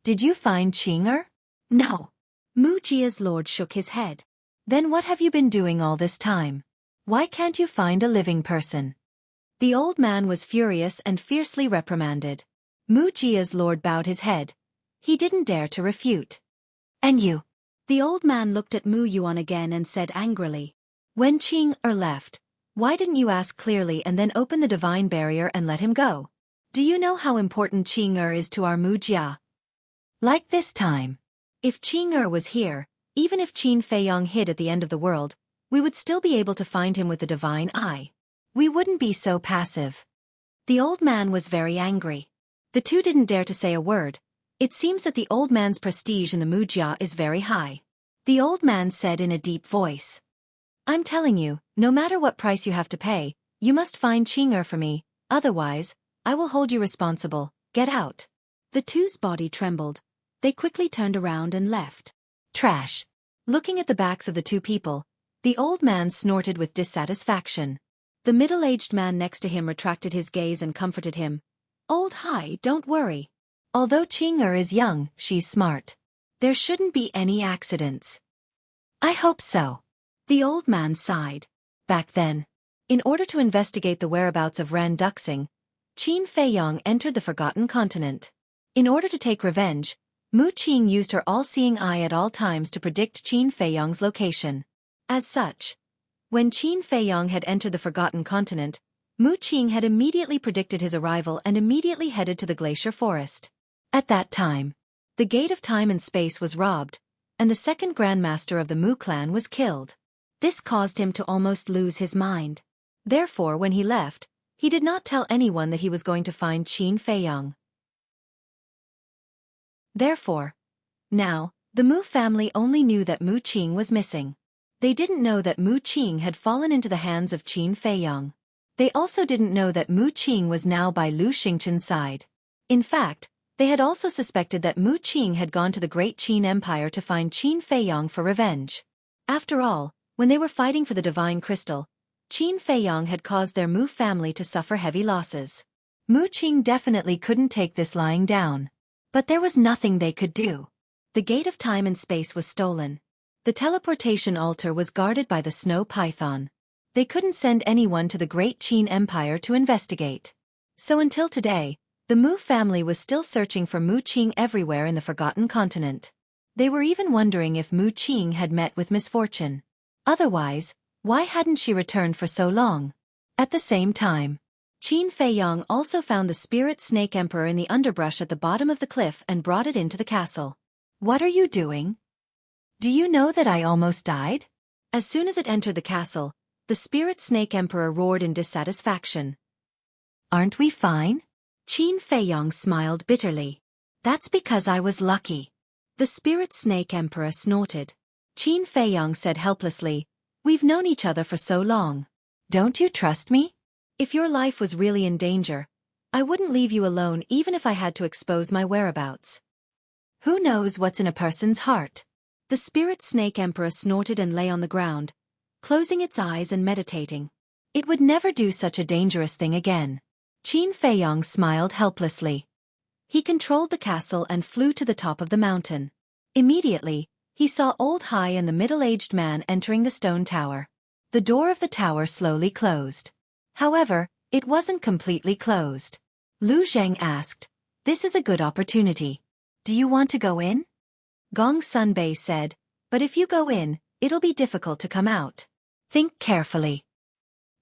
"Did you find Qing'er?" "No." Mu Jia's lord shook his head. "Then what have you been doing all this time? Why can't you find a living person?" The old man was furious and fiercely reprimanded. Mu Jia's lord bowed his head. He didn't dare to refute. "And you?" The old man looked at Mu Yuan again and said angrily, "When Qing'er left, why didn't you ask clearly and then open the divine barrier and let him go? Do you know how important Qing'er is to our Mu Jia? Like this time. If Qing'er was here, even if Qin Feiyang hid at the end of the world, we would still be able to find him with the divine eye. We wouldn't be so passive." The old man was very angry. The two didn't dare to say a word. It seems that the old man's prestige in the Mu Jia is very high. The old man said in a deep voice, "I'm telling you, no matter what price you have to pay, you must find Qing'er for me, otherwise, I will hold you responsible. Get out." The two's body trembled. They quickly turned around and left. Trash. Looking at the backs of the two people, the old man snorted with dissatisfaction. The middle-aged man next to him retracted his gaze and comforted him. "Old Hai, don't worry. Although Qing'er is young, she's smart. There shouldn't be any accidents." "I hope so." The old man sighed. Back then, in order to investigate the whereabouts of Ran Duxing, Qin Feiyang entered the Forgotten Continent. In order to take revenge, Mu Qing used her all-seeing eye at all times to predict Qin Feiyang's location. As such, when Qin Feiyang had entered the Forgotten Continent, Mu Qing had immediately predicted his arrival and immediately headed to the glacier forest. At that time, the gate of time and space was robbed, and the second grandmaster of the Mu clan was killed. This caused him to almost lose his mind. Therefore, when he left, he did not tell anyone that he was going to find Qin Feiyang. Therefore, now, the Mu family only knew that Mu Qing was missing. They didn't know that Mu Qing had fallen into the hands of Qin Feiyang. They also didn't know that Mu Qing was now by Lu Xingchen's side. In fact, they had also suspected that Mu Qing had gone to the Great Qin Empire to find Qin Feiyang for revenge. After all, when they were fighting for the Divine Crystal, Qin Feiyang had caused their Mu family to suffer heavy losses. Mu Qing definitely couldn't take this lying down. But there was nothing they could do. The gate of time and space was stolen. The teleportation altar was guarded by the snow python. They couldn't send anyone to the Great Qin Empire to investigate. So until today, the Mu family was still searching for Mu Qing everywhere in the Forgotten Continent. They were even wondering if Mu Qing had met with misfortune. Otherwise, why hadn't she returned for so long? At the same time, Qin Feiyang also found the spirit snake emperor in the underbrush at the bottom of the cliff and brought it into the castle. What are you doing? Do you know that I almost died? As soon as it entered the castle, the spirit snake emperor roared in dissatisfaction. Aren't we fine? Qin Feiyang smiled bitterly. That's because I was lucky. The spirit snake emperor snorted. Qin Feiyang said helplessly, We've known each other for so long. Don't you trust me? If your life was really in danger, I wouldn't leave you alone even if I had to expose my whereabouts. Who knows what's in a person's heart? The spirit snake emperor snorted and lay on the ground, closing its eyes and meditating. It would never do such a dangerous thing again. Qin Feiyang smiled helplessly. He controlled the castle and flew to the top of the mountain. Immediately, he saw Old Hai and the middle-aged man entering the stone tower. The door of the tower slowly closed. However, it wasn't completely closed. Lu Zheng asked, This is a good opportunity. Do you want to go in? Gong Sunbei said, But if you go in, it'll be difficult to come out. Think carefully.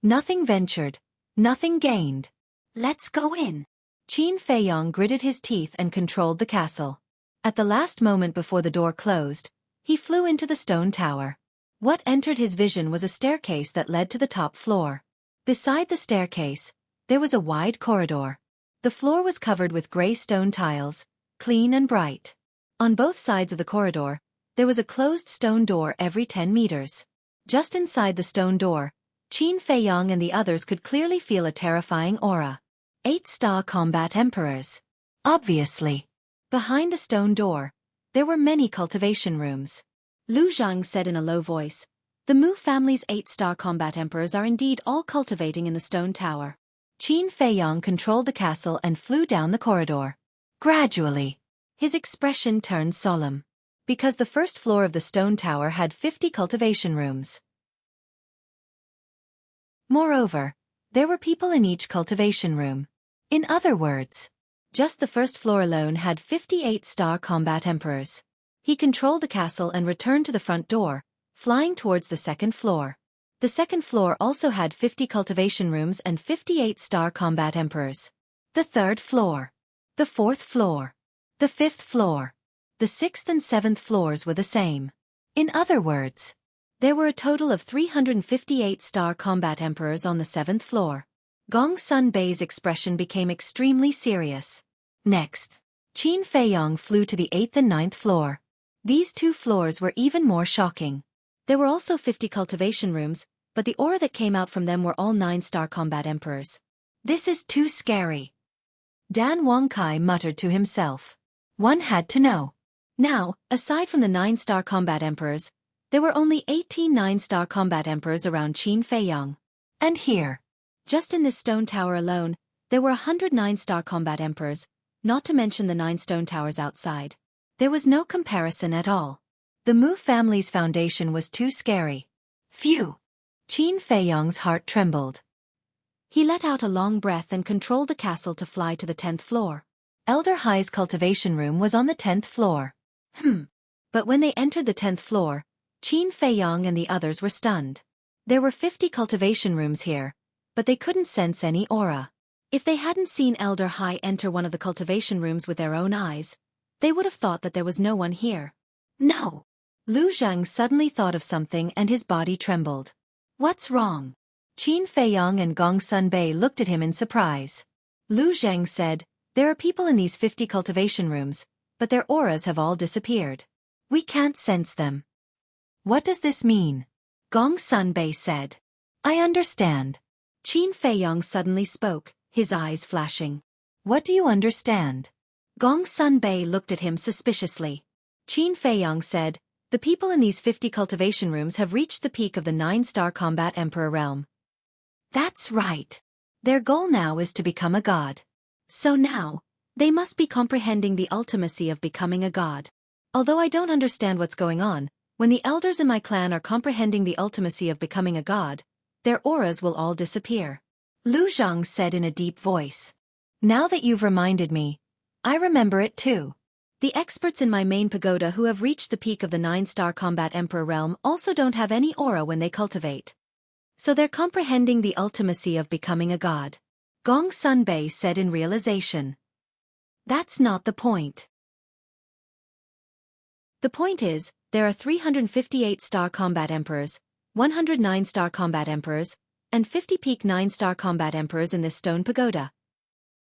Nothing ventured, nothing gained. Let's go in. Qin Feiyang gritted his teeth and controlled the castle. At the last moment before the door closed, he flew into the stone tower. What entered his vision was a staircase that led to the top floor. Beside the staircase, there was a wide corridor. The floor was covered with gray stone tiles, clean and bright. On both sides of the corridor, there was a closed stone door every 10 meters. Just inside the stone door, Qin Feiyang and the others could clearly feel a terrifying aura. 8-star combat emperors. Obviously. Behind the stone door, there were many cultivation rooms. Lu Zhang said in a low voice, The Mu family's 8-star combat emperors are indeed all cultivating in the stone tower. Qin Feiyang controlled the castle and flew down the corridor. Gradually, his expression turned solemn. Because the first floor of the stone tower had 50 cultivation rooms. Moreover, there were people in each cultivation room. In other words, just the first floor alone had 58-star combat emperors. He controlled the castle and returned to the front door, flying towards the second floor. The second floor also had 50 cultivation rooms and 58-star combat emperors. The third floor. The fourth floor. The fifth floor. The sixth and seventh floors were the same. In other words, there were a total of 358-star combat emperors on the seventh floor. Gong Sunbei's expression became extremely serious. Next, Qin Feiyang flew to the 8th and 9th floor. These two floors were even more shocking. There were also 50 cultivation rooms, but the aura that came out from them were all 9-star combat emperors. This is too scary. Dan Wangkai muttered to himself. One had to know. Now, aside from the 9-star combat emperors, there were only 18 9-star combat emperors around Qin Feiyang. And here, just in this stone tower alone, there were 100 9-star combat emperors, not to mention the 9 stone towers outside. There was no comparison at all. The Mu family's foundation was too scary. Phew! Qin Feiyang's heart trembled. He let out a long breath and controlled the castle to fly to the 10th floor. Elder Hai's cultivation room was on the 10th floor. But when they entered the 10th floor, Qin Feiyang and the others were stunned. There were 50 cultivation rooms here, but they couldn't sense any aura. If they hadn't seen Elder Hai enter one of the cultivation rooms with their own eyes, they would have thought that there was no one here. No! Lu Zhang suddenly thought of something and his body trembled. What's wrong? Qin Feiyong and Gong Sunbei looked at him in surprise. Lu Zheng said, "There are people in these 50 cultivation rooms, but their auras have all disappeared. We can't sense them." "What does this mean?" Gong Sunbei said. "I understand." Qin Feiyong suddenly spoke, his eyes flashing. "What do you understand?" Gong Sunbei looked at him suspiciously. Qin Feiyong said, "The people in these 50 cultivation rooms have reached the peak of the 9-star combat emperor realm." "That's right. Their goal now is to become a god. So now, they must be comprehending the ultimacy of becoming a god. Although I don't understand what's going on, when the elders in my clan are comprehending the ultimacy of becoming a god, their auras will all disappear." Lu Zhang said in a deep voice. "Now that you've reminded me, I remember it too. The experts in my main pagoda who have reached the peak of the 9-star combat emperor realm also don't have any aura when they cultivate. So they're comprehending the ultimacy of becoming a god," Gong Sunbei said in realization. "That's not the point. The point is, there are 358-star combat emperors, 109-star combat emperors, and 50 peak 9-star combat emperors in this stone pagoda.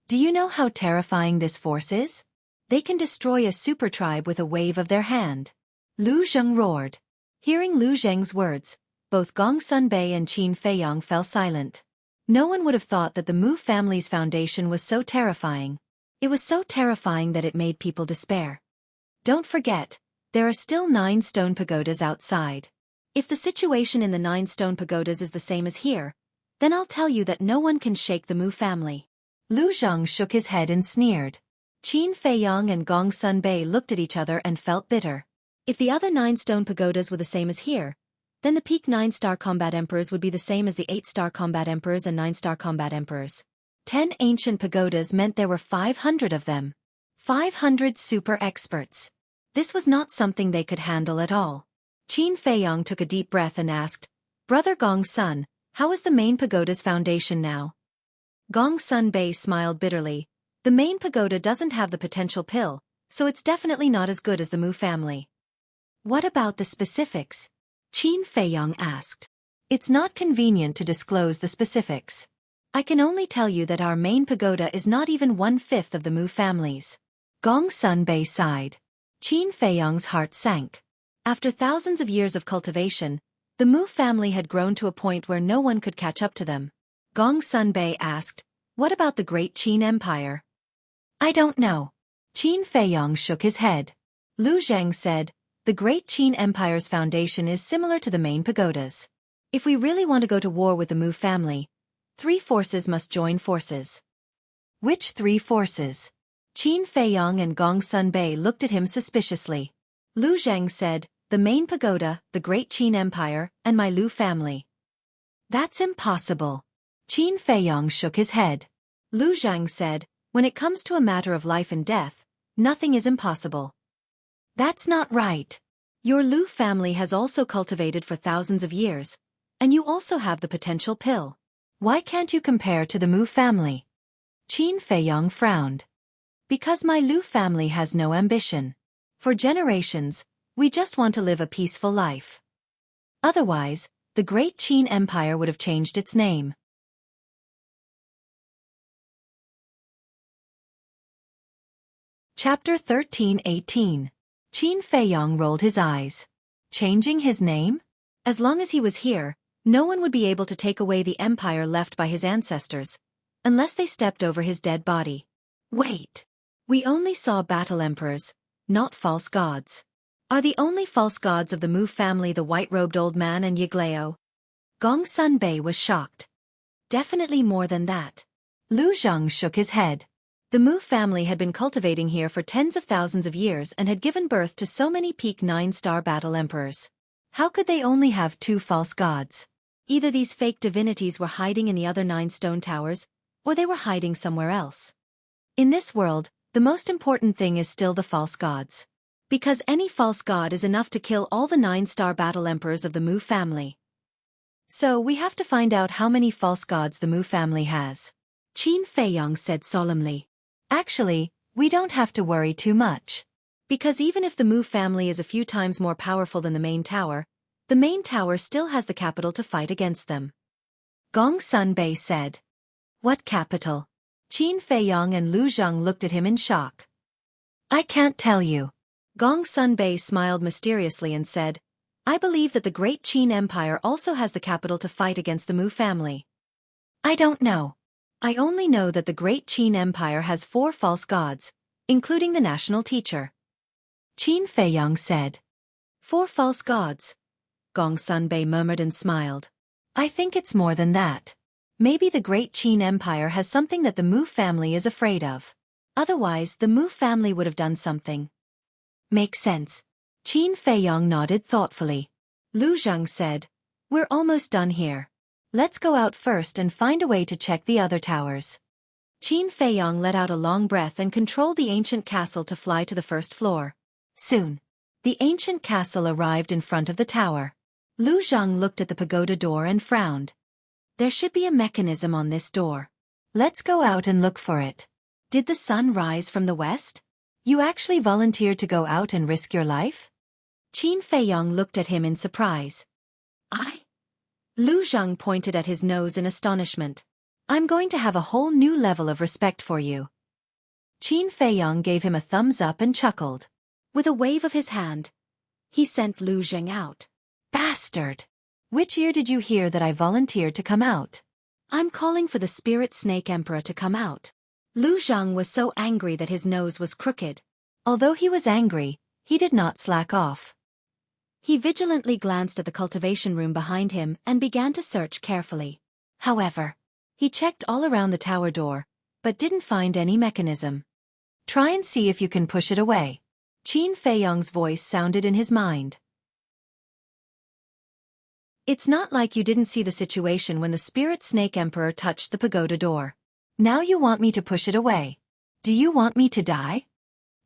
Do you know how terrifying this force is? They can destroy a super tribe with a wave of their hand." Lu Zheng roared. Hearing Lu Zheng's words, both Gong Sunbei and Qin Feiyong fell silent. No one would have thought that the Mu family's foundation was so terrifying. It was so terrifying that it made people despair. Don't forget, there are still 9 stone pagodas outside. If the situation in the 9 stone pagodas is the same as here, then I'll tell you that no one can shake the Mu family. Lu Zheng shook his head and sneered. Qin Feiyong and Gong Sunbei looked at each other and felt bitter. If the other 9 stone pagodas were the same as here, then the peak 9-star combat emperors would be the same as the 8-star combat emperors and 9-star combat emperors. 10 ancient pagodas meant there were 500 of them. 500 super experts. This was not something they could handle at all. Qin Feiyong took a deep breath and asked, "Brother Gong Sun, how is the main pagoda's foundation now?" Gong Sunbei smiled bitterly. "The main pagoda doesn't have the potential pill, so it's definitely not as good as the Mu family." "What about the specifics?" Qin Feiyong asked. "It's not convenient to disclose the specifics. I can only tell you that our main pagoda is not even 1/5 of the Mu family's." Gong Sunbei sighed. Qin Feiyong's heart sank. After thousands of years of cultivation, the Mu family had grown to a point where no one could catch up to them. Gong Sunbei asked, "What about the Great Qin Empire?" "I don't know." Qin Feiyong shook his head. Lu Zheng said, "The Great Qin Empire's foundation is similar to the main pagodas. If we really want to go to war with the Mu family, 3 forces must join forces." "Which 3 forces?" Qin Feiyong and Gong Sunbei looked at him suspiciously. Lu Zheng said, "The main pagoda, the Great Qin Empire, and my Lu family." "That's impossible." Qin Feiyong shook his head. Lu Zheng said, "When it comes to a matter of life and death, nothing is impossible." "That's not right. Your Lu family has also cultivated for thousands of years, and you also have the potential pill. Why can't you compare to the Mu family?" Qin Feiyong frowned. "Because my Lu family has no ambition. For generations, we just want to live a peaceful life. Otherwise, the Great Qin Empire would have changed its name." Chapter 13:18. Qin Feiyong rolled his eyes. Changing his name? As long as he was here, no one would be able to take away the empire left by his ancestors, unless they stepped over his dead body. Wait. We only saw battle emperors, not false gods. Are the only false gods of the Mu family the white-robed old man and Yigleo? Gong Sunbei was shocked. Definitely more than that. Lu Zheng shook his head. The Mu family had been cultivating here for tens of thousands of years and had given birth to so many peak 9-star battle emperors. How could they only have 2 false gods? Either these fake divinities were hiding in the other 9 stone towers, or they were hiding somewhere else. In this world, the most important thing is still the false gods. Because any false god is enough to kill all the 9-star battle emperors of the Mu family. So we have to find out how many false gods the Mu family has. Qin Feiyong said solemnly. Actually, we don't have to worry too much. Because even if the Mu family is a few times more powerful than the main tower still has the capital to fight against them. Gong Sunbei said. What capital? Qin Feiyong and Lu Zhang looked at him in shock. I can't tell you. Gong Sunbei smiled mysteriously and said, I believe that the great Qin Empire also has the capital to fight against the Mu family. I don't know. I only know that the great Qin Empire has 4 false gods, including the national teacher. Qin Feiyong said. 4 false gods. Gong Sunbei murmured and smiled. I think it's more than that. Maybe the great Qin Empire has something that the Mu family is afraid of. Otherwise, the Mu family would have done something. Makes sense. Qin Feiyong nodded thoughtfully. Lu Zhang said, We're almost done here. Let's go out first and find a way to check the other towers. Qin Feiyong let out a long breath and controlled the ancient castle to fly to the first floor. Soon, the ancient castle arrived in front of the tower. Lu Zhang looked at the pagoda door and frowned. There should be a mechanism on this door. Let's go out and look for it. Did the sun rise from the west? You actually volunteered to go out and risk your life? Qin Feiyong looked at him in surprise. Lu Zhang pointed at his nose in astonishment. I'm going to have a whole new level of respect for you. Qin Feiyong gave him a thumbs up and chuckled. With a wave of his hand, he sent Lu Zhang out. Bastard! Which ear did you hear that I volunteered to come out? I'm calling for the Spirit Snake Emperor to come out. Lu Zhang was so angry that his nose was crooked. Although he was angry, he did not slack off. He vigilantly glanced at the cultivation room behind him and began to search carefully. However, he checked all around the tower door, but didn't find any mechanism. Try and see if you can push it away. Qin Feiyong's voice sounded in his mind. It's not like you didn't see the situation when the Spirit Snake Emperor touched the pagoda door. Now you want me to push it away. Do you want me to die?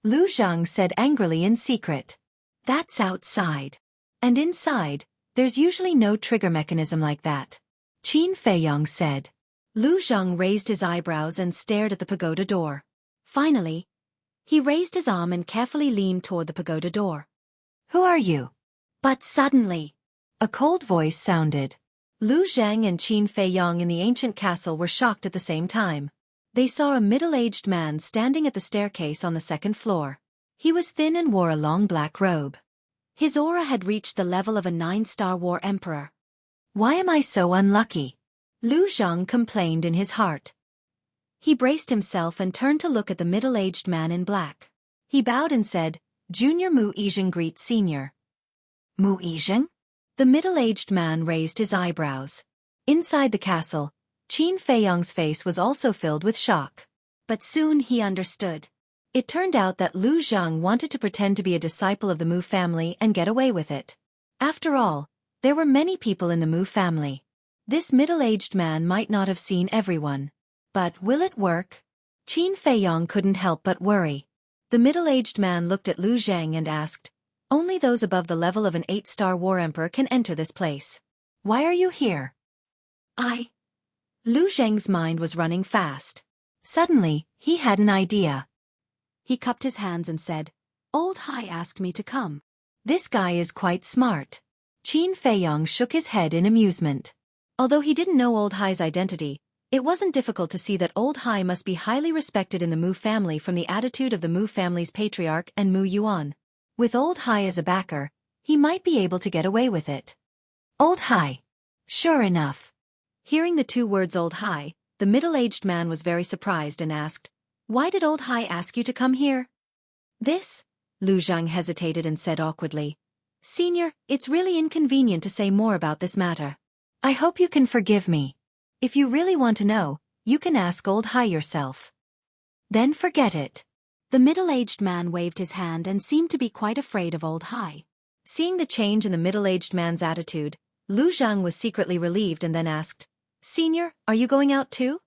Lu Zhang said angrily in secret. That's outside. And inside, there's usually no trigger mechanism like that. Qin Feiyong said. Lu Zhang raised his eyebrows and stared at the pagoda door. Finally, he raised his arm and carefully leaned toward the pagoda door. Who are you? But suddenly, a cold voice sounded. Lu Zhang and Qin Feiyong in the ancient castle were shocked at the same time. They saw a middle-aged man standing at the staircase on the second floor. He was thin and wore a long black robe. His aura had reached the level of a 9-star war emperor. Why am I so unlucky? Lu Zhang complained in his heart. He braced himself and turned to look at the middle-aged man in black. He bowed and said, Junior Mu Yizheng greets Senior. Mu Yizheng? The middle-aged man raised his eyebrows. Inside the castle, Qin Feiyong's face was also filled with shock. But soon he understood. It turned out that Lu Zhang wanted to pretend to be a disciple of the Mu family and get away with it. After all, there were many people in the Mu family. This middle-aged man might not have seen everyone. But will it work? Qin Feiyong couldn't help but worry. The middle-aged man looked at Lu Zhang and asked, Only those above the level of an 8-star war emperor can enter this place. Why are you here? Lu Zhang's mind was running fast. Suddenly, he had an idea. He cupped his hands and said, Old Hai asked me to come. This guy is quite smart. Qin Feiyong shook his head in amusement. Although he didn't know Old Hai's identity, it wasn't difficult to see that Old Hai must be highly respected in the Mu family from the attitude of the Mu family's patriarch and Mu Yuan. With Old Hai as a backer, he might be able to get away with it. Old Hai. Sure enough. Hearing the 2 words Old Hai, the middle-aged man was very surprised and asked, Why did Old Hai ask you to come here? Lu Zhang hesitated and said awkwardly, Senior, it's really inconvenient to say more about this matter. I hope you can forgive me. If you really want to know, you can ask Old Hai yourself. Then forget it. The middle-aged man waved his hand and seemed to be quite afraid of Old Hai. Seeing the change in the middle-aged man's attitude, Lu Zhang was secretly relieved and then asked, Senior, are you going out too?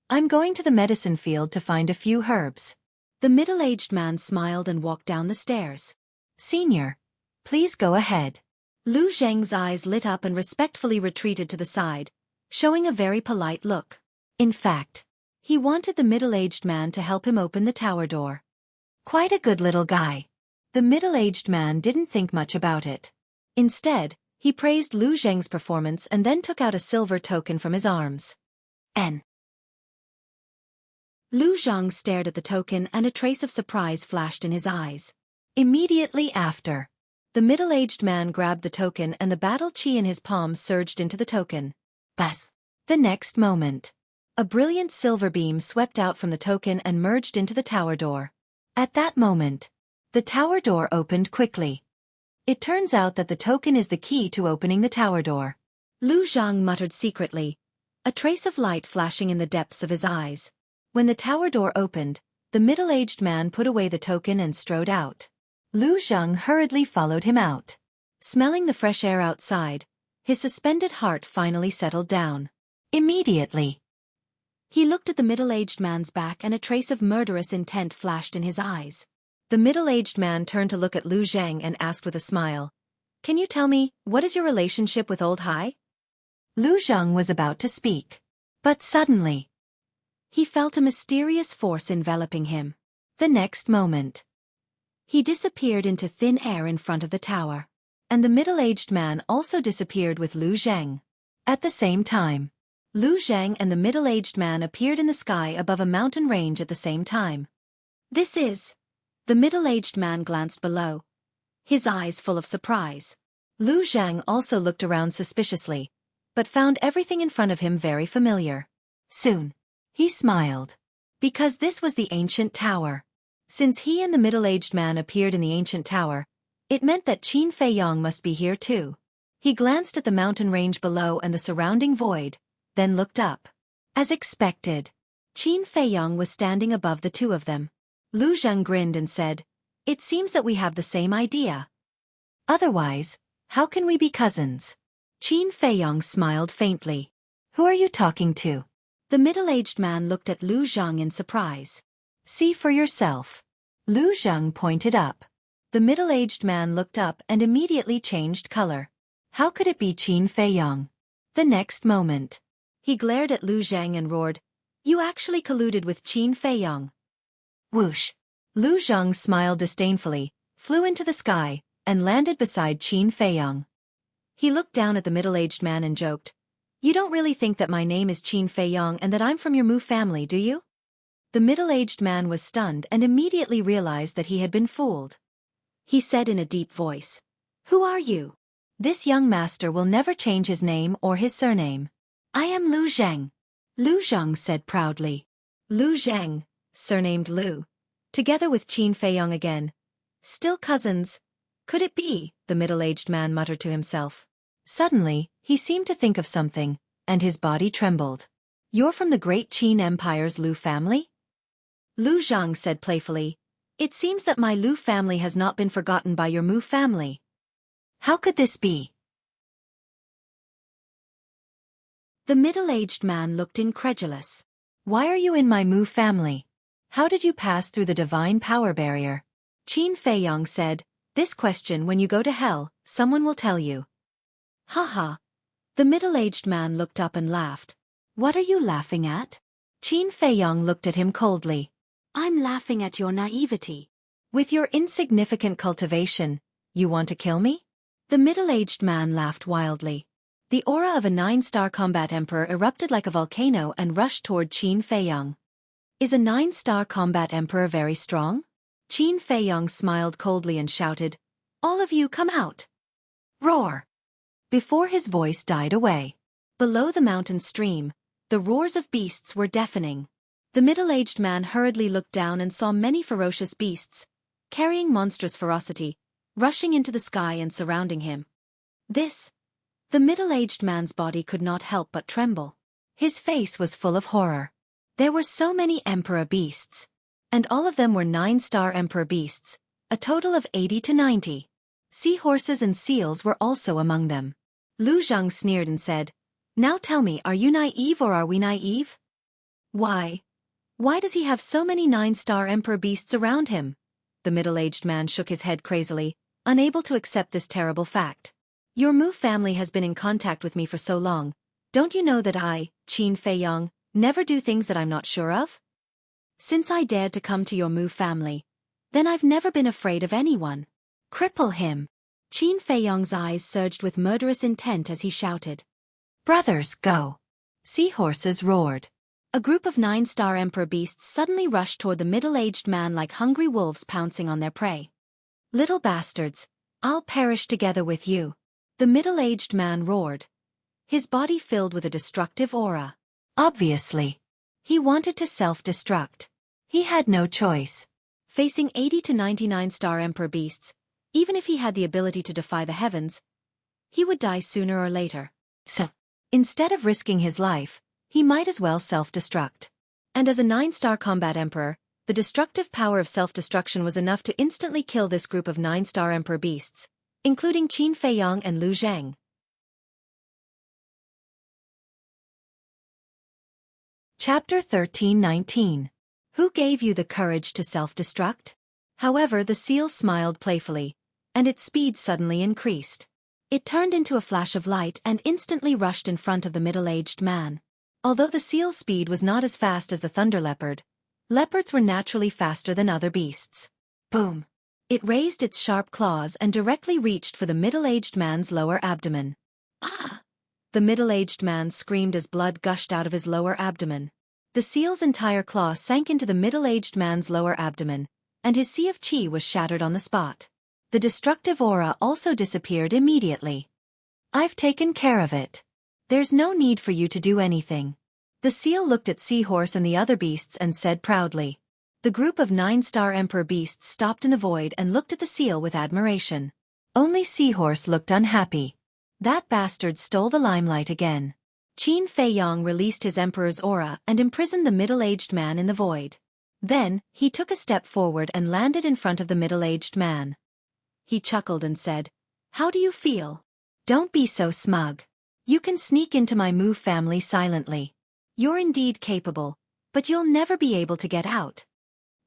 I'm going to the medicine field to find a few herbs. The middle-aged man smiled and walked down the stairs. Senior, please go ahead. Lu Zhang's eyes lit up and respectfully retreated to the side, showing a very polite look. In fact, he wanted the middle-aged man to help him open the tower door. Quite a good little guy. The middle-aged man didn't think much about it. Instead, He praised Lu Zheng's performance and then took out a silver token from his arms. N. Lu Zhang stared at the token and a trace of surprise flashed in his eyes. Immediately after, the middle-aged man grabbed the token and the battle chi in his palm surged into the token. Buzz! The next moment, a brilliant silver beam swept out from the token and merged into the tower door. At that moment, the tower door opened quickly. It turns out that the token is the key to opening the tower door. Lu Zhang muttered secretly, a trace of light flashing in the depths of his eyes. When the tower door opened, the middle-aged man put away the token and strode out. Lu Zhang hurriedly followed him out. Smelling the fresh air outside, his suspended heart finally settled down. Immediately, he looked at the middle-aged man's back and a trace of murderous intent flashed in his eyes. The middle-aged man turned to look at Lu Zhang and asked with a smile, "Can you tell me, what is your relationship with Old Hai?" Lu Zhang was about to speak, but suddenly, he felt a mysterious force enveloping him. The next moment, he disappeared into thin air in front of the tower, and the middle-aged man also disappeared with Lu Zhang. At the same time, Lu Zhang and the middle-aged man appeared in the sky above a mountain range at the same time. This is... The middle-aged man glanced below, his eyes full of surprise. Lu Zhang also looked around suspiciously, but found everything in front of him very familiar. Soon, he smiled, because this was the ancient tower. Since he and the middle-aged man appeared in the ancient tower, it meant that Qin Feiyong must be here too. He glanced at the mountain range below and the surrounding void, then looked up. As expected, Qin Feiyong was standing above the two of them. Lu Zhang grinned and said, "It seems that we have the same idea. Otherwise, how can we be cousins?" Qin Feiyong smiled faintly. "Who are you talking to?" The middle-aged man looked at Lu Zhang in surprise. "See for yourself." Lu Zhang pointed up. The middle-aged man looked up and immediately changed color. How could it be Qin Feiyong? The next moment, he glared at Lu Zhang and roared, "You actually colluded with Qin Feiyong." Whoosh! Lu Zhang smiled disdainfully, flew into the sky, and landed beside Qin Feiyong. He looked down at the middle-aged man and joked, "You don't really think that my name is Qin Feiyong and that I'm from your Mu family, do you?" The middle-aged man was stunned and immediately realized that he had been fooled. He said in a deep voice, "Who are you?" "This young master will never change his name or his surname." "I am Lu Zhang," Lu Zhang said proudly. Lu Zhang, surnamed Lu, together with Qin Feiyong again. Still cousins. Could it be? The middle-aged man muttered to himself. Suddenly, he seemed to think of something, and his body trembled. "You're from the great Qin Empire's Lu family?" Lu Zhang said playfully, "It seems that my Lu family has not been forgotten by your Mu family. How could this be?" The middle-aged man looked incredulous. "Why are you in my Mu family? How did you pass through the divine power barrier?" Qin Feiyong said, "This question when you go to hell, someone will tell you." "Ha." The middle-aged man looked up and laughed. "What are you laughing at?" Qin Feiyong looked at him coldly. "I'm laughing at your naivety. With your insignificant cultivation, you want to kill me?" The middle-aged man laughed wildly. The aura of a 9-star combat emperor erupted like a volcano and rushed toward Qin Feiyong. "Is a 9-star combat emperor very strong?" Qin Feiyong smiled coldly and shouted, "All of you come out!" Roar! Before his voice died away, below the mountain stream, the roars of beasts were deafening. The middle-aged man hurriedly looked down and saw many ferocious beasts, carrying monstrous ferocity, rushing into the sky and surrounding him. The middle-aged man's body could not help but tremble. His face was full of horror. There were so many emperor beasts, and all of them were 9-star emperor beasts, a total of 80 to 90. Seahorses and seals were also among them. Lu Zhang sneered and said, "Now tell me, are you naive or are we naive? Why does he have so many 9-star emperor beasts around him?" The middle-aged man shook his head crazily, unable to accept this terrible fact. "Your Mu family has been in contact with me for so long. Don't you know that I, Qin Feiyong, never do things that I'm not sure of? Since I dared to come to your Mu family, then I've never been afraid of anyone." "Cripple him!" Qin Feiyong's eyes surged with murderous intent as he shouted. "Brothers, go!" Seahorses roared. A group of 9-star emperor beasts suddenly rushed toward the middle-aged man like hungry wolves pouncing on their prey. "Little bastards, I'll perish together with you," the middle-aged man roared, his body filled with a destructive aura. Obviously, he wanted to self-destruct. He had no choice. Facing 80 to 99-star emperor beasts, even if he had the ability to defy the heavens, he would die sooner or later. So, instead of risking his life, he might as well self-destruct. And as a 9-star combat emperor, the destructive power of self-destruction was enough to instantly kill this group of 9-star emperor beasts, including Qin Feiyong and Lu Zheng. Chapter 13:19. Who gave you the courage to self-destruct? However, the seal smiled playfully, and its speed suddenly increased. It turned into a flash of light and instantly rushed in front of the middle-aged man. Although the seal's speed was not as fast as the thunder leopard, leopards were naturally faster than other beasts. Boom! It raised its sharp claws and directly reached for the middle-aged man's lower abdomen. Ah! The middle-aged man screamed as blood gushed out of his lower abdomen. The seal's entire claw sank into the middle-aged man's lower abdomen, and his sea of qi was shattered on the spot. The destructive aura also disappeared immediately. "I've taken care of it. There's no need for you to do anything." The seal looked at Seahorse and the other beasts and said proudly. The group of 9-star emperor beasts stopped in the void and looked at the seal with admiration. Only Seahorse looked unhappy. That bastard stole the limelight again. Qin Feiyong released his emperor's aura and imprisoned the middle-aged man in the void. Then, he took a step forward and landed in front of the middle-aged man. He chuckled and said, "How do you feel? Don't be so smug. You can sneak into my Mu family silently. You're indeed capable, but you'll never be able to get out."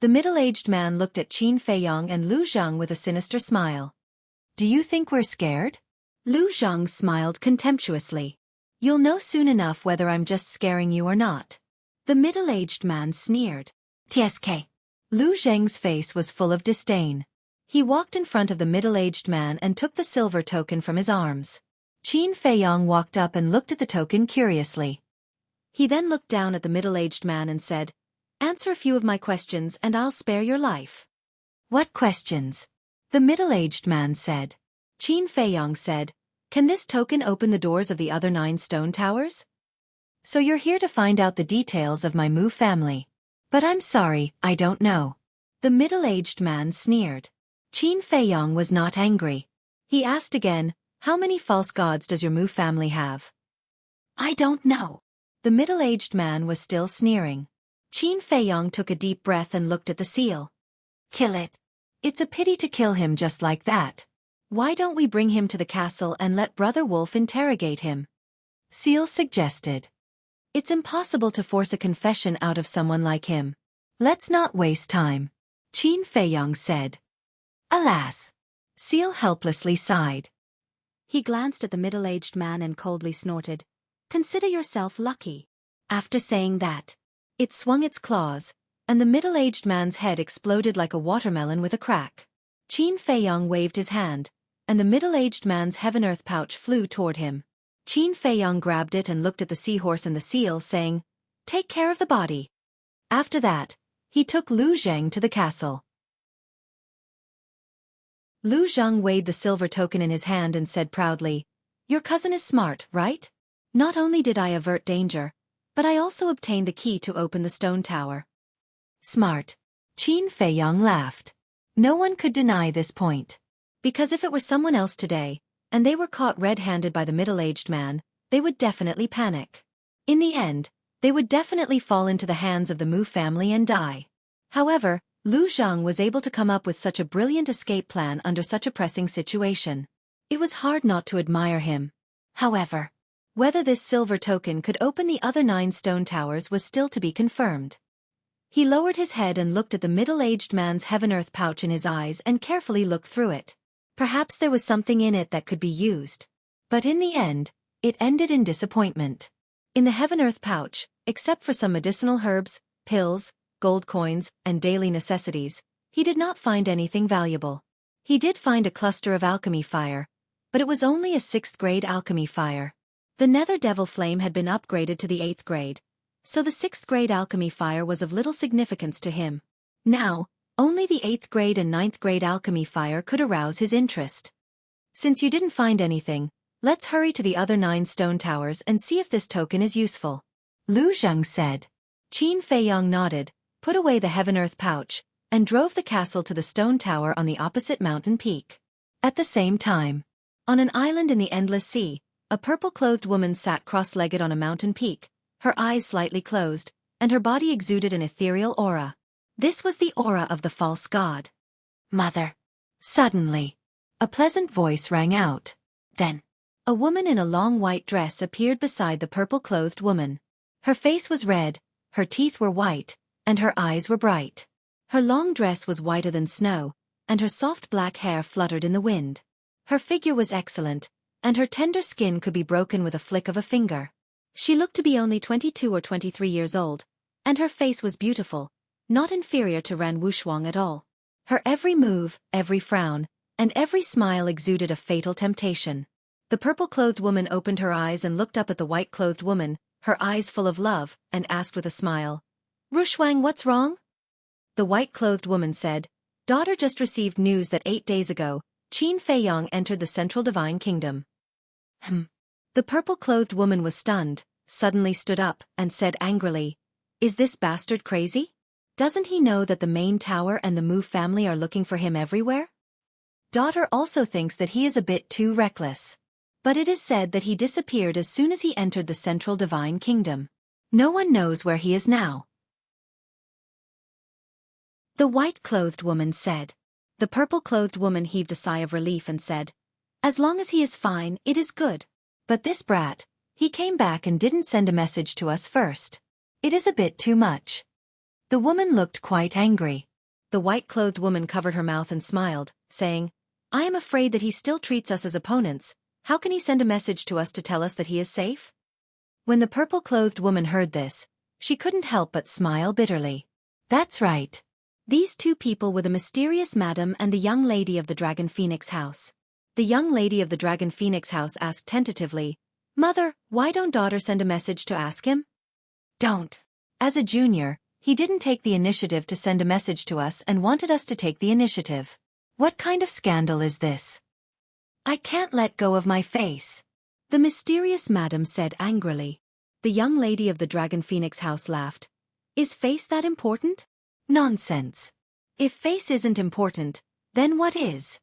The middle-aged man looked at Qin Feiyong and Lu Zheng with a sinister smile. "Do you think we're scared?" Lu Zheng smiled contemptuously. "You'll know soon enough whether I'm just scaring you or not." The middle-aged man sneered. "TSK." Lu Zheng's face was full of disdain. He walked in front of the middle-aged man and took the silver token from his arms. Qin Feiyong walked up and looked at the token curiously. He then looked down at the middle-aged man and said, "Answer a few of my questions and I'll spare your life." "What questions?" the middle-aged man said. Qin Feiyong said, "Can this token open the doors of the other 9 stone towers? So you're here to find out the details of my Mu family. But I'm sorry, I don't know." The middle-aged man sneered. Qin Feiyong was not angry. He asked again, "How many false gods does your Mu family have?" "I don't know." The middle-aged man was still sneering. Qin Feiyong took a deep breath and looked at the seal. "Kill it. It's a pity to kill him just like that. Why don't we bring him to the castle and let Brother Wolf interrogate him?" Seal suggested. "It's impossible to force a confession out of someone like him. Let's not waste time," Qin Feiyong said. "Alas." Seal helplessly sighed. He glanced at the middle-aged man and coldly snorted, "Consider yourself lucky." After saying that, it swung its claws, and the middle-aged man's head exploded like a watermelon with a crack. Qin Feiyong waved his hand, and the middle-aged man's heaven-earth pouch flew toward him. Qin Feiyong grabbed it and looked at the seahorse and the seal, saying, "Take care of the body." After that, he took Lu Zheng to the castle. Lu Zheng weighed the silver token in his hand and said proudly, "Your cousin is smart, right? Not only did I avert danger, but I also obtained the key to open the stone tower." "Smart." Qin Feiyong laughed. No one could deny this point. Because if it were someone else today, and they were caught red-handed by the middle-aged man, they would definitely panic. In the end, they would definitely fall into the hands of the Mu family and die. However, Lu Zheng was able to come up with such a brilliant escape plan under such a pressing situation. It was hard not to admire him. However, whether this silver token could open the other 9 stone towers was still to be confirmed. He lowered his head and looked at the middle-aged man's heaven-earth pouch in his eyes and carefully looked through it. Perhaps there was something in it that could be used. But in the end, it ended in disappointment. In the heaven-earth pouch, except for some medicinal herbs, pills, gold coins, and daily necessities, he did not find anything valuable. He did find a cluster of alchemy fire, but it was only a 6th grade alchemy fire. The nether devil flame had been upgraded to the 8th grade, so the 6th grade alchemy fire was of little significance to him. Now, only the 8th grade and 9th grade alchemy fire could arouse his interest. Since you didn't find anything, let's hurry to the other 9 stone towers and see if this token is useful. Lu Zheng said. Qin Feiyong nodded, put away the heaven-earth pouch, and drove the castle to the stone tower on the opposite mountain peak. At the same time, on an island in the endless sea, a purple-clothed woman sat cross-legged on a mountain peak, her eyes slightly closed, and her body exuded an ethereal aura. This was the aura of the false god. Mother. Suddenly, a pleasant voice rang out. Then, a woman in a long white dress appeared beside the purple-clothed woman. Her face was red, her teeth were white, and her eyes were bright. Her long dress was whiter than snow, and her soft black hair fluttered in the wind. Her figure was excellent, and her tender skin could be broken with a flick of a finger. She looked to be only 22 or 23 years old, and her face was beautiful, not inferior to Ran Wushuang at all. Her every move, every frown, and every smile exuded a fatal temptation. The purple-clothed woman opened her eyes and looked up at the white-clothed woman, her eyes full of love, and asked with a smile, "Wushuang, what's wrong?" The white-clothed woman said, "Daughter just received news that 8 days ago, Qin Feiyong entered the Central Divine Kingdom." The purple-clothed woman was stunned, suddenly stood up, and said angrily, "Is this bastard crazy? Doesn't he know that the main tower and the Mu family are looking for him everywhere? Daughter also thinks that he is a bit too reckless. But it is said that he disappeared as soon as he entered the Central Divine Kingdom. No one knows where he is now." The white-clothed woman said. The purple-clothed woman heaved a sigh of relief and said, "As long as he is fine, it is good. But this brat, he came back and didn't send a message to us first. It is a bit too much." The woman looked quite angry. The white-clothed woman covered her mouth and smiled, saying, "I am afraid that he still treats us as opponents. How can he send a message to us to tell us that he is safe?" When the purple-clothed woman heard this, she couldn't help but smile bitterly. That's right. These two people were the mysterious madam and the young lady of the Dragon Phoenix house. The young lady of the Dragon Phoenix house asked tentatively, "Mother, why don't daughter send a message to ask him?" "Don't. As a junior, he didn't take the initiative to send a message to us and wanted us to take the initiative. What kind of scandal is this? I can't let go of my face," the mysterious madam said angrily. The young lady of the Dragon Phoenix house laughed. "Is face that important? Nonsense. If face isn't important, then what is?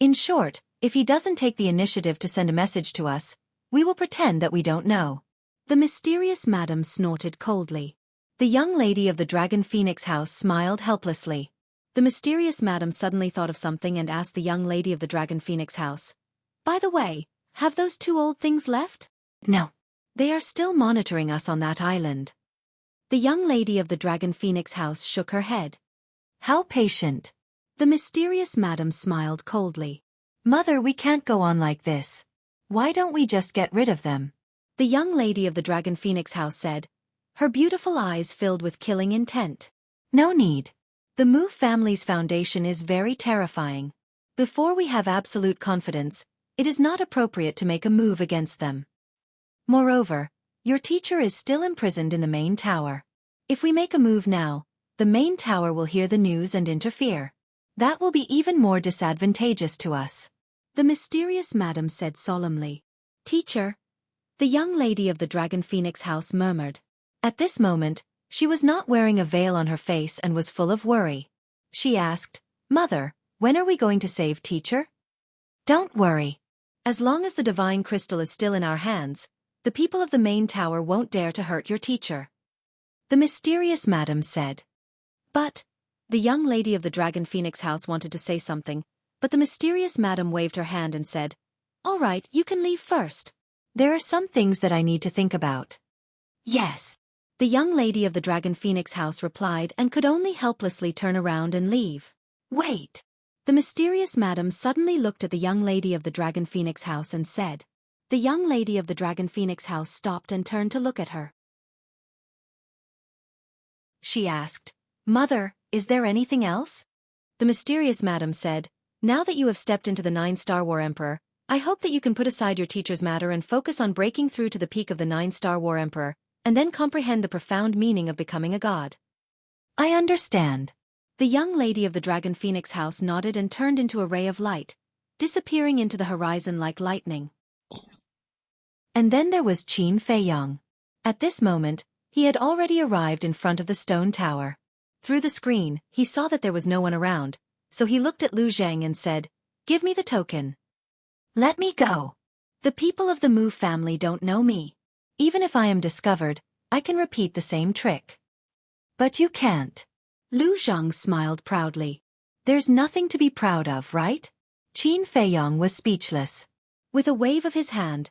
In short, if he doesn't take the initiative to send a message to us, we will pretend that we don't know." The mysterious madam snorted coldly. The young lady of the Dragon Phoenix house smiled helplessly. The mysterious madam suddenly thought of something and asked the young lady of the Dragon Phoenix house, "By the way, have those 2 old things left?" "No. They are still monitoring us on that island." The young lady of the Dragon Phoenix house shook her head. "How patient." The mysterious madam smiled coldly. "Mother, we can't go on like this. Why don't we just get rid of them?" The young lady of the Dragon Phoenix house said, her beautiful eyes filled with killing intent. "No need. The Mu family's foundation is very terrifying. Before we have absolute confidence, it is not appropriate to make a move against them. Moreover, your teacher is still imprisoned in the main tower. If we make a move now, the main tower will hear the news and interfere. That will be even more disadvantageous to us," the mysterious madam said solemnly. "Teacher," the young lady of the Dragon Phoenix house murmured. At this moment, she was not wearing a veil on her face and was full of worry. She asked, "Mother, when are we going to save teacher?" "Don't worry. As long as the divine crystal is still in our hands, the people of the main tower won't dare to hurt your teacher," the mysterious madam said. "But," the young lady of the Dragon Phoenix house wanted to say something, but the mysterious madam waved her hand and said, "All right, you can leave first. There are some things that I need to think about." "Yes," the young lady of the Dragon Phoenix house replied and could only helplessly turn around and leave. "Wait." The mysterious madam suddenly looked at the young lady of the Dragon Phoenix house and said. The young lady of the Dragon Phoenix house stopped and turned to look at her. She asked, "Mother, is there anything else?" The mysterious madam said, Now that you have stepped into the 9-star War Emperor, I hope that you can put aside your teacher's matter and focus on breaking through to the peak of the 9-star War Emperor, and then comprehend the profound meaning of becoming a god. I understand. The young lady of the Dragon Phoenix house nodded and turned into a ray of light, disappearing into the horizon like lightning. And then there was Qin Feiyang. At this moment, he had already arrived in front of the stone tower. Through the screen, he saw that there was no one around, so he looked at Lu Zhang and said, "Give me the token." "Let me go. The people of the Mu family don't know me. Even if I am discovered, I can repeat the same trick." "But you can't." Lu Zhang smiled proudly. "There's nothing to be proud of, right?" Qin Feiyang was speechless. With a wave of his hand,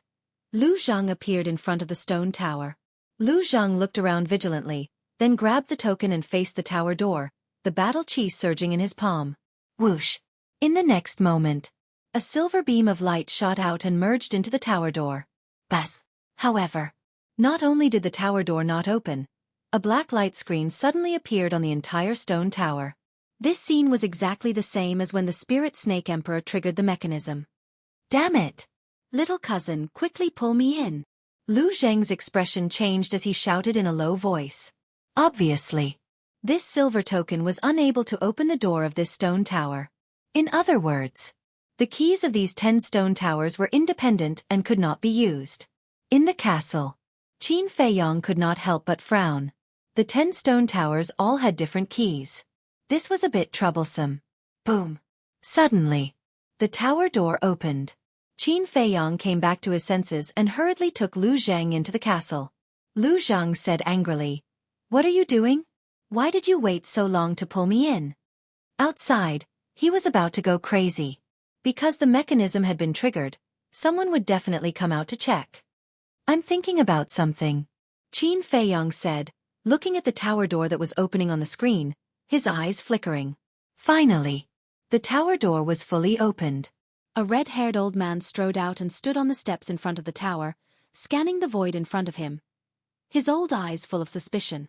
Lu Zhang appeared in front of the stone tower. Lu Zhang looked around vigilantly, then grabbed the token and faced the tower door, the battle chi surging in his palm. Whoosh! In the next moment, a silver beam of light shot out and merged into the tower door. Buzz! However, not only did the tower door not open, a black light screen suddenly appeared on the entire stone tower. This scene was exactly the same as when the Spirit Snake Emperor triggered the mechanism. "Damn it! Little cousin, quickly pull me in." Lu Zhang's expression changed as he shouted in a low voice. Obviously, this silver token was unable to open the door of this stone tower. In other words, the keys of these 10 stone towers were independent and could not be used. In the castle, Qin Feiyang could not help but frown. The 10 stone towers all had different keys. This was a bit troublesome. Boom! Suddenly, the tower door opened. Qin Feiyang came back to his senses and hurriedly took Lu Zhang into the castle. Lu Zhang said angrily, "What are you doing? Why did you wait so long to pull me in?" Outside, he was about to go crazy. Because the mechanism had been triggered, someone would definitely come out to check. "I'm thinking about something," Qin Feiyang said, looking at the tower door that was opening on the screen, his eyes flickering. Finally, the tower door was fully opened. A red-haired old man strode out and stood on the steps in front of the tower, scanning the void in front of him, his old eyes full of suspicion.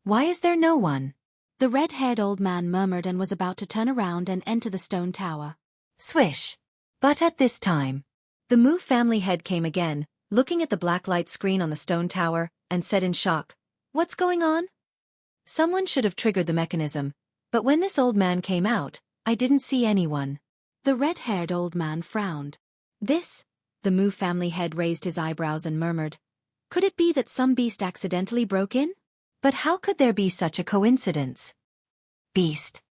"Why is there no one?" The red-haired old man murmured and was about to turn around and enter the stone tower. Swish! But at this time, the Mu family head came again, looking at the black light screen on the stone tower, and said in shock, "What's going on?" "Someone should have triggered the mechanism, but when this old man came out, I didn't see anyone." The red-haired old man frowned. "This?" The Mu family head raised his eyebrows and murmured, "Could it be that some beast accidentally broke in? But how could there be such a coincidence?" Beast.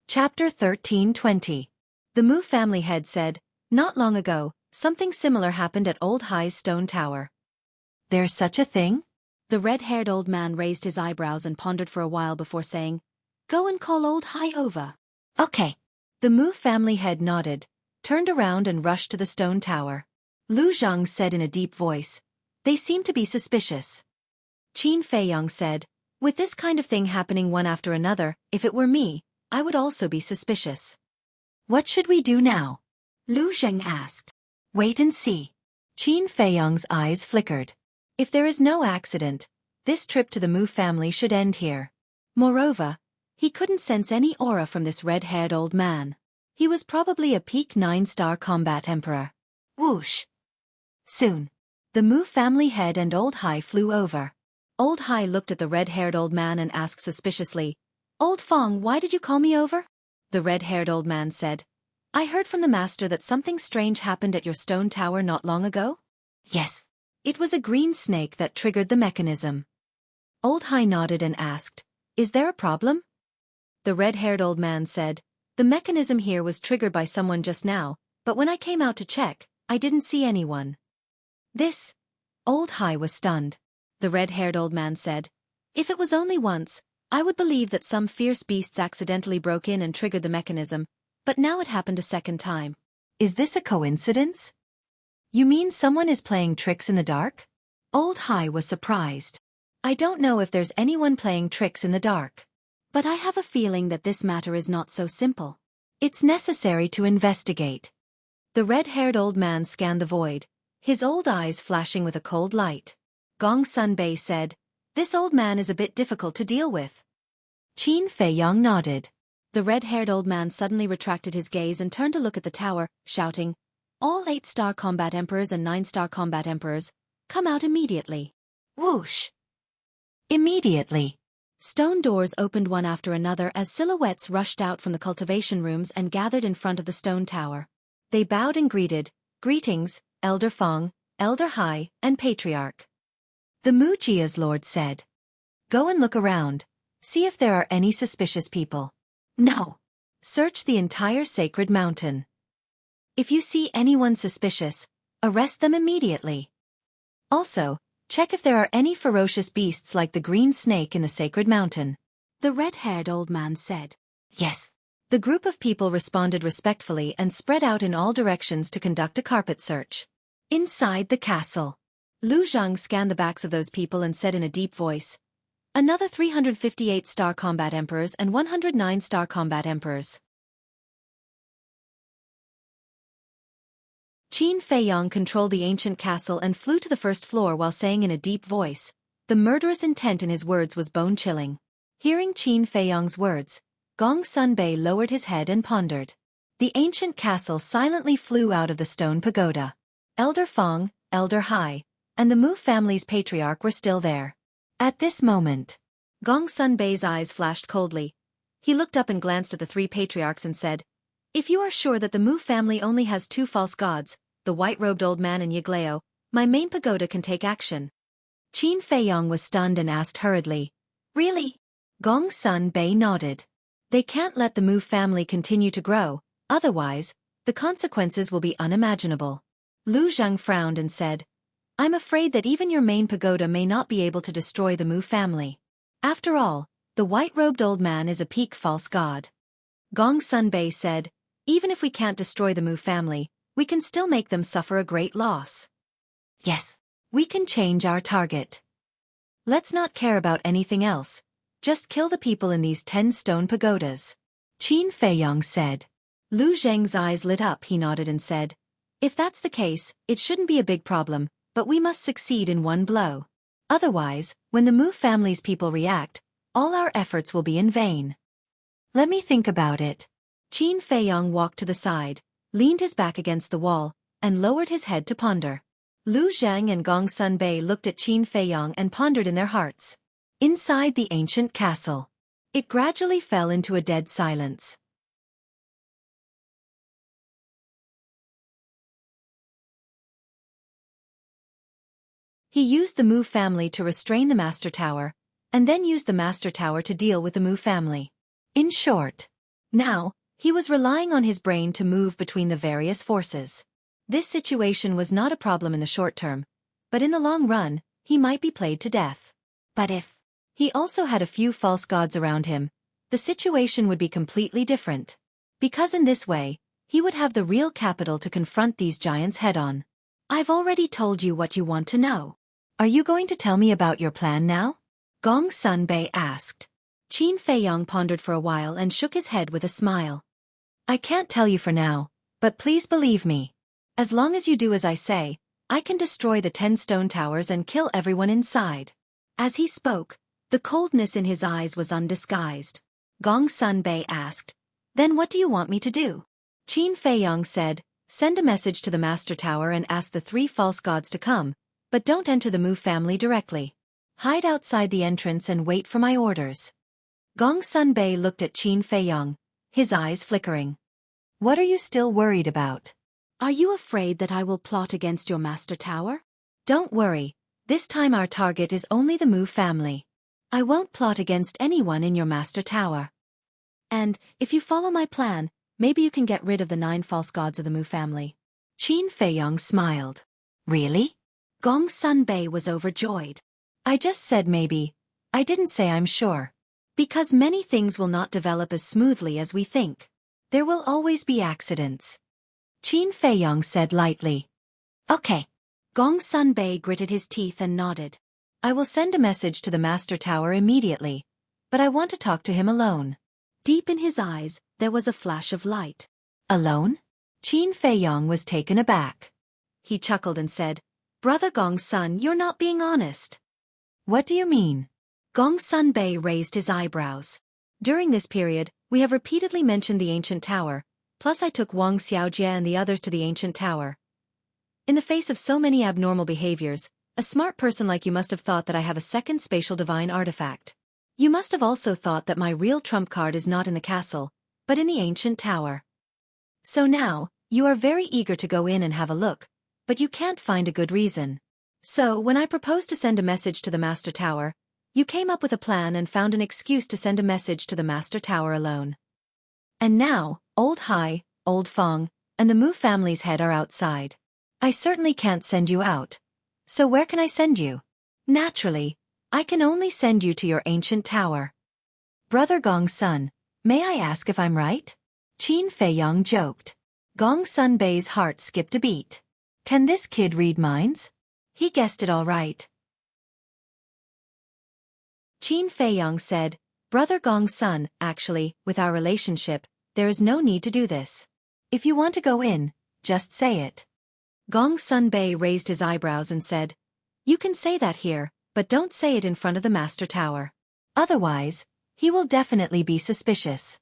Chapter 13:20. The Mu family head said, "Not long ago, something similar happened at Old Hai's stone tower." "There's such a thing?" The red-haired old man raised his eyebrows and pondered for a while before saying, "Go and call Old Hai over." "Okay." The Mu family head nodded, turned around and rushed to the stone tower. Lu Zhang said in a deep voice, "They seem to be suspicious." Qin Feiyang said, "With this kind of thing happening one after another, if it were me, I would also be suspicious." "What should we do now?" Lu Zhang asked. "Wait and see." Qin Feiyang's eyes flickered. If there is no accident, this trip to the Mu family should end here. Moreover, he couldn't sense any aura from this red-haired old man. He was probably a peak 9-star combat emperor. Whoosh! Soon, the Mu family head and Old Hai flew over. Old Hai looked at the red-haired old man and asked suspiciously, "Old Fong, why did you call me over?" The red-haired old man said, "I heard from the master that something strange happened at your stone tower not long ago." "Yes. It was a green snake that triggered the mechanism." Old Hai nodded and asked, "Is there a problem?" The red-haired old man said, "The mechanism here was triggered by someone just now, but when I came out to check, I didn't see anyone." This? Old Hai was stunned. The red-haired old man said, "If it was only once, I would believe that some fierce beasts accidentally broke in and triggered the mechanism, but now it happened a second time. Is this a coincidence?" "You mean someone is playing tricks in the dark?" Old Hai was surprised. "I don't know if there's anyone playing tricks in the dark. But I have a feeling that this matter is not so simple. It's necessary to investigate." The red-haired old man scanned the void, his old eyes flashing with a cold light. Gong Sun Bei said, "This old man is a bit difficult to deal with." Qin Feiyang nodded. The red-haired old man suddenly retracted his gaze and turned to look at the tower, shouting, "All 8-star combat emperors and 9-star combat emperors, come out immediately." Whoosh! Immediately. Stone doors opened one after another as silhouettes rushed out from the cultivation rooms and gathered in front of the stone tower. They bowed and greeted, "Greetings, Elder Fong, Elder Hai, and Patriarch." The Mujia's lord said, "Go and look around. See if there are any suspicious people. No. Search the entire sacred mountain. If you see anyone suspicious, arrest them immediately. Also, check if there are any ferocious beasts like the green snake in the sacred mountain." The red-haired old man said, "Yes." The group of people responded respectfully and spread out in all directions to conduct a carpet search. Inside the castle, Lu Zhang scanned the backs of those people and said in a deep voice, "Another 358-star combat emperors and 109-star combat emperors." Qin Feiyang controlled the ancient castle and flew to the first floor while saying in a deep voice. The murderous intent in his words was bone-chilling. Hearing Qin Feiyang's words, Gong Sunbei lowered his head and pondered. The ancient castle silently flew out of the stone pagoda. Elder Fong, Elder Hai, and the Mu family's patriarch were still there. At this moment, Gong Sunbei's eyes flashed coldly. He looked up and glanced at the three patriarchs and said, "If you are sure that the Mu family only has two false gods, the white-robed old man and Yigleo, my main pagoda can take action." Qin Feiyang was stunned and asked hurriedly, "Really?" Gong Sunbei nodded. "They can't let the Mu family continue to grow, otherwise, the consequences will be unimaginable." Lu Zhang frowned and said, "I'm afraid that even your main pagoda may not be able to destroy the Mu family. After all, the white-robed old man is a peak false god." Gong Sunbei said, "Even if we can't destroy the Mu family, we can still make them suffer a great loss. Yes, we can change our target. Let's not care about anything else. Just kill the people in these 10 stone pagodas." Qin Feiyang said. Lu Zheng's eyes lit up. He nodded and said, "If that's the case, it shouldn't be a big problem, but we must succeed in one blow. Otherwise, when the Mu family's people react, all our efforts will be in vain." "Let me think about it." Qin Feiyang walked to the side, leaned his back against the wall, and lowered his head to ponder. Lu Zhang and Gong Sunbei looked at Qin Feiyang and pondered in their hearts. Inside the ancient castle, it gradually fell into a dead silence. He used the Mu family to restrain the Master Tower, and then used the Master Tower to deal with the Mu family. In short, now, he was relying on his brain to move between the various forces. This situation was not a problem in the short term, but in the long run, he might be played to death. But if he also had a few false gods around him, the situation would be completely different. Because in this way, he would have the real capital to confront these giants head-on. "I've already told you what you want to know. Are you going to tell me about your plan now?" Gong Sunbei asked. Qin Feiyang pondered for a while and shook his head with a smile. "I can't tell you for now, but please believe me. As long as you do as I say, I can destroy the 10 stone towers and kill everyone inside." As he spoke, the coldness in his eyes was undisguised. Gong Sunbei asked, "Then what do you want me to do?" Qin Feiyang said, "Send a message to the Master Tower and ask the 3 false gods to come, but don't enter the Mu family directly. Hide outside the entrance and wait for my orders." Gong Sunbei looked at Qin Feiyang, his eyes flickering. "What are you still worried about? Are you afraid that I will plot against your Master Tower?" "Don't worry, this time our target is only the Mu family. I won't plot against anyone in your Master Tower. And, if you follow my plan, maybe you can get rid of the 9 false gods of the Mu family." Qin Feiyang smiled. "Really?" Gong Sunbei was overjoyed. "I just said maybe. I didn't say I'm sure. Because many things will not develop as smoothly as we think. There will always be accidents." Qin Feiyang said lightly. "Okay." Gong Sunbei gritted his teeth and nodded. "I will send a message to the Master Tower immediately, but I want to talk to him alone." Deep in his eyes, there was a flash of light. "Alone?" Qin Feiyang was taken aback. He chuckled and said, "Brother Gong Sun, you're not being honest." "What do you mean?" Gong Sunbei raised his eyebrows. During this period, we have repeatedly mentioned the ancient tower, plus I took Wang Xiaojie and the others to the ancient tower. In the face of so many abnormal behaviors, a smart person like you must have thought that I have a second spatial divine artifact. You must have also thought that my real trump card is not in the castle, but in the ancient tower. So now, you are very eager to go in and have a look, but you can't find a good reason. So when I proposed to send a message to the Master Tower, you came up with a plan and found an excuse to send a message to the Master Tower alone. And now, Old Hai, Old Fong, and the Mu family's head are outside. I certainly can't send you out. So where can I send you? Naturally, I can only send you to your ancient tower. Brother Gong's son, may I ask if I'm right? Qin Feiyang joked. Gong Sun Bei's heart skipped a beat. Can this kid read minds? He guessed it all right. Qin Feiyang said, Brother Gong's son, actually, with our relationship, there is no need to do this. If you want to go in, just say it. Gong Sun Bei raised his eyebrows and said, You can say that here, but don't say it in front of the Master Tower. Otherwise, he will definitely be suspicious.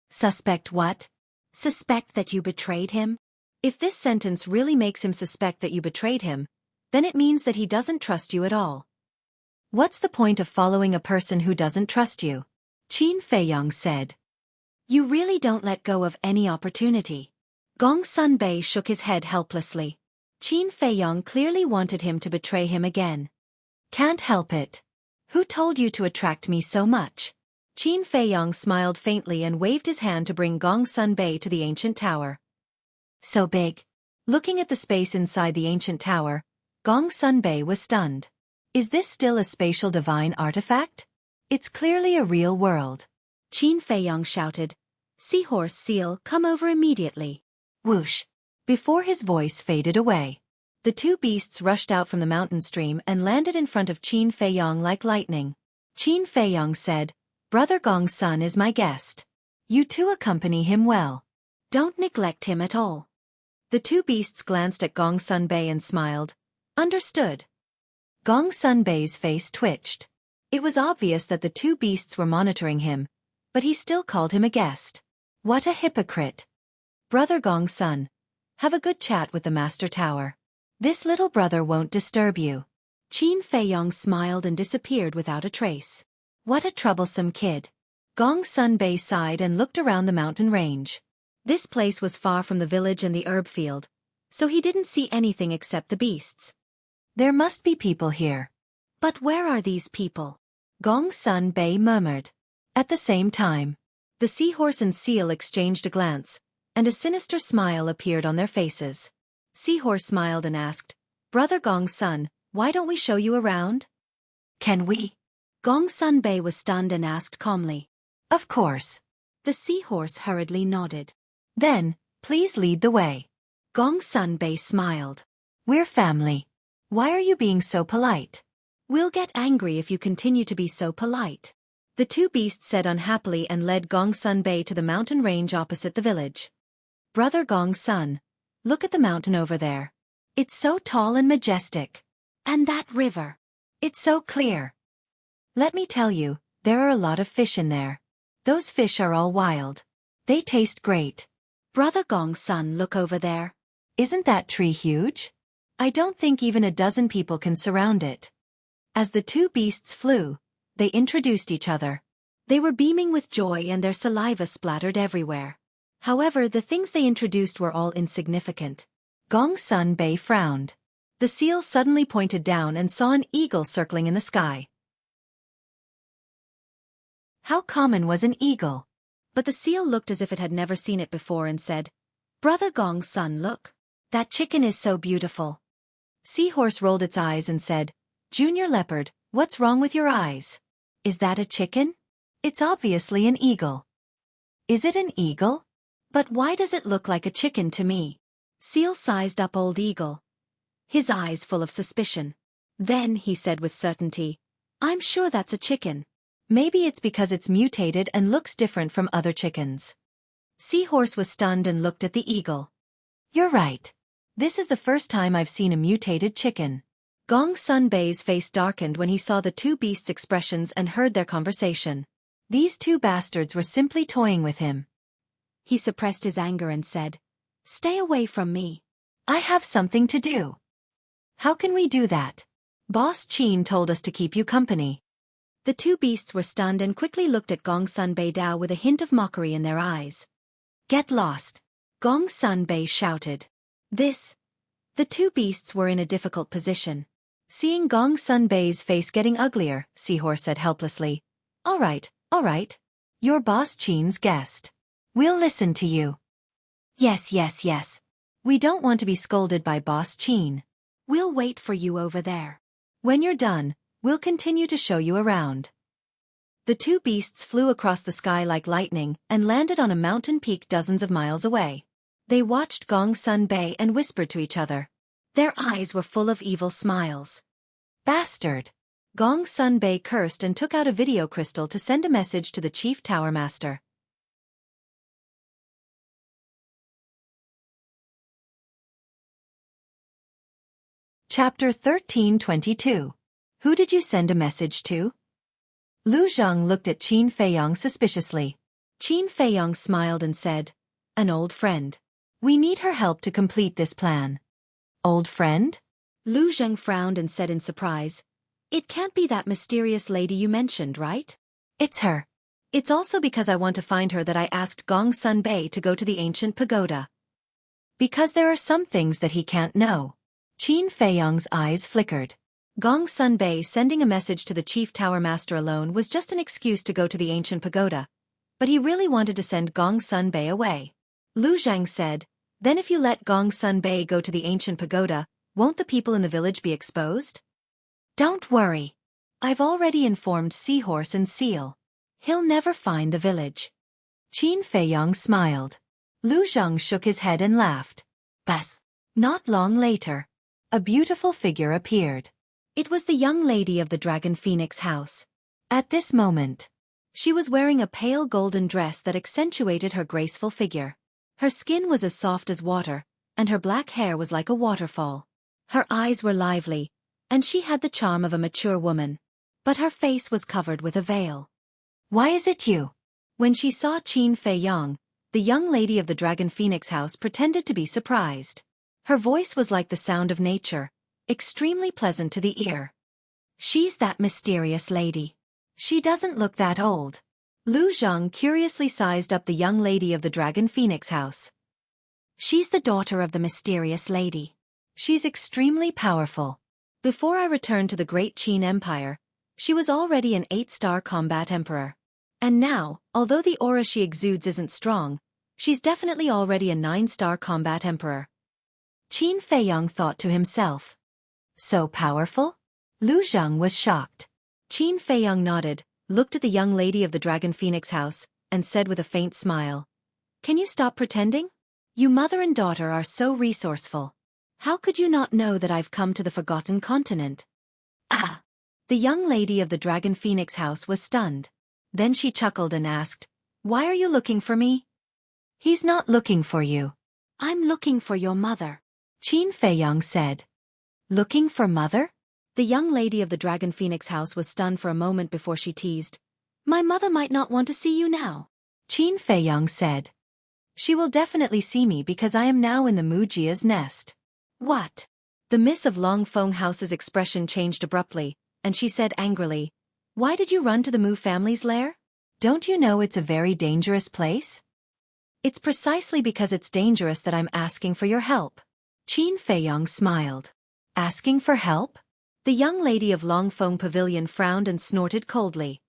Suspect what? Suspect that you betrayed him? If this sentence really makes him suspect that you betrayed him, then it means that he doesn't trust you at all. What's the point of following a person who doesn't trust you? Qin Feiyang said. You really don't let go of any opportunity. Gong Sun Bei shook his head helplessly. Qin Feiyang clearly wanted him to betray him again. Can't help it. Who told you to attract me so much? Qin Feiyang smiled faintly and waved his hand to bring Gong Sun Bei to the ancient tower. So big. Looking at the space inside the ancient tower, Gong Sun Bei was stunned. Is this still a spatial divine artifact? It's clearly a real world. Qin Feiyang shouted, Seahorse Seal, come over immediately. Whoosh! Before his voice faded away, the two beasts rushed out from the mountain stream and landed in front of Qin Feiyang like lightning. Qin Feiyang said, Brother Gong's son is my guest. You two accompany him well. Don't neglect him at all. The two beasts glanced at Gong Sun Bei and smiled. Understood. Gong Sun Bei's face twitched. It was obvious that the two beasts were monitoring him, but he still called him a guest. What a hypocrite. Brother Gong's son, have a good chat with the Master Tower. This little brother won't disturb you. Qin Feiyang smiled and disappeared without a trace. What a troublesome kid. Gong Sun Bei sighed and looked around the mountain range. This place was far from the village and the herb field, so he didn't see anything except the beasts. There must be people here. But where are these people? Gong Sun Bei murmured. At the same time, the seahorse and seal exchanged a glance, and a sinister smile appeared on their faces. Seahorse smiled and asked, Brother Gong's son, why don't we show you around? Can we? Gong Sun Bei was stunned and asked calmly. Of course. The seahorse hurriedly nodded. Then, please lead the way. Gong Sun Bei smiled. We're family. Why are you being so polite? We'll get angry if you continue to be so polite. The two beasts said unhappily and led Gong Sun Bei to the mountain range opposite the village. Brother Gong's son, look at the mountain over there. It's so tall and majestic. And that river. It's so clear. Let me tell you, there are a lot of fish in there. Those fish are all wild. They taste great. Brother Gong's son, look over there. Isn't that tree huge? I don't think even a dozen people can surround it. As the two beasts flew, they introduced each other. They were beaming with joy and their saliva splattered everywhere. However, the things they introduced were all insignificant. Gong Sun Bei frowned. The seal suddenly pointed down and saw an eagle circling in the sky. How common was an eagle? But the seal looked as if it had never seen it before and said, Brother Gong's son, look. That chicken is so beautiful. Seahorse rolled its eyes and said, Junior Leopard, what's wrong with your eyes? Is that a chicken? It's obviously an eagle. Is it an eagle? But why does it look like a chicken to me? Seal sized up Old Eagle, his eyes full of suspicion. Then he said with certainty, I'm sure that's a chicken. Maybe it's because it's mutated and looks different from other chickens. Seahorse was stunned and looked at the eagle. You're right. This is the first time I've seen a mutated chicken. Gong Sun Bei's face darkened when he saw the two beasts' expressions and heard their conversation. These two bastards were simply toying with him. He suppressed his anger and said, "Stay away from me. I have something to do." "How can we do that? Boss Qin told us to keep you company." The two beasts were stunned and quickly looked at Gong Sun Beidao with a hint of mockery in their eyes. "Get lost!" Gong Sun Bei shouted. The two beasts were in a difficult position. Seeing Gong Sun Bei's face getting uglier, Seahorse said helplessly, all right. You're Boss Qin's guest. We'll listen to you." Yes. We don't want to be scolded by Boss Qin. We'll wait for you over there. When you're done, we'll continue to show you around." The two beasts flew across the sky like lightning and landed on a mountain peak dozens of miles away. They watched Gong Sun Bei and whispered to each other. Their eyes were full of evil smiles. "Bastard!" Gong Sun Bei cursed and took out a video crystal to send a message to the Chief Tower Master. Chapter 1322. Who did you send a message to? Lu Zhang looked at Qin Feiyong suspiciously. Qin Feiyong smiled and said, "An old friend. We need her help to complete this plan." "Old friend?" Lu Zhang frowned and said in surprise, "It can't be that mysterious lady you mentioned, right?" "It's her. It's also because I want to find her that I asked Gong Sun Bei to go to the ancient pagoda. Because there are some things that he can't know." Qin Feiyong's eyes flickered. Gong Sun Bei sending a message to the Chief Tower Master alone was just an excuse to go to the ancient pagoda, but he really wanted to send Gong Sun Bei away. Lu Zhang said, "Then if you let Gong Sun Bei go to the ancient pagoda, won't the people in the village be exposed?" "Don't worry. I've already informed Seahorse and Seal. He'll never find the village." Qin Feiyong smiled. Lu Zhang shook his head and laughed. Bas. Not long later, a beautiful figure appeared. It was the young lady of the Dragon Phoenix house. At this moment, she was wearing a pale golden dress that accentuated her graceful figure. Her skin was as soft as water, and her black hair was like a waterfall. Her eyes were lively, and she had the charm of a mature woman. But her face was covered with a veil. "Why is it you?" When she saw Qin Feiyong, the young lady of the Dragon Phoenix house pretended to be surprised. Her voice was like the sound of nature, extremely pleasant to the ear. "She's that mysterious lady. She doesn't look that old." Lu Zhang curiously sized up the young lady of the Dragon Phoenix house. "She's the daughter of the mysterious lady. She's extremely powerful. Before I returned to the Great Qin Empire, she was already an 8-star combat emperor. And now, although the aura she exudes isn't strong, she's definitely already a 9-star combat emperor." Qin Feiyong thought to himself. So powerful? Lu Zhang was shocked. Qin Feiyong nodded, looked at the young lady of the Dragon Phoenix house, and said with a faint smile, "Can you stop pretending? You mother and daughter are so resourceful. How could you not know that I've come to the Forgotten Continent?" "Ah!" The young lady of the Dragon Phoenix house was stunned. Then she chuckled and asked, "Why are you looking for me?" "He's not looking for you. I'm looking for your mother," Qin Feiyong said. "Looking for mother?" The young lady of the Dragon Phoenix house was stunned for a moment before she teased. "My mother might not want to see you now," Qin Feiyong said. "She will definitely see me because I am now in the Mujia's nest." "What?" The Miss of Longfeng House's expression changed abruptly, and she said angrily, "Why did you run to the Mu family's lair? Don't you know it's a very dangerous place?" "It's precisely because it's dangerous that I'm asking for your help." Qin Feiyong smiled. "Asking for help?" The young lady of Longfeng Pavilion frowned and snorted coldly.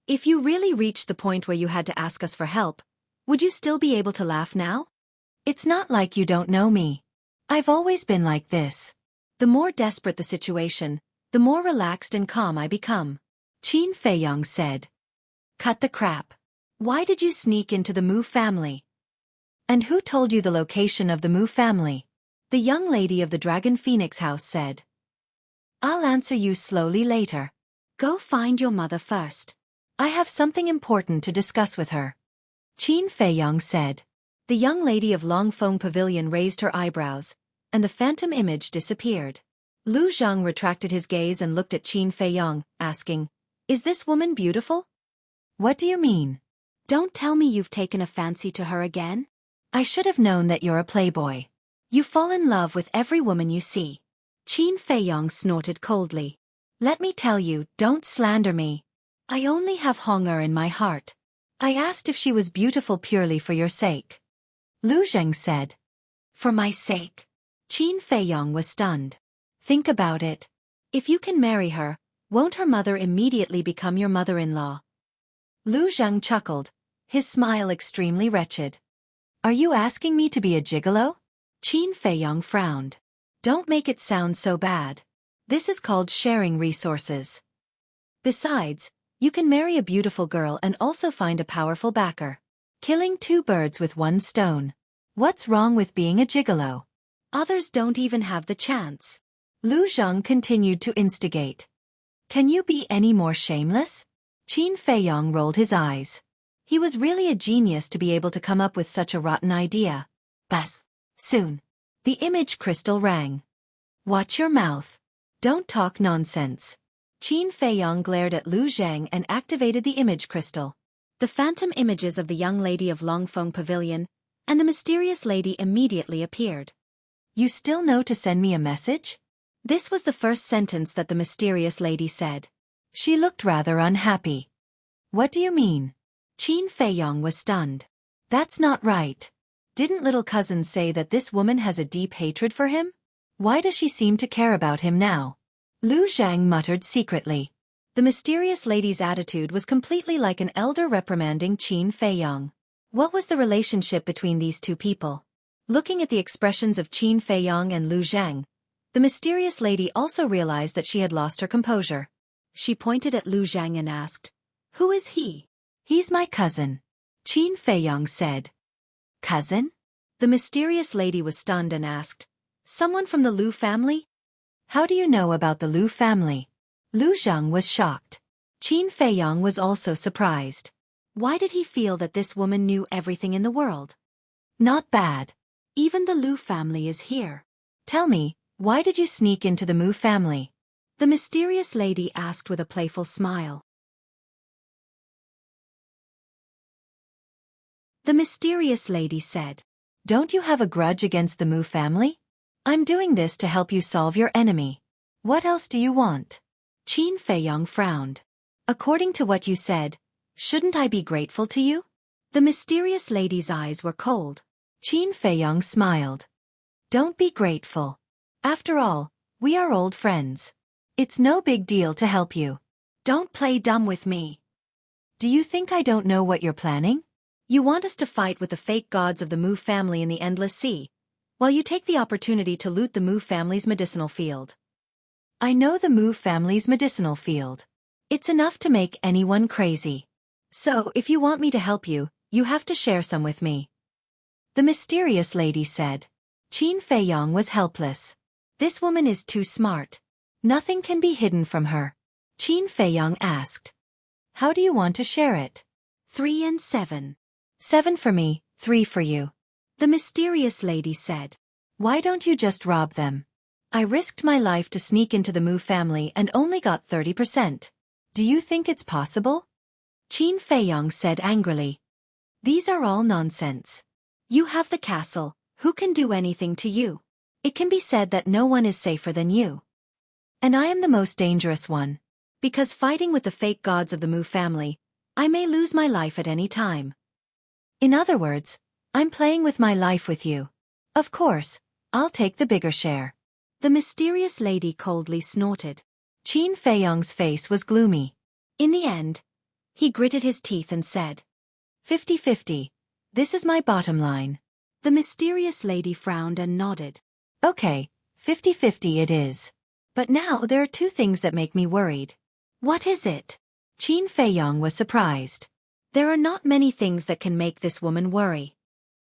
"If you really reached the point where you had to ask us for help, would you still be able to laugh now? It's not like you don't know me. I've always been like this. The more desperate the situation, the more relaxed and calm I become," Qin Feiyong said. "Cut the crap. Why did you sneak into the Mu family? And who told you the location of the Mu family?" The young lady of the Dragon Phoenix house said. "I'll answer you slowly later. Go find your mother first. I have something important to discuss with her," Qin Feiyong said. The young lady of Longfeng Pavilion raised her eyebrows, and the phantom image disappeared. Lu Zhang retracted his gaze and looked at Qin Feiyong, asking, "Is this woman beautiful?" "What do you mean? Don't tell me you've taken a fancy to her again? I should have known that you're a playboy. You fall in love with every woman you see." Qin Feiyong snorted coldly. "Let me tell you, don't slander me. I only have hunger in my heart. I asked if she was beautiful purely for your sake." Lu Zhang said. "For my sake?" Qin Feiyong was stunned. "Think about it. If you can marry her, won't her mother immediately become your mother-in-law?" Lu Zhang chuckled, his smile extremely wretched. "Are you asking me to be a gigolo?" Qin Feiyong frowned. "Don't make it sound so bad. This is called sharing resources. Besides, you can marry a beautiful girl and also find a powerful backer. Killing two birds with one stone. What's wrong with being a gigolo? Others don't even have the chance." Lu Zhang continued to instigate. "Can you be any more shameless?" Qin Feiyong rolled his eyes. He was really a genius to be able to come up with such a rotten idea. Bas. Soon. The image crystal rang. "Watch your mouth. Don't talk nonsense." Qin Feiyong glared at Lu Zhang and activated the image crystal. The phantom images of the young lady of Longfeng Pavilion and the mysterious lady immediately appeared. "You still know to send me a message?" This was the first sentence that the mysterious lady said. She looked rather unhappy. "What do you mean?" Qin Feiyong was stunned. "That's not right. Didn't little cousin say that this woman has a deep hatred for him? Why does she seem to care about him now?" Lu Zhang muttered secretly. The mysterious lady's attitude was completely like an elder reprimanding Qin Feiyong. What was the relationship between these two people? Looking at the expressions of Qin Feiyong and Lu Zhang, the mysterious lady also realized that she had lost her composure. She pointed at Lu Zhang and asked, "Who is he?" "He's my cousin," Qin Feiyong said. "Cousin?" The mysterious lady was stunned and asked, "Someone from the Lu family?" "How do you know about the Lu family?" Lu Zhang was shocked. Qin Feiyong was also surprised. Why did he feel that this woman knew everything in the world? "Not bad. Even the Lu family is here. Tell me, why did you sneak into the Mu family?" the mysterious lady asked with a playful smile. The mysterious lady said, "Don't you have a grudge against the Mu family? I'm doing this to help you solve your enemy. What else do you want?" Qin Feiyong frowned. "According to what you said, shouldn't I be grateful to you?" The mysterious lady's eyes were cold. Qin Feiyong smiled. "Don't be grateful. After all, we are old friends. It's no big deal to help you. Don't play dumb with me. Do you think I don't know what you're planning? You want us to fight with the fake gods of the Mu family in the Endless Sea, while you take the opportunity to loot the Mu family's medicinal field. I know the Mu family's medicinal field. It's enough to make anyone crazy. So if you want me to help you, you have to share some with me," the mysterious lady said. Qin Feiyong was helpless. This woman is too smart. Nothing can be hidden from her. Qin Feiyong asked, "How do you want to share it?" 3 and 7. 7 for me, 3 for you, the mysterious lady said. "Why don't you just rob them? I risked my life to sneak into the Mu family and only got 30%. Do you think it's possible?" Qin Feiyong said angrily. "These are all nonsense. You have the castle. Who can do anything to you? It can be said that no one is safer than you. And I am the most dangerous one. Because fighting with the fake gods of the Mu family, I may lose my life at any time. In other words, I'm playing with my life with you. Of course, I'll take the bigger share." The mysterious lady coldly snorted. Qin Feiyong's face was gloomy. In the end, he gritted his teeth and said, 50-50. This is my bottom line." The mysterious lady frowned and nodded. "Okay, 50-50 it is. But now there are two things that make me worried." "What is it?" Qin Feiyong was surprised. There are not many things that can make this woman worry.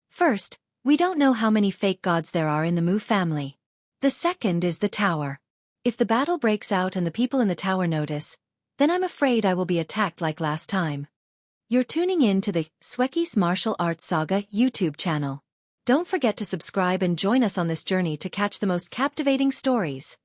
First, we don't know how many fake gods there are in the Mu family. The second is the tower. If the battle breaks out and the people in the tower notice, then I'm afraid I will be attacked like last time. You're tuning in to the Xueqi's Martial Arts Saga YouTube channel. Don't forget to subscribe and join us on this journey to catch the most captivating stories.